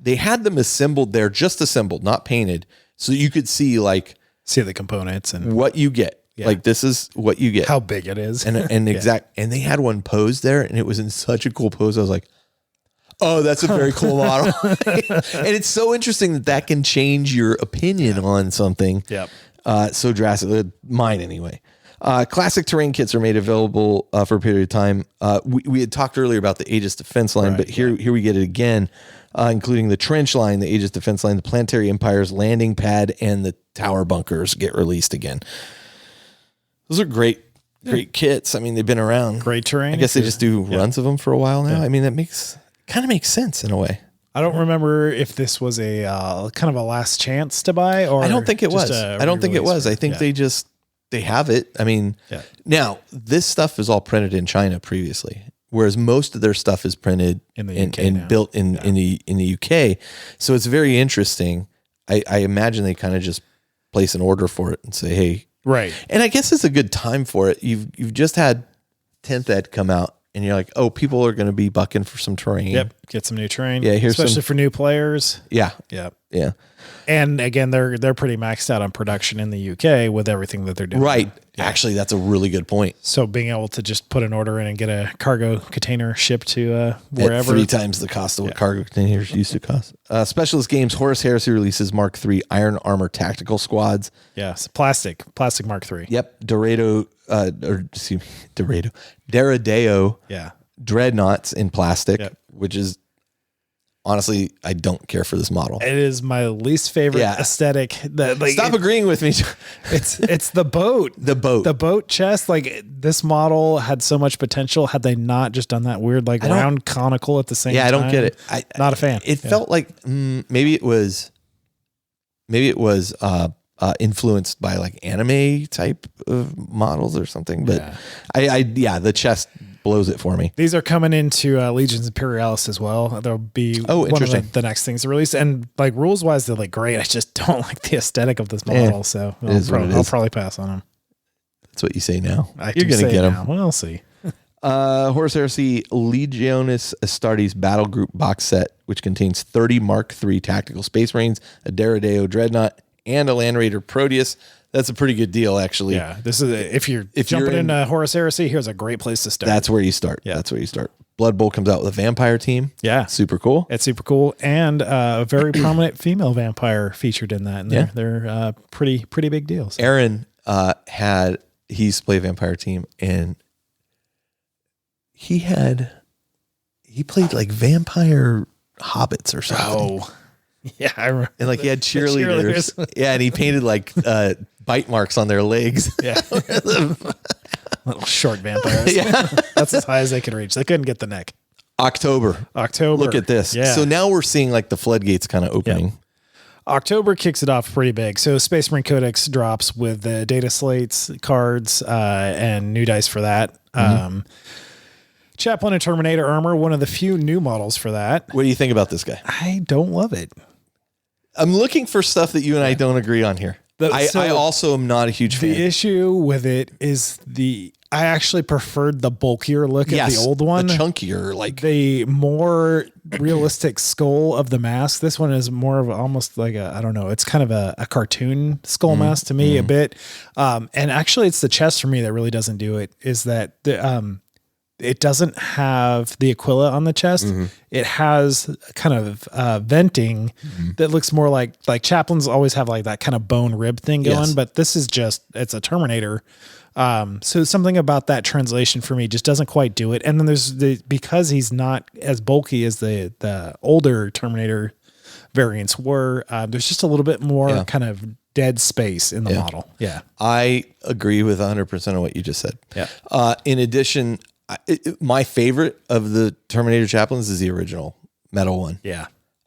they had them assembled there, just assembled, not painted, so you could see the components and what you get. Yeah. Like this is what you get, how big it is, and and they had one posed there, and it was in such a cool pose. I was like, oh, that's a very cool model. And it's so interesting that can change your opinion on something. Yep. So drastically, mine anyway. Classic terrain kits are made available for a period of time. We had talked earlier about the Aegis Defense line, but here we get it again, including the Trench line, the Aegis Defense line, the Planetary Empires landing pad, and the Tower bunkers get released again. Those are great kits. I mean, they've been around. Great terrain. I guess they just do runs of them for a while now. I mean, that kind of makes sense in a way. I don't remember if this was a kind of a last chance to buy, or I don't think it was. I don't think it was. I think they have it. I mean, now this stuff is all printed in China previously, whereas most of their stuff is printed in the UK and built in the UK. So it's very interesting. I imagine they kind of just place an order for it and say, hey, right. And I guess it's a good time for it. You've just had 10th Ed come out, and you're like, oh, people are going to be bucking for some terrain. Yep. Get some new terrain. Yeah, here's especially for new players. Yeah. Yeah. Yeah. And again, they're pretty maxed out on production in the UK with everything that they're doing. Right. Yeah. Actually, that's a really good point. So being able to just put an order in and get a cargo container shipped to wherever. At 3 times the cost of what cargo containers used to cost. Specialist Games, Horus Heresy releases Mark III Iron Armor Tactical Squads. Yeah, it's plastic Mark III. Yep. Deradeo. Yeah. Dreadnoughts in plastic, Yep. which is honestly, I don't care for this model. It is my least favorite aesthetic. Stop agreeing with me. It's the boat. The boat chest. Like this model had so much potential. Had they not just done that weird round conical at the same time? Yeah, I don't get it. Not a fan. It felt like maybe it was influenced by like anime type of models or something. But the chest blows it for me. These are coming into Legions Imperialis as well. There'll be one of the next things to release. And like rules wise, they're like great. I just don't like the aesthetic of this model. So I'll probably pass on them. That's what you say now. You're going to get them. We'll see. Horus Heresy Legionis Astartes Battle Group box set, which contains 30 Mark III tactical space marines, a Deradeo Dreadnought, and a Land Raider Proteus. That's a pretty good deal, actually. Yeah, this is if you're jumping into Horus Heresy, here's a great place to start. That's where you start. Yeah, that's where you start. Blood Bowl comes out with a vampire team. Yeah, super cool. It's super cool, and a very prominent female vampire featured in that. And they're pretty big deals. Aaron he used to play a vampire team, and he played like vampire hobbits or something. Oh, yeah, I remember. And like he had cheerleaders. Yeah, and he painted like bite marks on their legs. Yeah. Little short vampires. Yeah. That's as high as they could reach. They couldn't get the neck. October. Look at this. Yeah. So now we're seeing like the floodgates kind of opening. Yep. October kicks it off pretty big. So Space Marine Codex drops with the data slates, cards, and new dice for that. Mm-hmm. Chaplain and Terminator armor, one of the few new models for that. What do you think about this guy? I don't love it. I'm looking for stuff that you and I don't agree on here. I also am not a huge fan. The issue with it is I actually preferred the bulkier look of the old one. The chunkier, like the more realistic skull of the mask. This one is more of almost like I don't know. It's kind of a cartoon skull mask to me a bit. And actually it's the chest for me that really doesn't do it, is that it doesn't have the Aquila on the chest. Mm-hmm. It has kind of venting that looks more like chaplains always have like that kind of bone rib thing going, but this is it's a Terminator. So something about that translation for me just doesn't quite do it. And then there's because he's not as bulky as the older Terminator variants were, there's just a little bit more kind of dead space in the model. Yeah. I agree with 100% of what you just said. Yeah. In addition, my favorite of the Terminator chaplains is the original metal one. Yeah.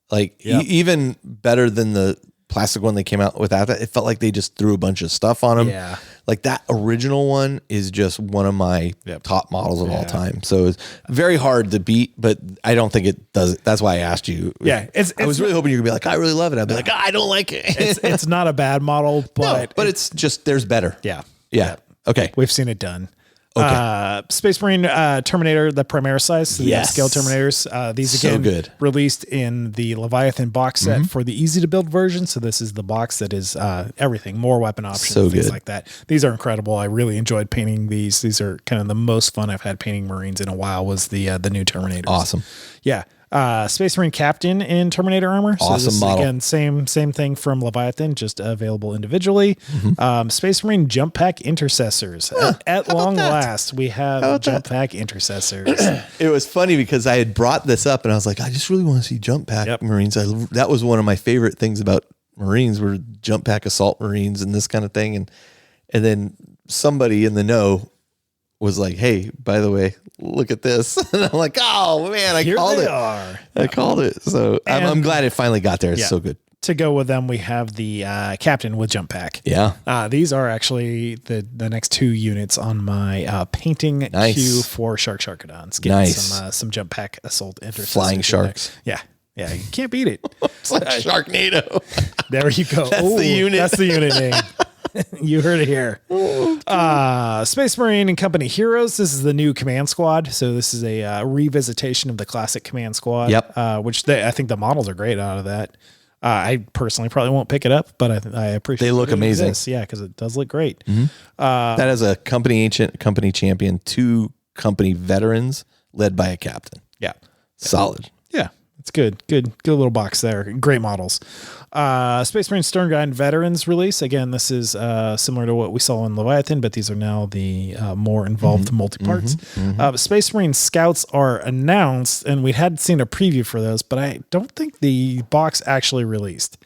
Like even better than the plastic one they came out with after. It felt like they just threw a bunch of stuff on them. Yeah. Like that original one is just one of my top models of all time. So it's very hard to beat, but I don't think it does. That's why I asked you. Yeah. I was really hoping you would be like, I really love it. I'd be like, I don't like it. It's not a bad model, but it's just, there's better. Yeah. Yeah. Okay. We've seen it done. Okay. Space Marine Terminator, the Primaris size, the scale Terminators. These again released in the Leviathan box set for the easy to build version. So this is the box that is everything, more weapon options, things like that. These are incredible. I really enjoyed painting these. These are kind of the most fun I've had painting Marines in a while. Was the new Terminators. Awesome. Yeah. Space Marine Captain in Terminator armor. So awesome model. Again, same thing from Leviathan, just available individually. Space Marine Jump Pack Intercessors. At long last, we have Jump Pack Intercessors. It was funny because I had brought this up and I was like, I just really want to see Jump Pack Marines. That was one of my favorite things about Marines were Jump Pack Assault Marines and this kind of thing. And then somebody in the know was like, hey, by the way, look at this. And I'm like, oh man, I called it. So I'm glad it finally got there. It's so good. To go with them, we have the Captain with Jump Pack. Yeah. These are actually the next 2 units on my painting queue for Sharkadons. Getting some Jump Pack Assault Intercessors. Flying sharks. Yeah. Yeah, you can't beat it. It's like Sharknado. There you go. That's the unit. That's the unit name. You heard it here. Space Marine and Company Heroes. This is the new Command Squad. So this is a revisitation of the classic Command Squad. Yep. Which I think the models are great out of that. I personally probably won't pick it up, but I appreciate. They look amazing. Yeah, because it does look great. Mm-hmm. That is a company ancient, company champion, 2 company veterans led by a captain. Yeah, solid. Yeah, it's good. Good little box there. Great models. Space Marine Stern Guide Veterans release. Again, this is similar to what we saw in Leviathan, but these are now the more involved multi-parts. Space Marine Scouts are announced, and we had seen a preview for those, but I don't think the box actually released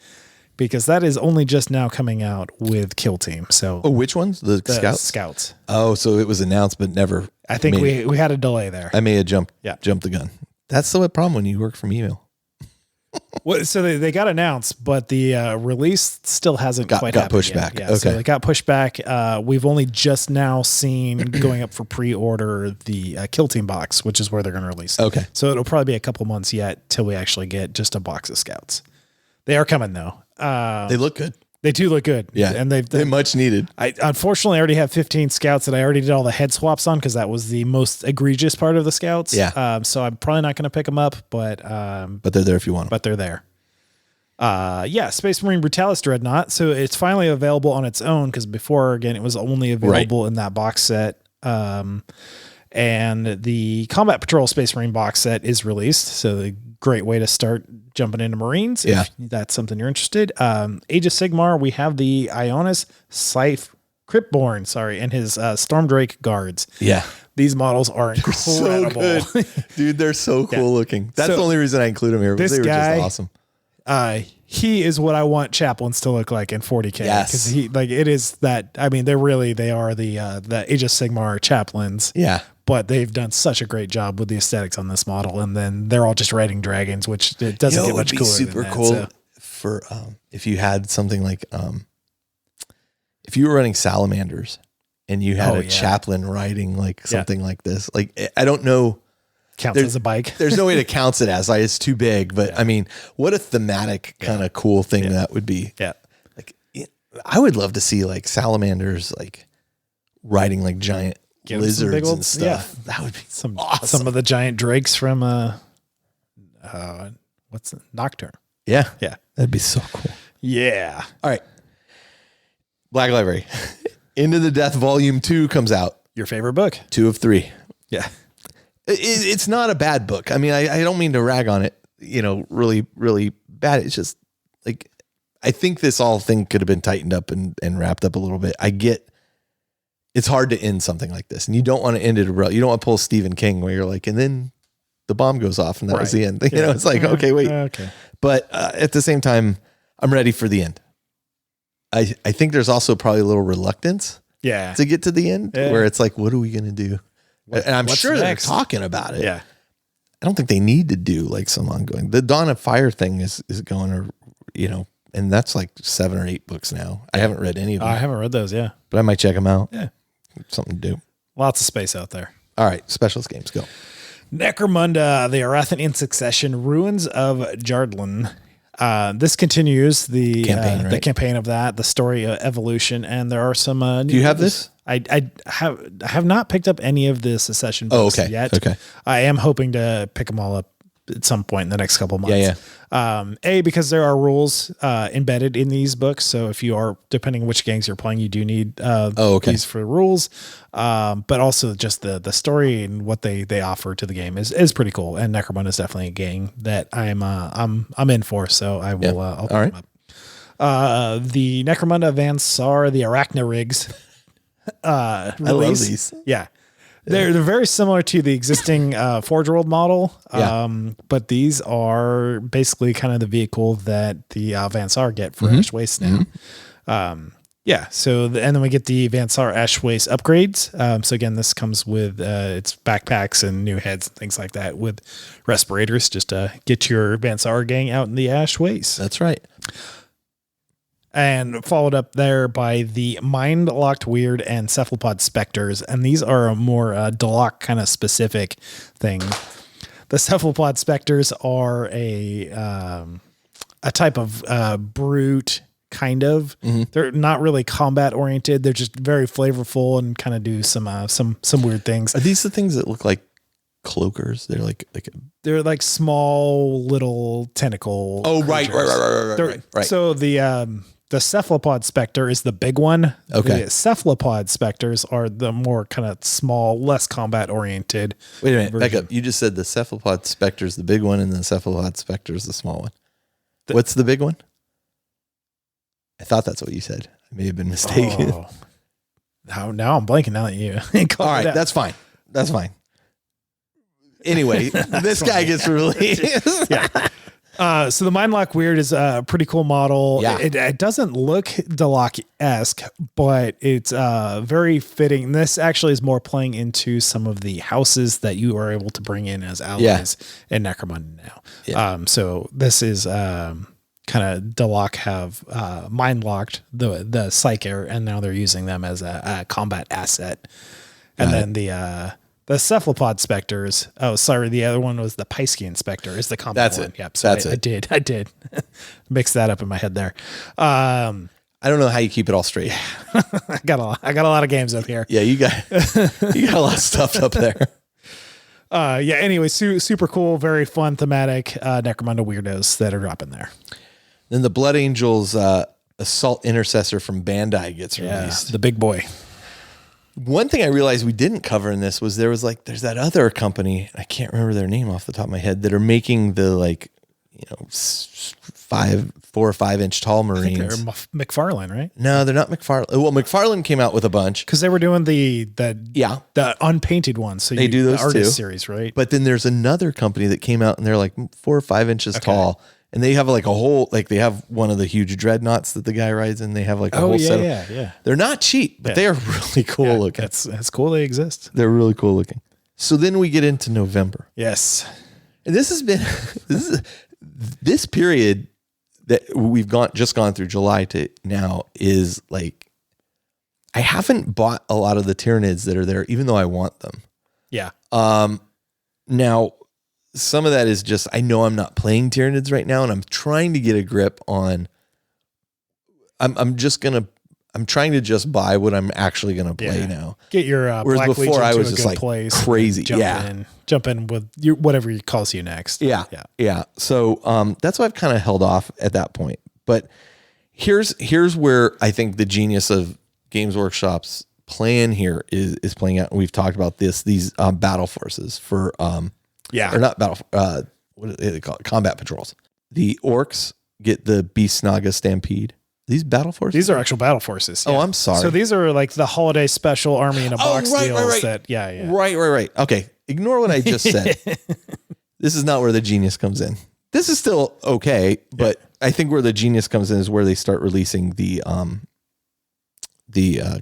because that is only just now coming out with Kill Team. So, which ones? The Scouts? Scouts. Oh, so it was announced, but never. I think we had a delay there. I may have jumped the gun. That's the problem when you work from email. Well, so they got announced, but the release still hasn't quite got pushed back. Yeah, okay, so they got pushed back. We've only just now seen going up for pre-order the Kill Team box, which is where they're going to release it. Okay, so it'll probably be a couple months yet till we actually get just a box of Scouts. They are coming though. They look good. They do look good. Yeah, and they're much needed. I unfortunately already have 15 Scouts that I already did all the head swaps on because that was the most egregious part of the Scouts. Yeah. So I'm probably not going to pick them up, but they're there if you want them. But they're there. Space Marine Brutalis Dreadnought. So it's finally available on its own because before, again, it was only available in that box set. And the Combat Patrol Space Marine box set is released. So a great way to start jumping into Marines. If that's something you're interested. Age of Sigmar, we have the Ionis Scythe Cryptborn, and his Stormdrake guards. Yeah. These models are incredible. So good. Dude, they're so cool looking. That's the only reason I include them here. Because they were just awesome. He is what I want chaplains to look like in 40k. Yes. Because it is that, I mean, they are the Age of Sigmar chaplains. Yeah. But they've done such a great job with the aesthetics on this model. And then they're all just riding dragons, which it doesn't get much cooler super than that, cool so. For, if you had something like, if you were running salamanders and you had a chaplain riding like something like this, like, I don't know. Counts as a bike. There's no way to count it as it's too big, but I mean, what a thematic kind of cool thing that would be. Yeah. Like, I would love to see like salamanders, like riding like giant lizards and stuff. That would be awesome. Some of the giant drakes from, what's it? Nocturne. Yeah. Yeah. That'd be so cool. Yeah. All right. Black Library. Into the Death Volume 2 comes out. Your favorite book? 2 of 3. Yeah. It's not a bad book. I mean, I don't mean to rag on it, really, really bad. It's just like, I think this all thing could have been tightened up and wrapped up a little bit. I get it's hard to end something like this, and you don't want to end it. You don't want to pull Stephen King where you're like, and then the bomb goes off and that was the end. It's like, okay, wait. Okay. But at the same time, I'm ready for the end. I think there's also probably a little reluctance to get to the end where it's like, what are we going to do? And I'm sure they're talking about it. Yeah. I don't think they need to do like some ongoing. The Dawn of Fire thing is going to, and that's like 7 or 8 books now. I haven't read any of them. I haven't read those. Yeah. But I might check them out. Yeah. Something to do. Lots of space out there. All right. Specialist games, go. Necromunda, the Arathan in Succession, Ruins of Jardlin. This continues the campaign of that, the story evolution, and there are some. Do you have this? I have not picked up any of the Secession books yet. Okay. I am hoping to pick them all up at some point in the next couple of months. Because there are rules embedded in these books, so if you are, depending on which gangs you're playing, you do need these for rules. But also just the story and what they offer to the game is pretty cool. And Necromunda is definitely a gang that I'm in for. So I will. I'll pick them up. The Necromunda Vansar, the Arachnarigs. I love these. Yeah. They're very similar to the existing Forge World model, but these are basically kind of the vehicle that the Vansar get for Ash Waste now. So and then we get the Vansar Ash Waste upgrades. So again, this comes with its backpacks and new heads and things like that with respirators, just to get your Vansar gang out in the Ash Waste. That's right. And followed up there by the Mind Locked Weird and Cephalopod Specters. And these are a more Deloc kind of specific thing. The Cephalopod Specters are a type of brute kind of. They're not really combat oriented. They're just very flavorful and kind of do some weird things. Are these the things that look like cloakers? They're like small little tentacle. Oh, right. So the cephalopod specter is the big one. Okay. The cephalopod specters are the more kind of small, less combat oriented. Wait a minute, back up. You just said the cephalopod specter is the big one and the cephalopod specter is the small one. What's the big one? I thought that's what you said. I may have been mistaken. Oh. Now I'm blanking now that you all right, that's fine. That's fine. Anyway, this guy gets released. Yeah. So the Mindlock Weird is a pretty cool model. Yeah. It doesn't look Deloc-esque, but it's very fitting. This actually is more playing into some of the houses that you are able to bring in as allies in Necromunda now. Yeah. So this is kind of Deloc have mind-locked the Psyker, and now they're using them as a combat asset. And then the cephalopod specters. Oh, sorry. The other one was the Piscean specter is the combat That's one. it. Yep. So That's it. I did mix that up in my head there. I don't know how you keep it all straight. I got a lot of games up here. Yeah, you got a lot of stuff up there. Anyway, super cool, very fun thematic Necromunda weirdos that are dropping there. Then the Blood Angels Assault Intercessor from Bandai gets released. The big boy. One thing I realized we didn't cover in this was there's that other company, I can't remember their name off the top of my head, that are making the 4 or 5 inch tall Marines. I think they're McFarlane, right? No, they're not McFarlane. Well, McFarlane came out with a bunch because they were doing the unpainted ones. So they do those the artist too. Series, right? But then there's another company that came out and they're like 4 or 5 inches tall. And they have like a whole, they have one of the huge dreadnoughts that the guy rides and they have like a whole set of, They're not cheap, but they are really cool looking. That's cool. They exist. They're really cool looking. So then we get into November. Yes. And this period that we've just gone through July to now is like, I haven't bought a lot of the Tyranids that are there, even though I want them. Yeah. Now, some of that is just, I know I'm not playing Tyranids right now, and I'm trying to get a grip on, I'm trying to just buy what I'm actually going to play now. Get your whereas Black before Legion I to was a just good like place, crazy. Jump in with whatever he calls you next. Yeah. So that's why I've kind of held off at that point. But here's where I think the genius of Games Workshop's plan here is playing out. And we've talked about these battle forces for or not battle. What do they call it? Combat patrols. The orcs get the Beast Naga Stampede. These battle forces? These are actual battle forces. Yeah. Oh, I'm sorry. So these are like the holiday special army in a box deals. That Right. Okay. Ignore what I just said. This is not where the genius comes in. This is still okay, but I think where the genius comes in is where they start releasing the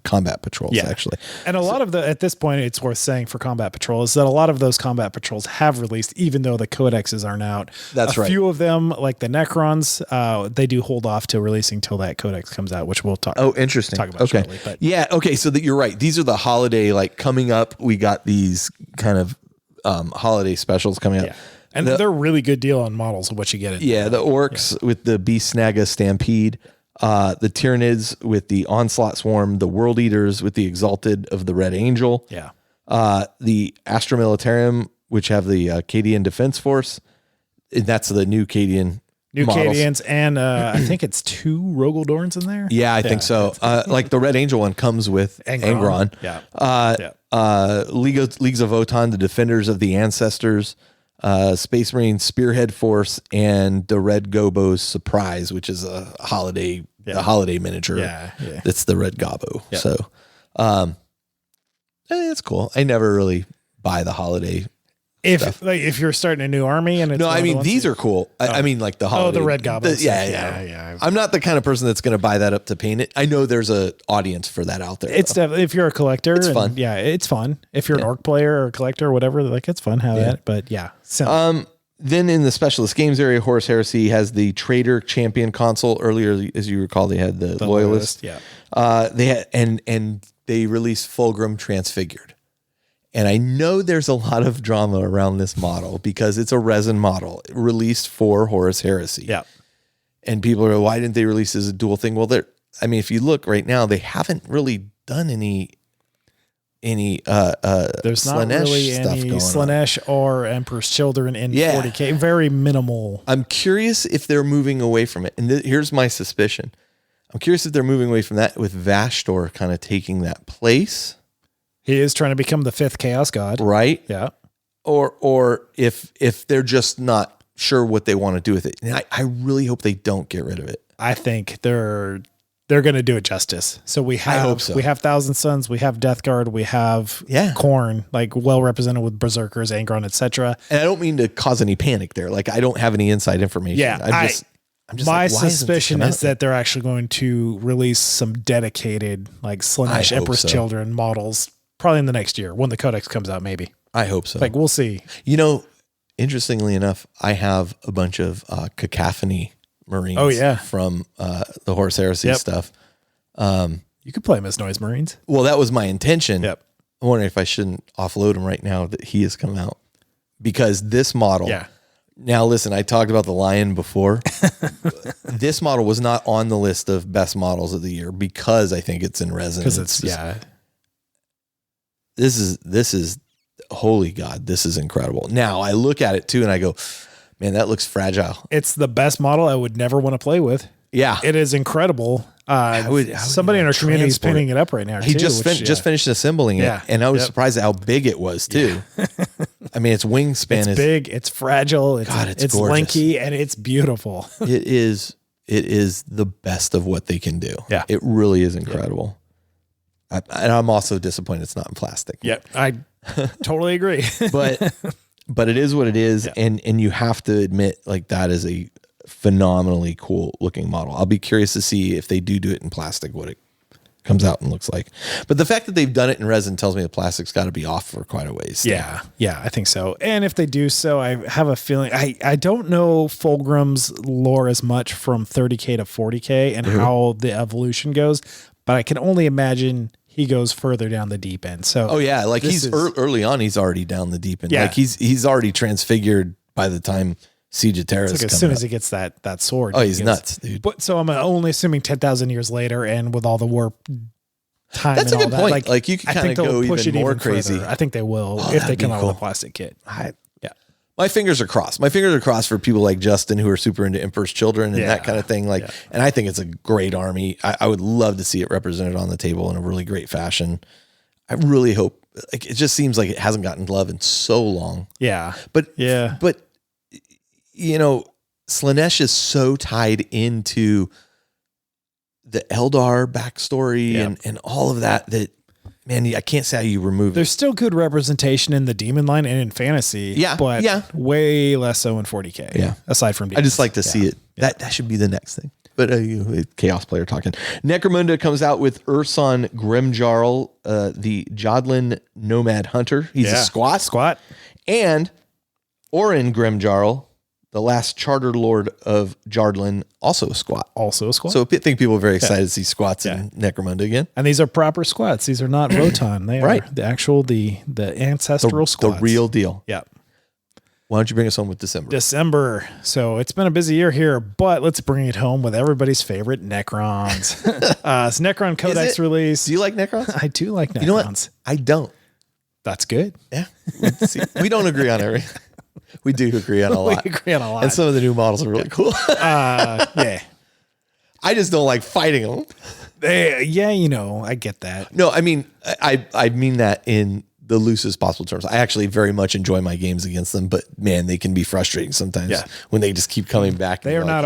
combat patrols, actually. And a lot of at this point, it's worth saying for combat patrol is that a lot of those combat patrols have released, even though the codexes aren't out. That's right. A few of them, like the Necrons, they do hold off to releasing till that codex comes out, which we'll talk. Oh, interesting. Talk about shortly. But okay. So that you're right. These are the holiday, coming up. We got these kind of holiday specials coming up. Yeah. And they're a really good deal on models of what you get in. Yeah, the orcs with the Beast Naga Stampede. The Tyranids with the Onslaught Swarm, the World Eaters with the Exalted of the Red Angel. Yeah. The Astra Militarum, which have the Cadian Defense Force. And that's the new Cadian models. Cadians, and I think it's 2 Rogaldorns in there. Yeah, I think so. The Red Angel one comes with Angron. Yeah. Leagues of Votan, the Defenders of the Ancestors. Space Marine Spearhead Force, and the Red Gobo's Surprise, which is a holiday miniature. Yeah. That's the Red Gobo. Yeah. So, it's cool. I never really buy the holiday. If you're starting a new army and it's these are cool. I mean, like the holiday. the Red Gobos. Yeah. I'm not the kind of person that's going to buy that up to paint it. I know there's a audience for that out there. It's definitely, if you're a collector, it's fun. Yeah, it's fun. If you're an orc player or a collector or whatever, it's fun how that. But yeah. So. Then in the specialist games area, Horus Heresy has the Trader Champion console. Earlier, as you recall, they had the Loyalist. Yeah. They had and they released Fulgrim Transfigured. And I know there's a lot of drama around this model because it's a resin model released for Horus Heresy. Yeah. And people are, why didn't they release as a dual thing? Well, if you look right now, they haven't really done any there's not really any Slaanesh or Emperor's Children in 40k. Very minimal. I'm curious if they're moving away from it. And here's my suspicion. I'm curious if they're moving away from that with Vashtor kind of taking that place. He is trying to become the 5th Chaos God. Right? Yeah. Or if they're just not sure what they want to do with it. And I really hope they don't get rid of it. I think they're going to do it justice. So we have, I hope so. We have Thousand Sons, we have Death Guard, we have Khorne, like well represented with Berserkers, Angron, etc. And I don't mean to cause any panic there. Like I don't have any inside information. Yeah, I'm just my suspicion is that they're actually going to release some dedicated like Slaanesh Emperor's Children models probably in the next year when the Codex comes out. Maybe I hope so. Like we'll see. Interestingly enough, I have a bunch of Cacophony Marines. From the Horus Heresy stuff. You could play him as Noise Marines. Well, that was my intention. Yep. I'm wondering if I shouldn't offload him right now that he has come out, because this model. Yeah. Now listen, I talked about the Lion before. This model was not on the list of best models of the year because I think it's in resonance. Because it's This is holy God. This is incredible. Now I look at it too and I go, man, that looks fragile. It's the best model I would never want to play with. Yeah. It is incredible. Somebody in our community is painting it up right now. He just finished assembling it. And I was surprised at how big it was too. Yeah. I mean, its wingspan is big. It's fragile. It's gorgeous. Lanky and it's beautiful. It is the best of what they can do. Yeah. It really is incredible. Yeah. And I'm also disappointed it's not in plastic. Yep. I totally agree. But it is what it is. Yeah. And you have to admit, like, that is a phenomenally cool looking model. I'll be curious to see if they do it in plastic, what it comes out and looks like. But the fact that they've done it in resin tells me the plastic's got to be off for quite a ways. Yeah. Yeah, I think so. And if they do so, I have a feeling, I don't know Fulgrim's lore as much from 30K to 40K and how the evolution goes, but I can only imagine he goes further down the deep end. So, like early on, he's already down the deep end. Yeah. Like he's already transfigured by the time Siege of Terra is as soon as he gets that sword. Oh, he's nuts, dude. But so I'm only assuming 10,000 years later, and with all the warp time. That's and a good all point. That, like you can kind of go even more crazy. Further. I think they will if they come out with a plastic kit. My fingers are crossed. My fingers are crossed for people like Justin who are super into Emperor's Children and that kind of thing. Like, and I think it's a great army. I would love to see it represented on the table in a really great fashion. I really hope. Like, it just seems like it hasn't gotten love in so long. Yeah, but Slaanesh is so tied into the Eldar backstory and all of that man, I can't say how you remove it. There's still good representation in the demon line and in fantasy. Yeah. But way less so in 40K. Yeah. Aside from demons. I just like to see it. Yeah. That should be the next thing. But Chaos player talking. Necromunda comes out with Urson Grimjarl, the Jodlin Nomad Hunter. He's a squat. And Orin Grimjarl, the last Charter Lord of Jardlin, also a squat. So I think people are very excited to see squats in Necromunda again. And these are proper squats. These are not Rotan. They are the actual, the ancestral squats. The real deal. Yeah. Why don't you bring us home with December? So it's been a busy year here, but let's bring it home with everybody's favorite Necrons. It's Necron Codex release. Do you like Necrons? I do like Necrons. You know what? I don't. That's good. Yeah. We don't agree on everything. We do agree on a lot. We agree on a lot. And some of the new models are really cool. Yeah. I just don't like fighting them. I get that. No, I mean, I mean that in the loosest possible terms. I actually very much enjoy my games against them, but man, they can be frustrating sometimes when they just keep coming back. They are not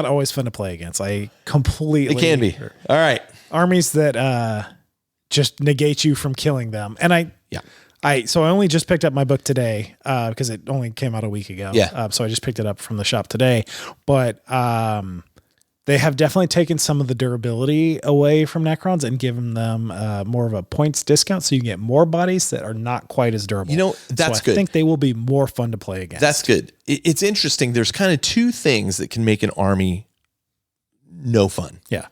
always fun to play against. I completely. It can be. All right. Armies that just negate you from killing them. And so I only just picked up my book today because it only came out a week ago. Yeah. So I just picked it up from the shop today, but they have definitely taken some of the durability away from Necrons and given them more of a points discount. So you can get more bodies that are not quite as durable. That's good. I think they will be more fun to play against. That's good. It's interesting. There's kind of two things that can make an army no fun. Yeah.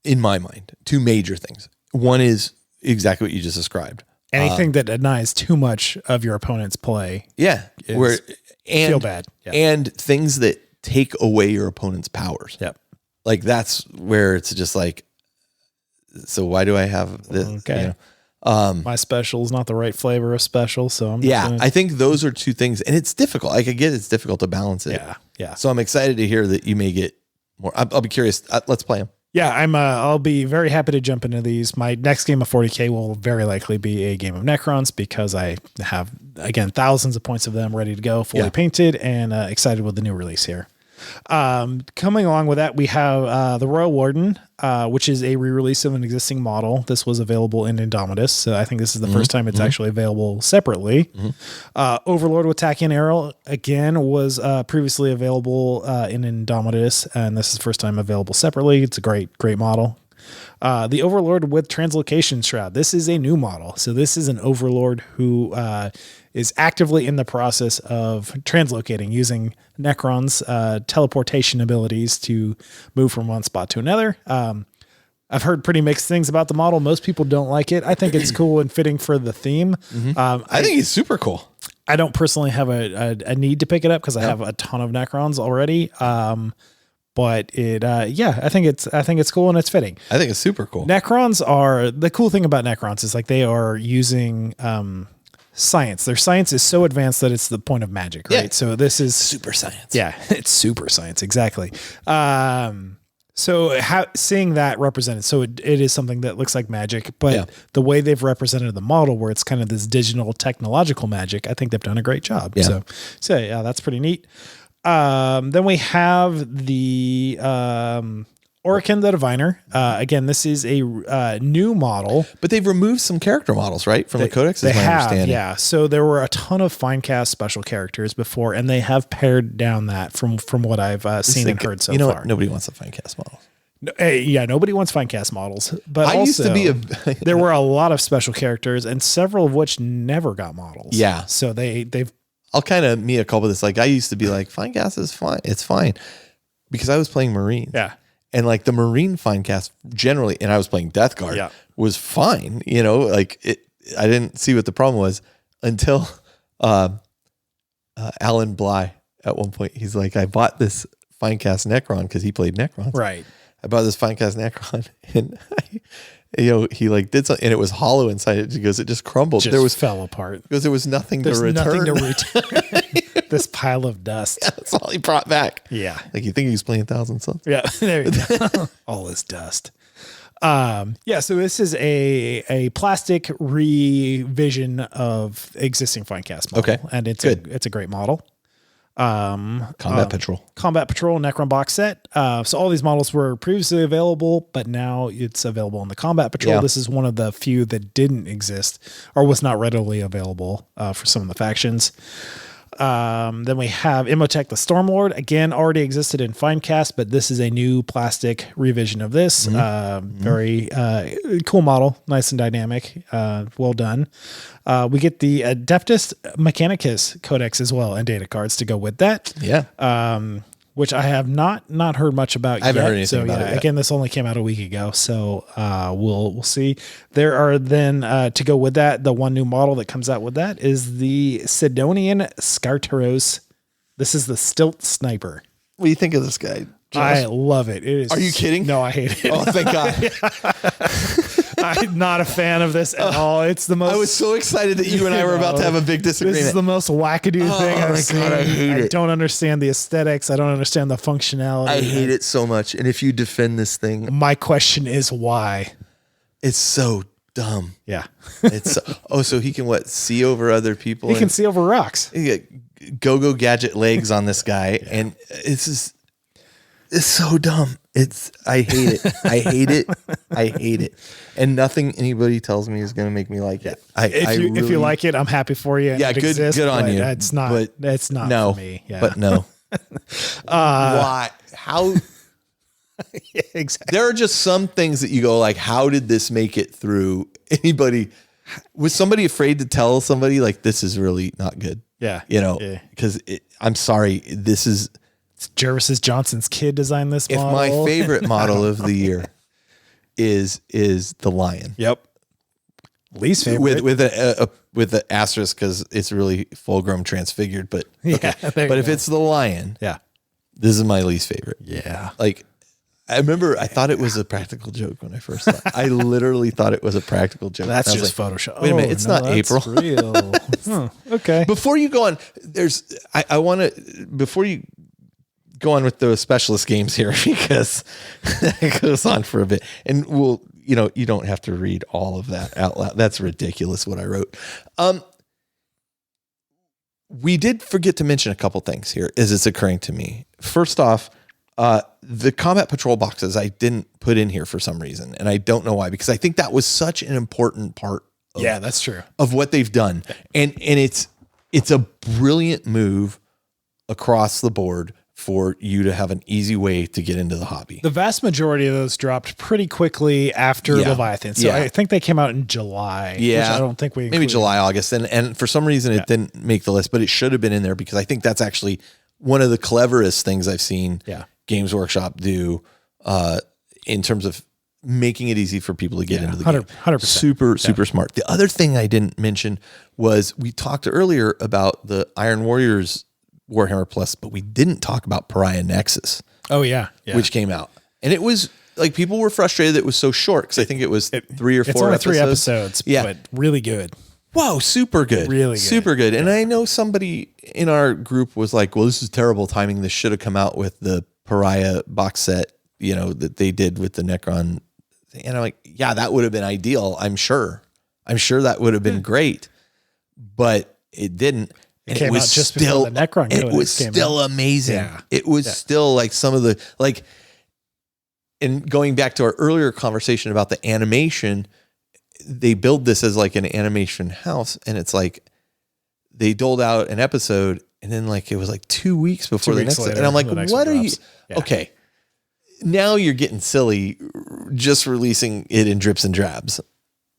In my mind, two major things. One is exactly what you just described. Anything that denies too much of your opponent's play. Yeah. Feel bad. Yeah. And things that take away your opponent's powers. Yep. Like that's where it's just like, so why do I have this? Okay. You know? My special is not the right flavor of special. So I think those are two things, and it's difficult. Like I get it's difficult to balance it. Yeah. So I'm excited to hear that you may get more. I'll be curious. Let's play them. Yeah, I'll be very happy to jump into these. My next game of 40k will very likely be a game of Necrons because I have, again, thousands of points of them ready to go, fully painted, and excited with the new release here. Coming along with that, we have the Royal Warden, which is a re-release of an existing model. This was available in Indomitus, so I think this is the first time it's actually available separately. Overlord with Tachyon Arrow, again, was previously available in Indomitus, and this is the first time available separately. It's a great model. The Overlord with Translocation Shroud. This is a new model. So this is an Overlord who is actively in the process of translocating using Necron's teleportation abilities to move from one spot to another. I've heard pretty mixed things about the model. Most people don't like it. I think it's cool and fitting for the theme. I think it's super cool. I don't personally have a need to pick it up because I have a ton of Necrons already. But it, I think it's cool and it's fitting. I think it's super cool. Necrons are, the cool thing about Necrons is like they are using science. Their science is so advanced that it's the point of magic, right? So this is super science. Yeah, it's super science, exactly. So seeing that represented, so it is something that looks like magic, but the way they've represented the model, where it's kind of this digital technological magic, I think they've done a great job. Yeah. So yeah, that's pretty neat. Then we have the Orokin the Diviner. Again, this is a new model. But they've removed some character models, right? From the codex, is my understanding. Yeah. So there were a ton of Finecast special characters before, and they have pared down that from what I've seen and heard so far. What? Nobody wants a Finecast model. Nobody wants Finecast models. But I used to be there were a lot of special characters, and several of which never got models. Yeah. So they've. I'll kind of mea culpa this. Like I used to be like, Finecast is fine. It's fine. Because I was playing Marines. Yeah. And like the Marine Finecast generally, and I was playing Death Guard, was fine. You know, like I didn't see what the problem was until Alan Bly at one point. He's like, I bought this Finecast Necron because he played Necrons. Right. I bought this Finecast Necron and he like did something and it was hollow inside it because it just crumbled. There was fell apart because there was nothing to return. Nothing to return. This pile of dust. Yeah, that's all he brought back. Yeah. Like you think he was playing Thousand Suns? Yeah. There you go. All this dust. So this is a plastic revision of existing Finecast model. Okay. And it's a great model. Combat Patrol Necron box set. So all these models were previously available, but now it's available in the Combat Patrol. This is one of the few that didn't exist or was not readily available for some of the factions. Then we have Imhotep the Stormlord. Again, already existed in Finecast, but this is a new plastic revision of this. Very cool model, nice and dynamic. Well done. We get the Adeptus Mechanicus Codex as well and data cards to go with that. Yeah. Which I have not heard much about yet. I haven't heard anything about it yet. Again, this only came out a week ago, so we'll see. There are then to go with that, the one new model that comes out with that is the Sidonian Skartaros. This is the Stilt Sniper. What do you think of this guy, Josh? I love it. It is. Are you kidding? No, I hate it. Oh, thank God. I'm not a fan of this at all. It's the most. I was so excited that you and I were about to have a big disagreement. This is the most wackadoo thing I've seen. God, I hate it. I don't understand the aesthetics. I don't understand the functionality. I hate it so much. And if you defend this thing, my question is why? It's so dumb. Yeah. It's so he can see over other people. He can see over rocks. He got go-go gadget legs on this guy, and it's so dumb. I hate it. I hate it. And nothing anybody tells me is going to make me like it. If you like it, I'm happy for you. Yeah, good on you. It's not. But it's not no, for me. Yeah. But no. Why? How? Yeah, exactly. There are just some things that you go like, how did this make it through? Anybody? Was somebody afraid to tell somebody like this is really not good? Yeah. Because I'm sorry, this is. Jervis Johnson's kid designed this model. If my favorite model of the year is the Lion. Yep. Least favorite with the asterisk because it's really full grown transfigured. But yeah, but if it's the Lion, yeah, This is my least favorite. Yeah. Like, I remember I thought it was a practical joke when I first saw it. I literally thought it was a practical joke. That's just Photoshop. Wait a minute. It's not April. Real. Okay. Before you go on, I want to, before you go on with the specialist games here, because it goes on for a bit, and you don't have to read all of that out loud. That's ridiculous what I wrote. We did forget to mention a couple things here as it's occurring to me. First off, the combat patrol boxes I didn't put in here for some reason, and I don't know why, because I think that was such an important part that's true. Of what they've done. And it's a brilliant move across the board for you to have an easy way to get into the hobby. The vast majority of those dropped pretty quickly after Leviathan. So I think they came out in July. Yeah. Which I don't think we included. Maybe July, August. And for some reason it didn't make the list, but it should have been in there because I think that's actually one of the cleverest things I've seen Games Workshop do in terms of making it easy for people to get into the game. 100%. Super smart. The other thing I didn't mention was we talked earlier about the Iron Warriors Warhammer Plus, but we didn't talk about Pariah Nexus. Oh yeah. Which came out. And it was like, people were frustrated that it was so short because I think it was 3 or 4 episodes. It's only 3 episodes, but really good. Whoa, super good. Really good. Super good. And I know somebody in our group was like, well, this is terrible timing. This should have come out with the Pariah box set, that they did with the Necron. And I'm like, yeah, that would have been ideal. I'm sure that would have been great, but it didn't. It came out just before the Necron. It was still amazing. Yeah. It was still like some of the, like, and going back to our earlier conversation about the animation, they build this as like an animation house, and it's like they doled out an episode, and then like it was like 2 weeks before the next later, and I'm like, what are you? Yeah. Okay, now you're getting silly, just releasing it in drips and drabs.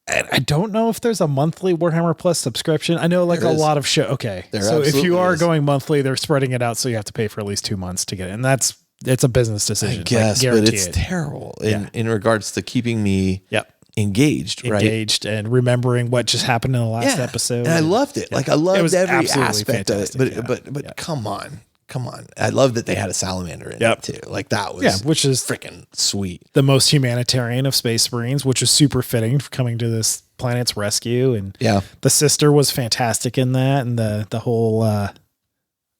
And I don't know if there's a monthly Warhammer Plus subscription. I know like a lot of show. Okay, so if you are going monthly, they're spreading it out, so you have to pay for at least 2 months to get it, and it's a business decision. I guess, but it's terrible in regards to keeping me engaged, and remembering what just happened in the last episode. And I loved it. Like I loved every aspect of it. But come on. I love that they had a salamander in it too. Like that was which is freaking sweet. The most humanitarian of Space Marines, which was super fitting for coming to this planet's rescue. And the sister was fantastic in that, and the whole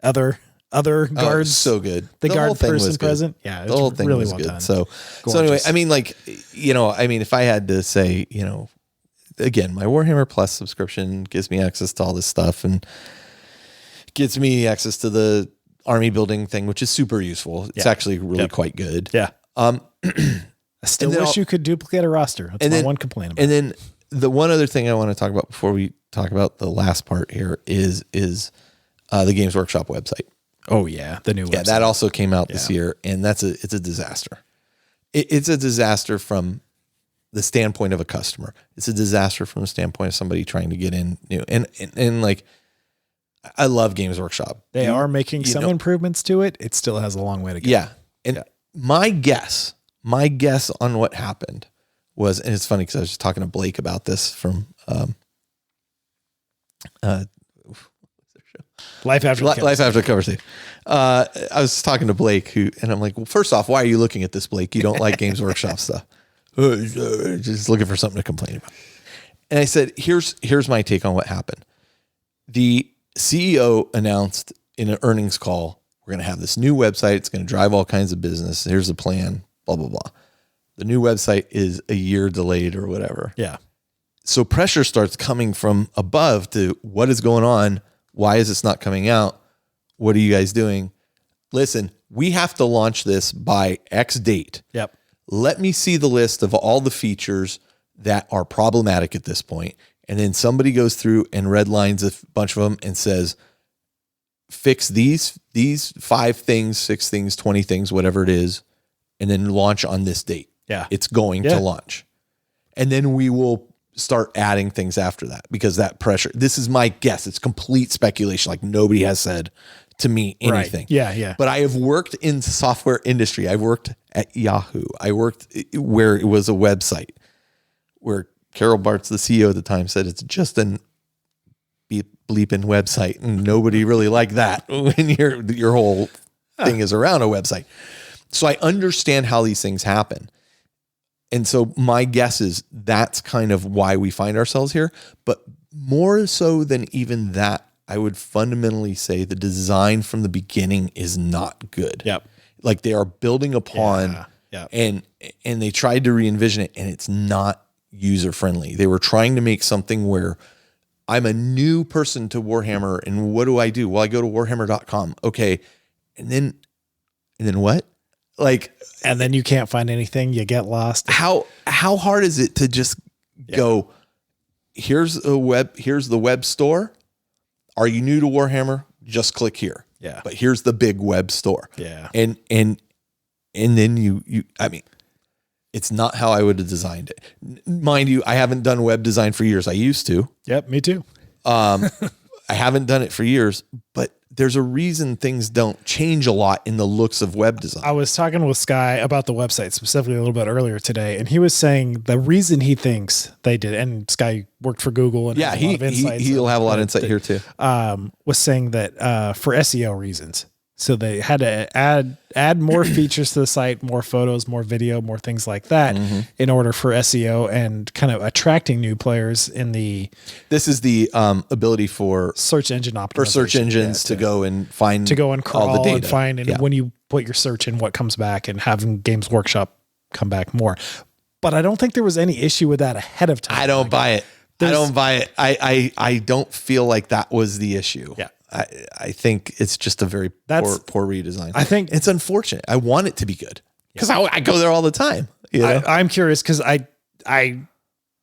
other guards. So good. The guard person present. Yeah, the whole thing really was well good. Done. So anyway, I mean, like, if I had to say, again, my Warhammer Plus subscription gives me access to all this stuff and gets me access to the army building thing, which is super useful. It's actually really quite good. Yeah. I still wish you could duplicate a roster. That's my one complaint about it. And then the one other thing I want to talk about before we talk about the last part here is the Games Workshop website. Oh yeah, the new website. Yeah, that also came out this year, and it's a disaster. It's a disaster from the standpoint of a customer. It's a disaster from the standpoint of somebody trying to get in new. And like, I love Games Workshop. They are making some improvements to it. It still has a long way to go. Yeah. And my guess on what happened was, and it's funny because I was just talking to Blake about this from Life After the Conversation. I was talking to Blake, and I'm like, well, first off, why are you looking at this, Blake? You don't like Games Workshop stuff. Just looking for something to complain about. And I said, here's my take on what happened. The CEO announced in an earnings call, we're going to have this new website. It's going to drive all kinds of business. Here's the plan, blah, blah, blah. The new website is a year delayed or whatever. Yeah. So pressure starts coming from above to what is going on? Why is this not coming out? What are you guys doing? Listen, we have to launch this by X date. Yep. Let me see the list of all the features that are problematic at this point. And then somebody goes through and redlines a bunch of them and says, fix these 5 things, 6 things, 20 things, whatever it is, and then launch on this date. Yeah. It's going to launch. And then we will start adding things after that, because that pressure, this is my guess. It's complete speculation. Like, nobody has said to me anything. Right. Yeah. But I have worked in the software industry. I worked at Yahoo. I worked where it was a website where Carol Bartz, the CEO at the time, said it's just an bleeping website, and nobody really liked that when your whole thing is around a website. So I understand how these things happen. And so my guess is that's kind of why we find ourselves here. But more so than even that, I would fundamentally say the design from the beginning is not good. Yep. Like they are building upon and they tried to re-envision it, and it's not user friendly. They were trying to make something where I'm a new person to Warhammer, and what do? Well, I go to warhammer.com. Okay. And then what? Like, and then you can't find anything, you get lost. How hard is it to just go, here's the web store. Are you new to Warhammer? Just click here. Yeah. But here's the big web store. Yeah. And then you I mean, it's not how I would have designed it. Mind you, I haven't done web design for years. I used to. Yep, me too. I haven't done it for years, but there's a reason things don't change a lot in the looks of web design. I was talking with Sky about the website specifically a little bit earlier today, and he was saying the reason he thinks they did, and Sky worked for Google and yeah, he'll have a lot of insight here too. Was saying that for SEO reasons. So they had to add more features to the site, more photos, more video, more things like that in order for SEO and kind of attracting new players in the. This is the ability for search engine optimization. For search engines to go and find crawl all the data. And find, and when you put your search in, what comes back, and having Games Workshop come back more. But I don't think there was any issue with that ahead of time. I don't buy it. I don't feel like that was the issue. Yeah. I think it's just a very poor redesign. I think it's unfortunate. I want it to be good because I go there all the time. You know? I'm curious because I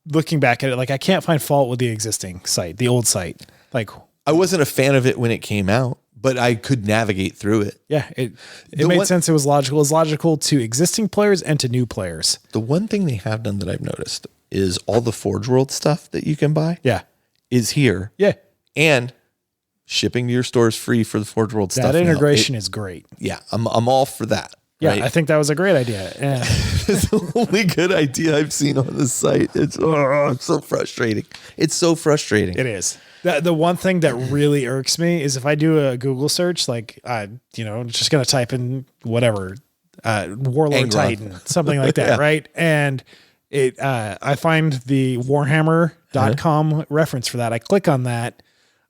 looking back at it, like I can't find fault with the existing site, the old site. Like I wasn't a fan of it when it came out, but I could navigate through it. Yeah, it made sense. It was logical. It was logical to existing players and to new players. The one thing they have done that I've noticed is all the Forge World stuff that you can buy. Yeah, is here. Yeah, and shipping to your store is free for the Forge World stuff. That integration is great. Yeah, I'm all for that. Yeah, right? I think that was a great idea. Yeah. It's the only good idea I've seen on the site. It's so frustrating. It's so frustrating. It is. The one thing that really irks me is if I do a Google search, like, just going to type in whatever, Warlord Titan, something like that, right? And I find the Warhammer.com reference for that. I click on that.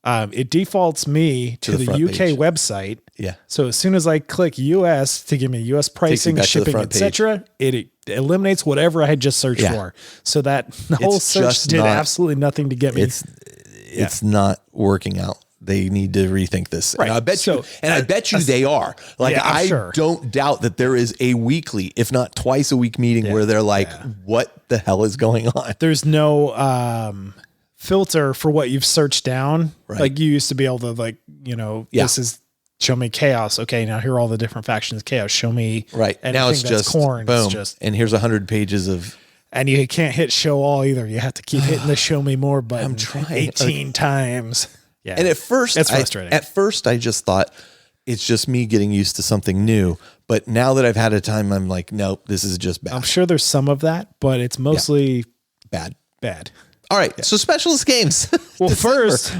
It defaults me to the UK page. Website. Yeah. So as soon as I click US to give me US pricing, shipping, etc., it eliminates whatever I had just searched for. So that the whole search did absolutely nothing to get me. It's not working out. They need to rethink this. Right. And I bet you they are. Like I don't doubt that there is a weekly, if not twice a week meeting where they're like, what the hell is going on? There's no filter for what you've searched down. Right. Like you used to be able to this is show me chaos. Okay. Now here are all the different factions of chaos. Show me. Right. Now it's just corn. Boom. It's just, and here's 100 pages of, and you can't hit show all either. You have to keep hitting the show me more button. I'm trying 18 times. Yeah. And at first, it's frustrating. At first I just thought it's just me getting used to something new. But now that I've had a time, I'm like, nope, this is just bad. I'm sure there's some of that, but it's mostly bad. All right. Yeah. So specialist games. Well, first,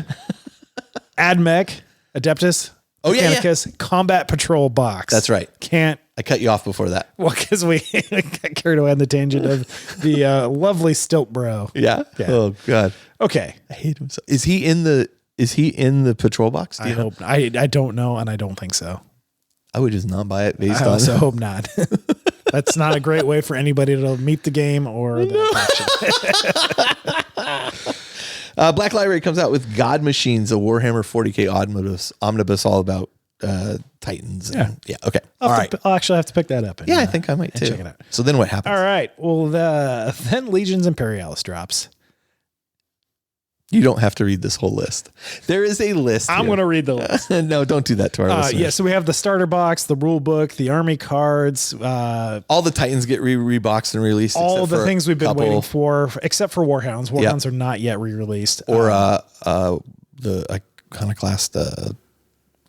AdMech, Adeptus, Mechanicus, Combat Patrol box. That's right. I cut you off before that. Well, because we got carried away on the tangent of the lovely Stilt Bro. Yeah. Oh God. Okay. I hate him so. Is he in the patrol box? I hope. I don't know, and I don't think so. I would just not buy it based on. I also hope not. That's not a great way for anybody to meet the game or the Black Library comes out with God Machines, a Warhammer 40k omnibus all about Titans. Yeah. Okay. I'll actually have to pick that up. I think I might too. Check it out. So then what happens? All right. Well, then Legions Imperialis drops. You don't have to read this whole list. There is a list. I'm going to read the list. No, don't do that to our listeners. Yeah, so we have the starter box, the rule book, the army cards. All the Titans get reboxed and released. All the things we've been waiting for, except for Warhounds. Warhounds are not yet re-released. Or the Iconoclast,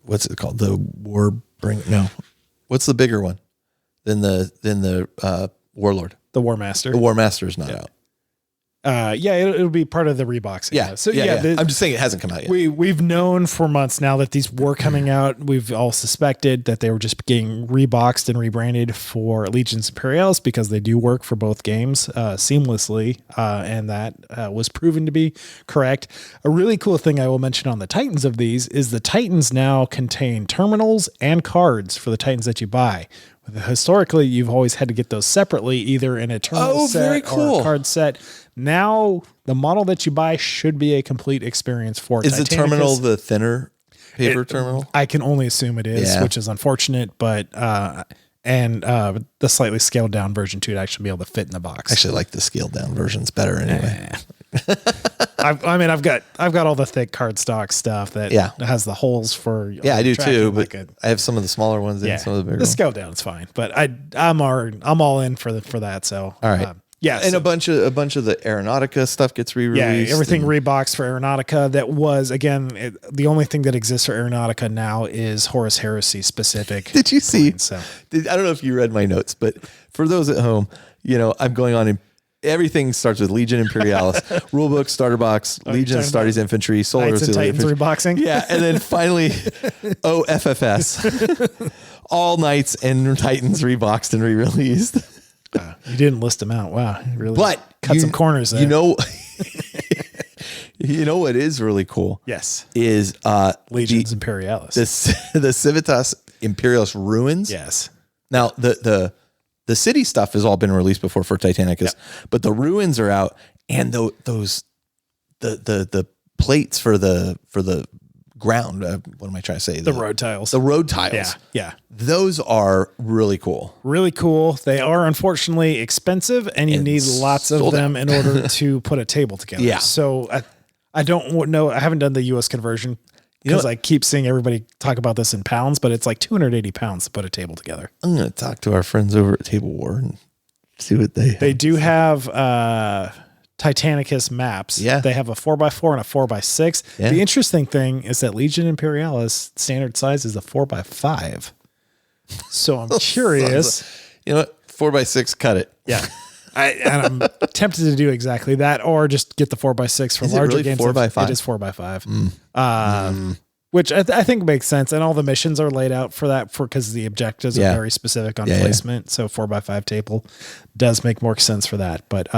what's it called? The Warbringer. No. What's the bigger one than the Warlord? The War Master. The War Master is not out. It'll be part of the reboxing. Yeah. So I'm just saying it hasn't come out yet. We've known for months now that these were coming out. We've all suspected that they were just getting reboxed and rebranded for Legions Imperialis because they do work for both games seamlessly, and that was proven to be correct. A really cool thing I will mention on the Titans of these is the Titans now contain terminals and cards for the Titans that you buy. Historically, you've always had to get those separately, either in a terminal set or a card set. Now, the model that you buy should be a complete experience for Is Titanicus. The terminal the thinner paper terminal? I can only assume it is, which is unfortunate, but the slightly scaled down version too, to actually be able to fit in the box. I actually like the scaled down versions better anyway. I've got all the thick cardstock stuff that has the holes for. Yeah, I do too, but I have some of the smaller ones and some of the bigger. The scaled down is fine, but I'm all in for that. So all right. And a bunch of the Aeronautica stuff gets re-released. Yeah, everything reboxed for Aeronautica. That was, again, the only thing that exists for Aeronautica now is Horus Heresy specific. Did you see? I don't know if you read my notes, but for those at home, I'm going on. Everything starts with Legion Imperialis, rulebook, starter box, Legion Astartes Infantry, Solar Knights and Titans reboxing. Yeah, and then finally, OFFS, all Knights and Titans reboxed and re-released. You didn't list them out. Wow. You really cut some corners there. You know what is really cool? Yes. Is Legions Imperialis. The Civitas Imperialis Ruins. Yes. Now the city stuff has all been released before for Titanicus, but the ruins are out, and the plates for the ground. What am I trying to say? The road tiles. The road tiles. Yeah. Those are really cool. Really cool. They are unfortunately expensive, and you need lots of them in order to put a table together. Yeah. So I don't know. I haven't done the U.S. conversion because I keep seeing everybody talk about this in pounds, but it's like 280 pounds to put a table together. I'm going to talk to our friends over at Table War and see what they do have. Titanicus maps. Yeah. They have a 4x4 and a 4x6. Yeah. The interesting thing is that Legion Imperialis standard size is a 4x5. So I'm curious. You know what? 4x6, cut it. Yeah. And I'm tempted to do exactly that, or just get the 4x6 for larger really games. 4x5? It is 4x5. Which I think makes sense. And all the missions are laid out for that because the objectives are very specific on placement. So 4x5 table does make more sense for that. But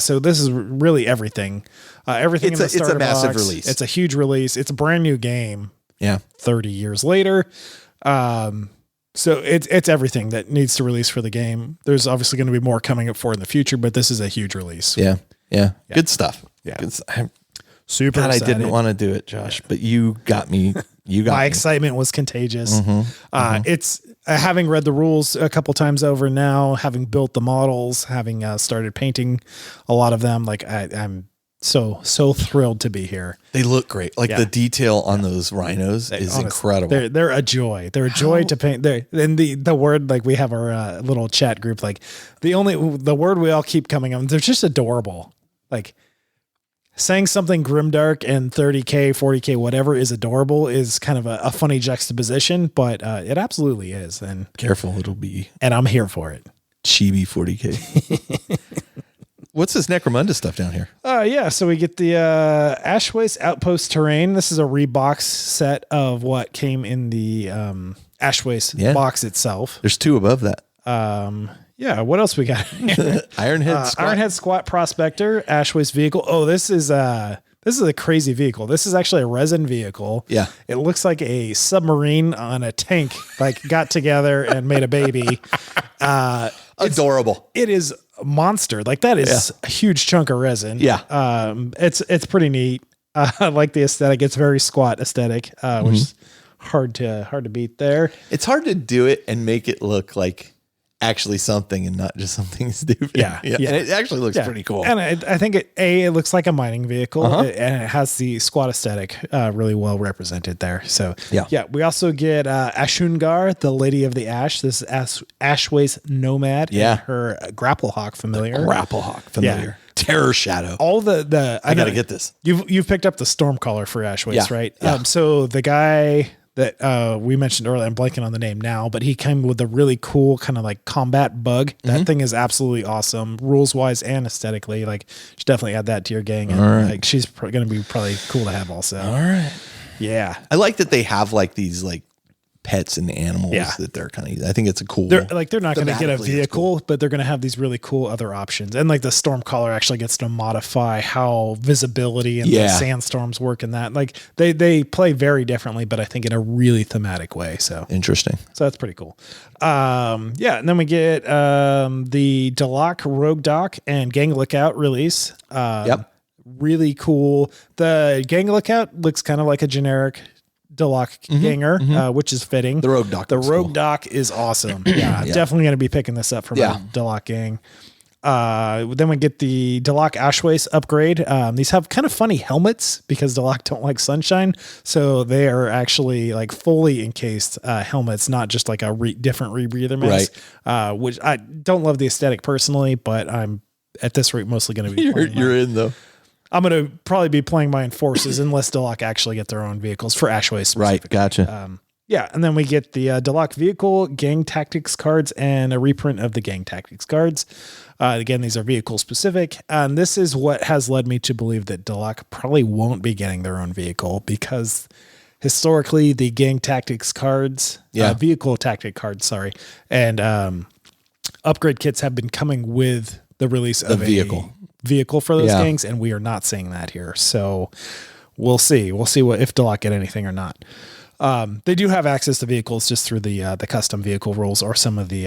so this is really everything. Everything in the starter It's a massive box. release. It's a huge release. It's a brand new game. Yeah. 30 years later. So it's everything that needs to release for the game. There's obviously going to be more coming up for in the future, but this is a huge release. Yeah. Good stuff. Yeah. Super God, excited. I didn't want to do it, Josh, but you got me. My excitement was contagious. It's having read the rules a couple times over now, having built the models, having started painting a lot of them. Like I'm so thrilled to be here. They look great. Like the detail on those rhinos is incredible. They're a joy. They're a joy to paint. And the word, like we have our little chat group, like the word we all keep coming on, they're just adorable. Like saying something grimdark and 30K, 40K, whatever is adorable is kind of a funny juxtaposition, but it absolutely is. And careful, it'll be. And I'm here for it. Chibi 40K. What's this Necromunda stuff down here? So we get the Ashwaste Outpost Terrain. This is a rebox set of what came in the Ashwaste box itself. There's two above that. What else we got? Ironhead Squat Prospector, Ashwaste Vehicle. Oh, this is a crazy vehicle. This is actually a resin vehicle. Yeah. It looks like a submarine on a tank, like got together and made a baby. Adorable. It is a monster. Like that is a huge chunk of resin. Yeah. It's pretty neat. I like the aesthetic. It's very squat aesthetic, which is hard to beat there. It's hard to do it and make it look like actually something and not just something stupid. Yeah. And it actually looks pretty cool. And I think it looks like a mining vehicle, and it has the squat aesthetic really well represented there. So we also get Ashungar, the Lady of the Ash. This is Ashwaste Nomad. Yeah. And her Grapplehawk familiar. Yeah. Terror Shadow. All the I gotta get this. You've picked up the Stormcaller for Ashwaste, right? Yeah. So the guy that we mentioned earlier. I'm blanking on the name now, but he came with a really cool kind of like combat bug. That thing is absolutely awesome, rules wise and aesthetically. Like, you should definitely add that to your gang. And like, she's going to be probably cool to have also. All right. Yeah. I like that they have like these like pets and animals that they're kind of, I think it's a cool, they're not going to get a vehicle, but they're going to have these really cool other options. And like the Stormcaller actually gets to modify how visibility and the sandstorms work in that. Like they play very differently, but I think in a really thematic way. So interesting. So that's pretty cool. And then we get the Dalak Rogue Dock and Gang Lookout release. Really cool. The Gang Lookout looks kind of like a generic Dalak ganger, which is fitting. The Rogue Dock. The Rogue Dock is awesome. Yeah, I'm definitely going to be picking this up for my Dalak gang. Then we get the Dalak Ashways upgrade. These have kind of funny helmets because Dalak don't like sunshine. So they are actually like fully encased helmets, not just like a different rebreather mask, which I don't love the aesthetic personally, but I'm at this rate mostly going to be you're in though. I'm going to probably be playing my Enforces unless Dalak actually get their own vehicles for Ashways. Right. Gotcha. And then we get the Dalak vehicle, gang tactics cards, and a reprint of the gang tactics cards. Again, these are vehicle specific. And this is what has led me to believe that Dalak probably won't be getting their own vehicle because historically the gang tactics cards, vehicle tactic cards, and upgrade kits have been coming with the release of a vehicle for those gangs, and we are not seeing that here. So we'll see what if Dalak get anything or not. They do have access to vehicles just through the custom vehicle rules or some of the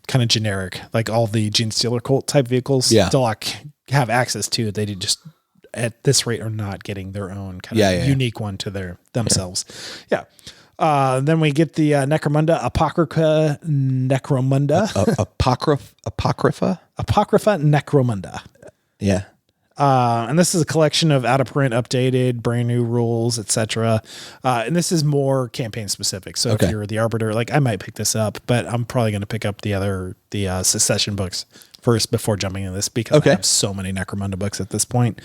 kind of generic, like all the Gene Stealer cult type vehicles. Dalak have access to. They did just at this rate are not getting their own kind of unique one to themselves. Then we get the Necromunda Apocrypha Necromunda. Yeah. And this is a collection of out of print, updated, brand new rules, etc. And this is more campaign specific. So if you're the Arbiter, like I might pick this up, but I'm probably going to pick up the Secession books first before jumping into this because I have so many Necromunda books at this point.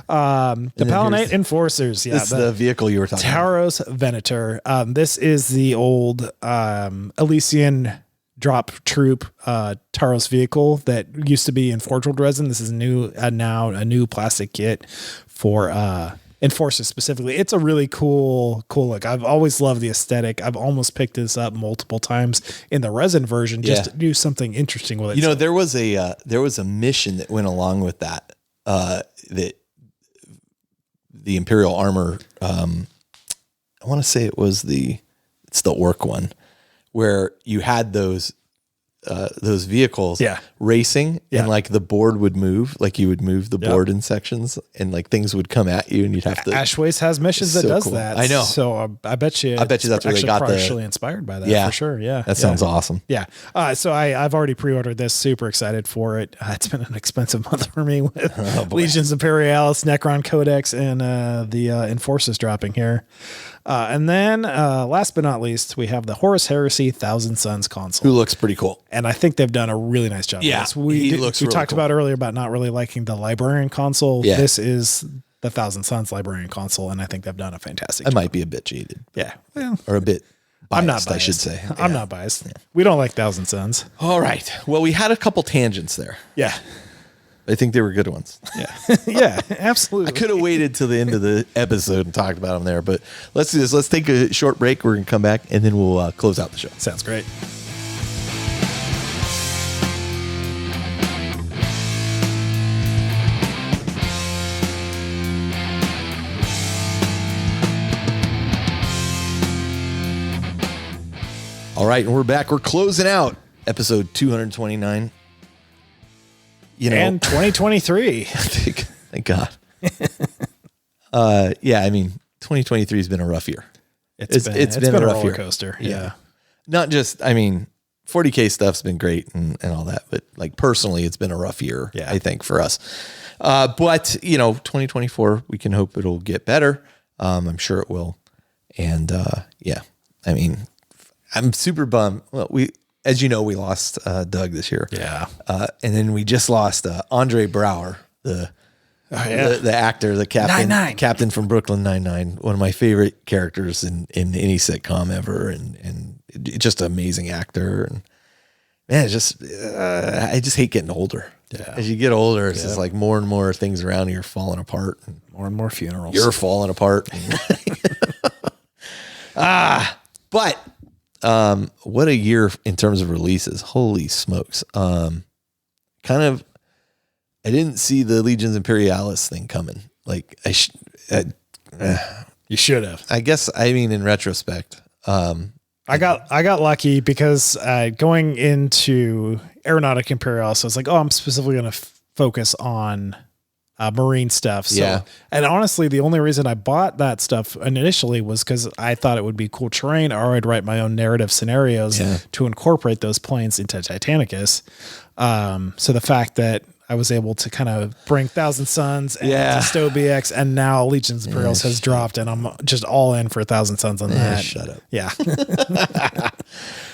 The Palanite Enforcers. Yeah. This is the vehicle you were talking about. Taros Venator. This is the old Elysian drop troop Taros vehicle that used to be in Forge World resin. This is now a new plastic kit for Enforcers specifically. It's a really cool look. I've always loved the aesthetic. I've almost picked this up multiple times in the resin version just to do something interesting with it. You know, there was a mission that went along with that that the Imperial Armor I want to say it's the Orc one, where you had those vehicles racing and like the board would move, like you would move the board in sections and like things would come at you and you'd have to. Ashways has missions that does that. I know. So I bet you that's where they got partially inspired by that for sure. Yeah. That sounds awesome. Yeah. So I've already pre-ordered this, super excited for it. It's been an expensive month for me with Legions Imperialis, Necron Codex, and the Enforcers dropping here. And then last but not least, we have the Horus Heresy Thousand Suns console. Who looks pretty cool. And I think they've done a really nice job. Yeah, we talked about earlier about not really liking the Librarian console. Yeah. This is the Thousand Suns Librarian console, and I think they've done a fantastic job. I might be a bit jaded. Yeah. Well, or a bit biased, I'm not biased. I should say. I'm not biased. Yeah. We don't like Thousand Suns. All right. Well, we had a couple tangents there. Yeah. I think they were good ones. Yeah. Yeah, absolutely. I could have waited till the end of the episode and talked about them there, but let's do this. Let's take a short break. We're going to come back and then we'll close out the show. Sounds great. All right, and we're back. We're closing out episode 229. And 2023. Thank God. Yeah, I mean, 2023 has been a rough year. It's been a roller coaster. Yeah. Not just, I mean, 40k stuff's been great and all that, but like personally, it's been a rough year, I think, for us. But, 2024, we can hope it'll get better. I'm sure it will. And I mean, I'm super bummed. Well, as you know, we lost Doug this year. Yeah. And then we just lost Andre Brouwer, the the actor, the captain, 9-9. captain from Brooklyn Nine-Nine, one of my favorite characters in any sitcom ever, and just an amazing actor. And man, it's just I just hate getting older. Yeah. As you get older, it's just like more and more things around you are falling apart, and more funerals. You're falling apart. But what a year in terms of releases! Holy smokes! I didn't see the Legions Imperialis thing coming. Like you should have. I guess. I mean, in retrospect, I got lucky because going into Aeronautic Imperialis, I was like, oh, I'm specifically going to focus on marine stuff. So, yeah. And honestly, the only reason I bought that stuff initially was because I thought it would be cool terrain, or I'd write my own narrative scenarios to incorporate those planes into Titanicus. So the fact that I was able to kind of bring Thousand Suns and Stowe BX, and now Legions Imperials has dropped, and I'm just all in for Thousand Suns on that. Shut up. Yeah.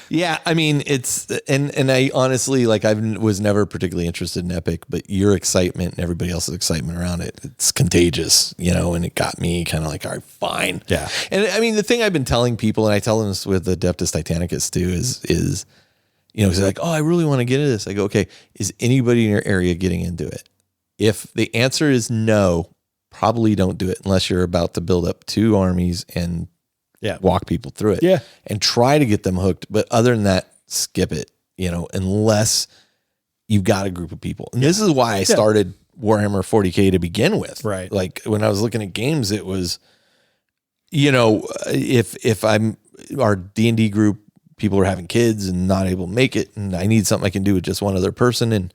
Yeah. I mean, it's, and I honestly, like, I was never particularly interested in Epic, but your excitement and everybody else's excitement around it, it's contagious, and it got me kind of like, all right, fine. Yeah. And I mean, the thing I've been telling people, and I tell them this with Adeptus Titanicus too, is, because they're like, oh, I really want to get into this. I go, okay, is anybody in your area getting into it? If the answer is no, probably don't do it unless you're about to build up 2 armies and walk people through it. Yeah. And try to get them hooked. But other than that, skip it, unless you've got a group of people. And this is why I started Warhammer 40k to begin with. Right. Like when I was looking at games, it was, if I'm our D&D group, people are having kids and not able to make it, and I need something I can do with just one other person. And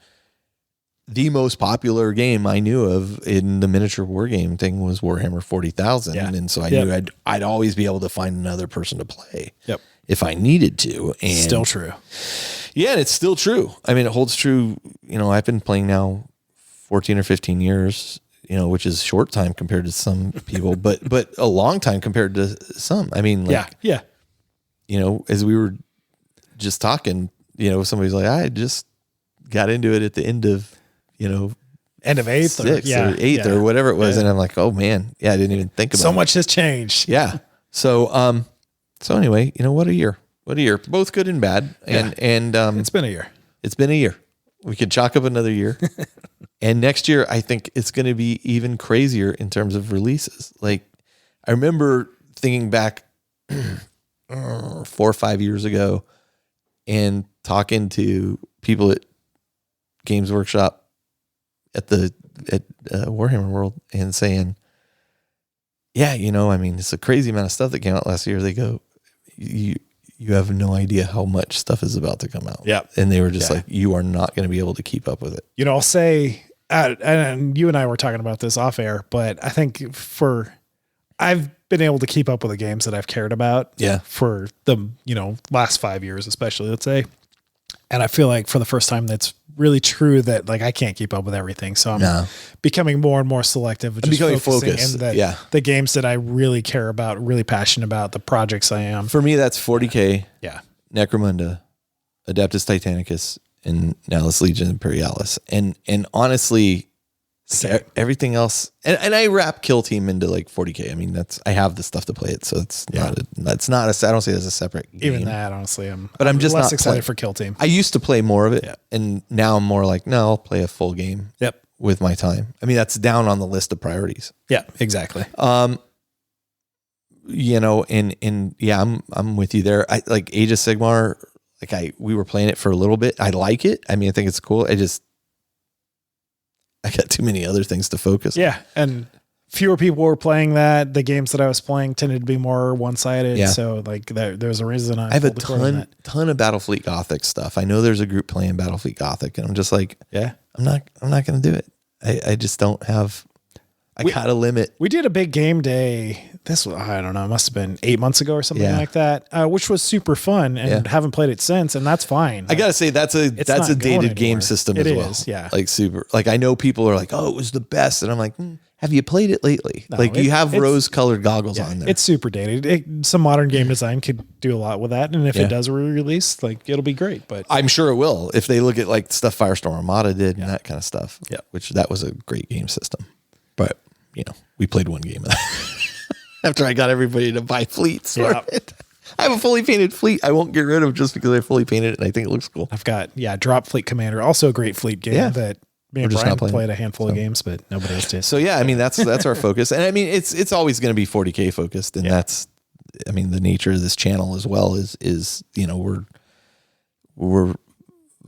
the most popular game I knew of in the miniature war game thing was Warhammer 40,000. Yeah. And so I knew I'd always be able to find another person to play if I needed to. And still true. Yeah. And it's still true. I mean, it holds true. I've been playing now 14 or 15 years, which is short time compared to some people, but a long time compared to some. I mean, like, as we were just talking, somebody's like, I just got into it at the end of, end of 8th or 8th or whatever it was. And I'm like, oh man, I didn't even think about it. So much has changed. Yeah. So, anyway, what a year, both good and bad. And it's been a year. It's been a year. We could chalk up another year. And next year, I think it's going to be even crazier in terms of releases. Like, I remember thinking back 4 or 5 years ago and talking to people at Games Workshop at Warhammer World and saying, I mean, it's a crazy amount of stuff that came out last year. They go, you have no idea how much stuff is about to come out. Yeah. And they were just like, you are not going to be able to keep up with it. I'll say, and you and I were talking about this off air, but I think I've been able to keep up with the games that I've cared about for the, last 5 years, especially, let's say. And I feel like for the first time, that's really true that like, I can't keep up with everything. So I'm becoming more and more selective. I'm becoming focused. The games that I really care about, really passionate about, the projects I am. For me, that's 40K. Yeah. Necromunda, Adeptus Titanicus, and now this Legion Imperialis. And honestly, everything else, and I wrap Kill Team into like 40K. I mean, I have the stuff to play it, so it's not I don't say it's a separate game. Even that, honestly, I'm just less not excited for Kill Team. I used to play more of it, and now I'm more like, no, I'll play a full game. With my time. I mean, that's down on the list of priorities. Yeah, exactly. I'm with you there. I like Age of Sigmar. Like we were playing it for a little bit. I like it. I mean, I think it's cool. I got too many other things to focus on. Yeah. And fewer people were playing that. The games that I was playing tended to be more one-sided. Yeah. So like there's a reason I have a ton of Battlefleet Gothic stuff. I know there's a group playing Battlefleet Gothic, and I'm just like, I'm not going to do it. I just don't have, I got a limit. We did a big game day. This was, I don't know, it must have been 8 months ago or something like that, which was super fun, and haven't played it since, and that's fine. I got to say, that's a dated game system as well. Yeah. Like super, like I know people are like, oh, it was the best. And I'm like, have you played it lately? No, like you have rose-colored goggles on there. It's super dated. Some modern game design could do a lot with that. And if it does re-release, like it'll be great. But I'm sure it will if they look at like stuff Firestorm Armada did and that kind of stuff. Yeah. Which that was a great game system. we played one game after I got everybody to buy fleets for it. I have a fully painted fleet. I won't get rid of just because I fully painted it and I think it looks cool. I've got Drop Fleet Commander, also a great fleet game that me and Brian played a handful of games, but nobody else did. So yeah, I mean that's our focus, and I mean it's always going to be 40K focused, and that's the nature of this channel as well is we're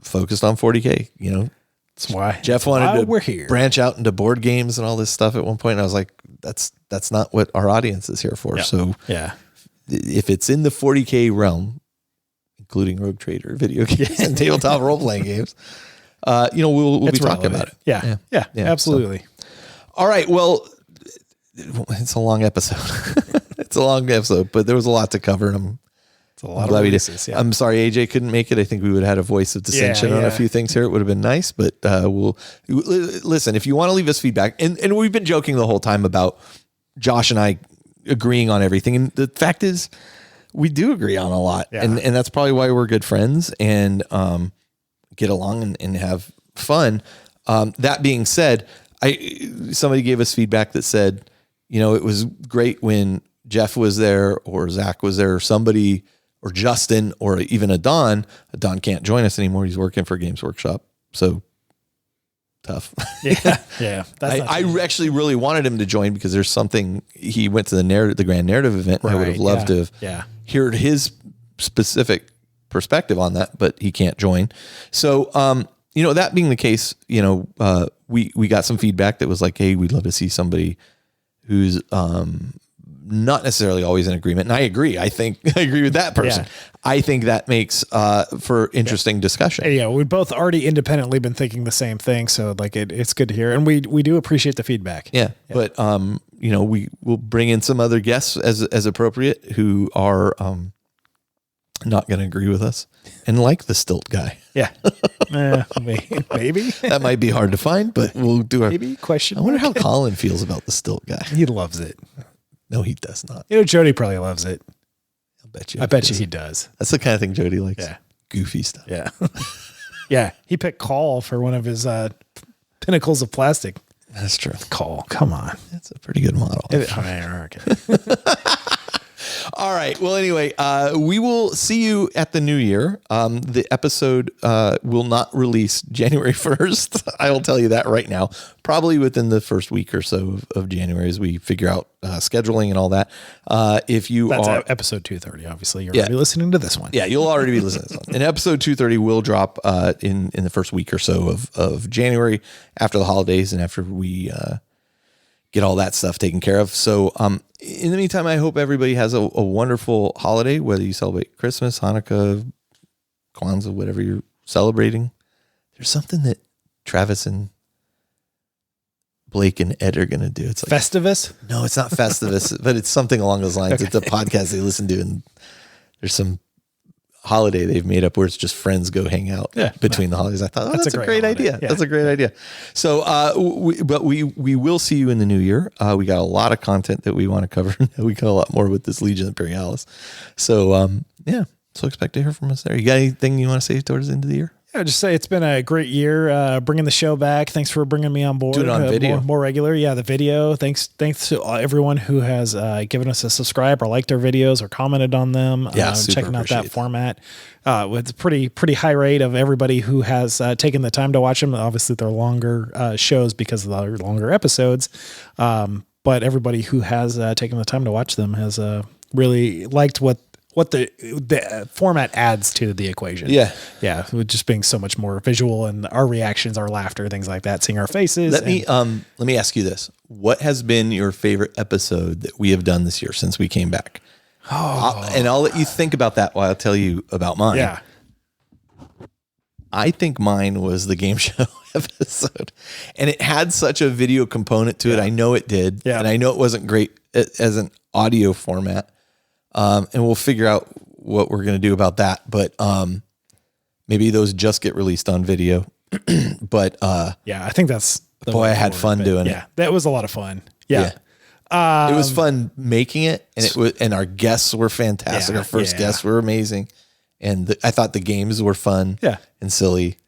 focused on 40K. That's why Jeff wanted to we're here. Branch out into board games and all this stuff at one point. And I was like, that's not what our audience is here for. So if it's in the 40K realm, including Rogue Trader video games and tabletop role playing games, we'll be talking about it. Yeah, absolutely. So. All right. Well, it's a long episode. But there was a lot to cover, and I'm sorry AJ couldn't make it. I think we would have had a voice of dissension on a few things here. It would have been nice, but we'll listen. If you want to leave us feedback, and we've been joking the whole time about Josh and I agreeing on everything, and the fact is we do agree on a lot, and that's probably why we're good friends and get along and have fun. That being said, somebody gave us feedback that said, it was great when Jeff was there or Zach was there or somebody or Justin or even Adon. Adon can't join us anymore. He's working for Games Workshop. So tough. Yeah. I actually really wanted him to join because there's something, he went to the Grand Narrative event. And I would have loved to have heard his specific perspective on that, but he can't join. So, that being the case, we got some feedback that was like, hey, we'd love to see somebody who's, not necessarily always in agreement. And I agree. I agree with that person. Yeah. I think that makes for interesting discussion. Yeah. We've both already independently been thinking the same thing. So it's good to hear. And we do appreciate the feedback. Yeah. But, we will bring in some other guests as appropriate who are not going to agree with us and like the stilt guy. Yeah. Maybe. That might be hard to find, but we'll do our question. I wonder how Colin feels about the stilt guy. He loves it. No, he does not. Jody probably loves it. I bet you he does. That's the kind of thing Jody likes. Yeah. Goofy stuff. Yeah. Yeah. He picked Call for one of his pinnacles of plastic. That's true. Call. Come on. That's a pretty good model. Okay. All right. Well, anyway, we will see you at the new year. The episode will not release January 1st. I will tell you that right now. Probably within the first week or so of January as we figure out scheduling and all that. That's episode 230, obviously. You're already listening to this one. Yeah, you'll already be listening to this one. And episode 230 will drop in the first week or so of January after the holidays and after we get all that stuff taken care of. So in the meantime, I hope everybody has a wonderful holiday, whether you celebrate Christmas, Hanukkah, Kwanzaa, whatever you're celebrating. There's something that Travis and Blake and Ed are going to do. It's like Festivus? No, it's not Festivus, but it's something along those lines. Okay. It's a podcast they listen to, and there's some holiday they've made up where it's just friends go hang out between the holidays. I thought, that's a great idea. Yeah. That's a great idea. So, we will see you in the new year. We got a lot of content that we want to cover. We got a lot more with this Legion Imperialis. So, so expect to hear from us there. You got anything you want to say towards the end of the year? Yeah, just say it's been a great year bringing the show back. Thanks for bringing me on board. Do it on video. More regular. Yeah, the video. Thanks to everyone who has given us a subscribe or liked our videos or commented on them. Checking out that format. With a pretty high rate of everybody who has taken the time to watch them. Obviously, they're longer shows because of the longer episodes. But everybody who has taken the time to watch them has really liked what the format adds to the equation. Yeah. With just being so much more visual and our reactions, our laughter, things like that, seeing our faces. Let me ask you this. What has been your favorite episode that we have done this year since we came back? And I'll let you think about that while I'll tell you about mine. Yeah. I think mine was the game show episode, and it had such a video component to it. I know it did. Yeah. And I know it wasn't great as an audio format. And we'll figure out what we're going to do about that. But maybe those just get released on video. But I think that's I had fun doing it. Yeah, that was a lot of fun. Yeah. It was fun making it, and our guests were fantastic. Our first guests were amazing, and I thought the games were fun. Yeah. And silly.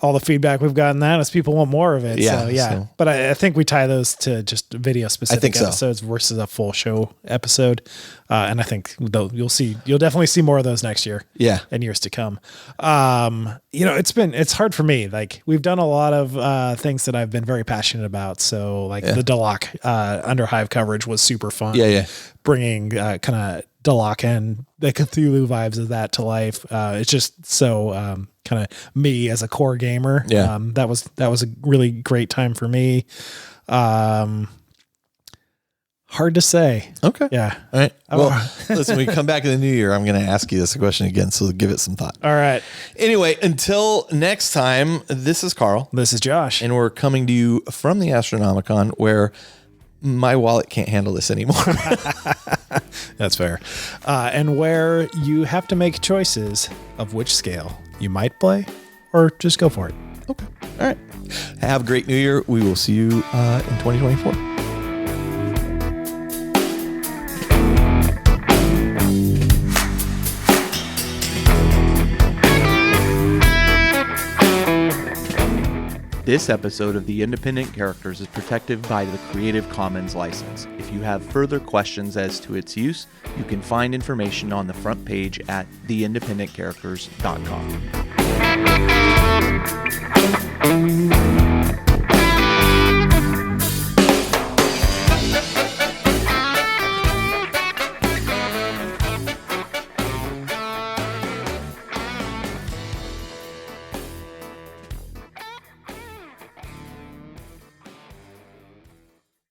all the feedback we've gotten that is people want more of it. Yeah, So. But I think we tie those to just video specific episodes versus a full show episode. And I think you'll definitely see more of those next year. Yeah. And years to come. It's hard for me. Like we've done a lot of things that I've been very passionate about. So like the Dalok Under Hive coverage was super fun. Yeah. Bringing kind of Dalok and the Cthulhu vibes of that to life. It's just so kind of me as a core gamer. Yeah. That was a really great time for me. Hard to say. Okay. Yeah. All right. Well, listen, when we come back in the new year, I'm going to ask you this question again. So give it some thought. All right. Anyway, until next time, this is Carl. This is Josh. And we're coming to you from the Astronomicon, where my wallet can't handle this anymore. That's fair. And where you have to make choices of which scale you might play or just go for it. Okay. All right. Have a great new year. We will see you in 2024. This episode of The Independent Characters is protected by the Creative Commons license. If you have further questions as to its use, you can find information on the front page at theindependentcharacters.com.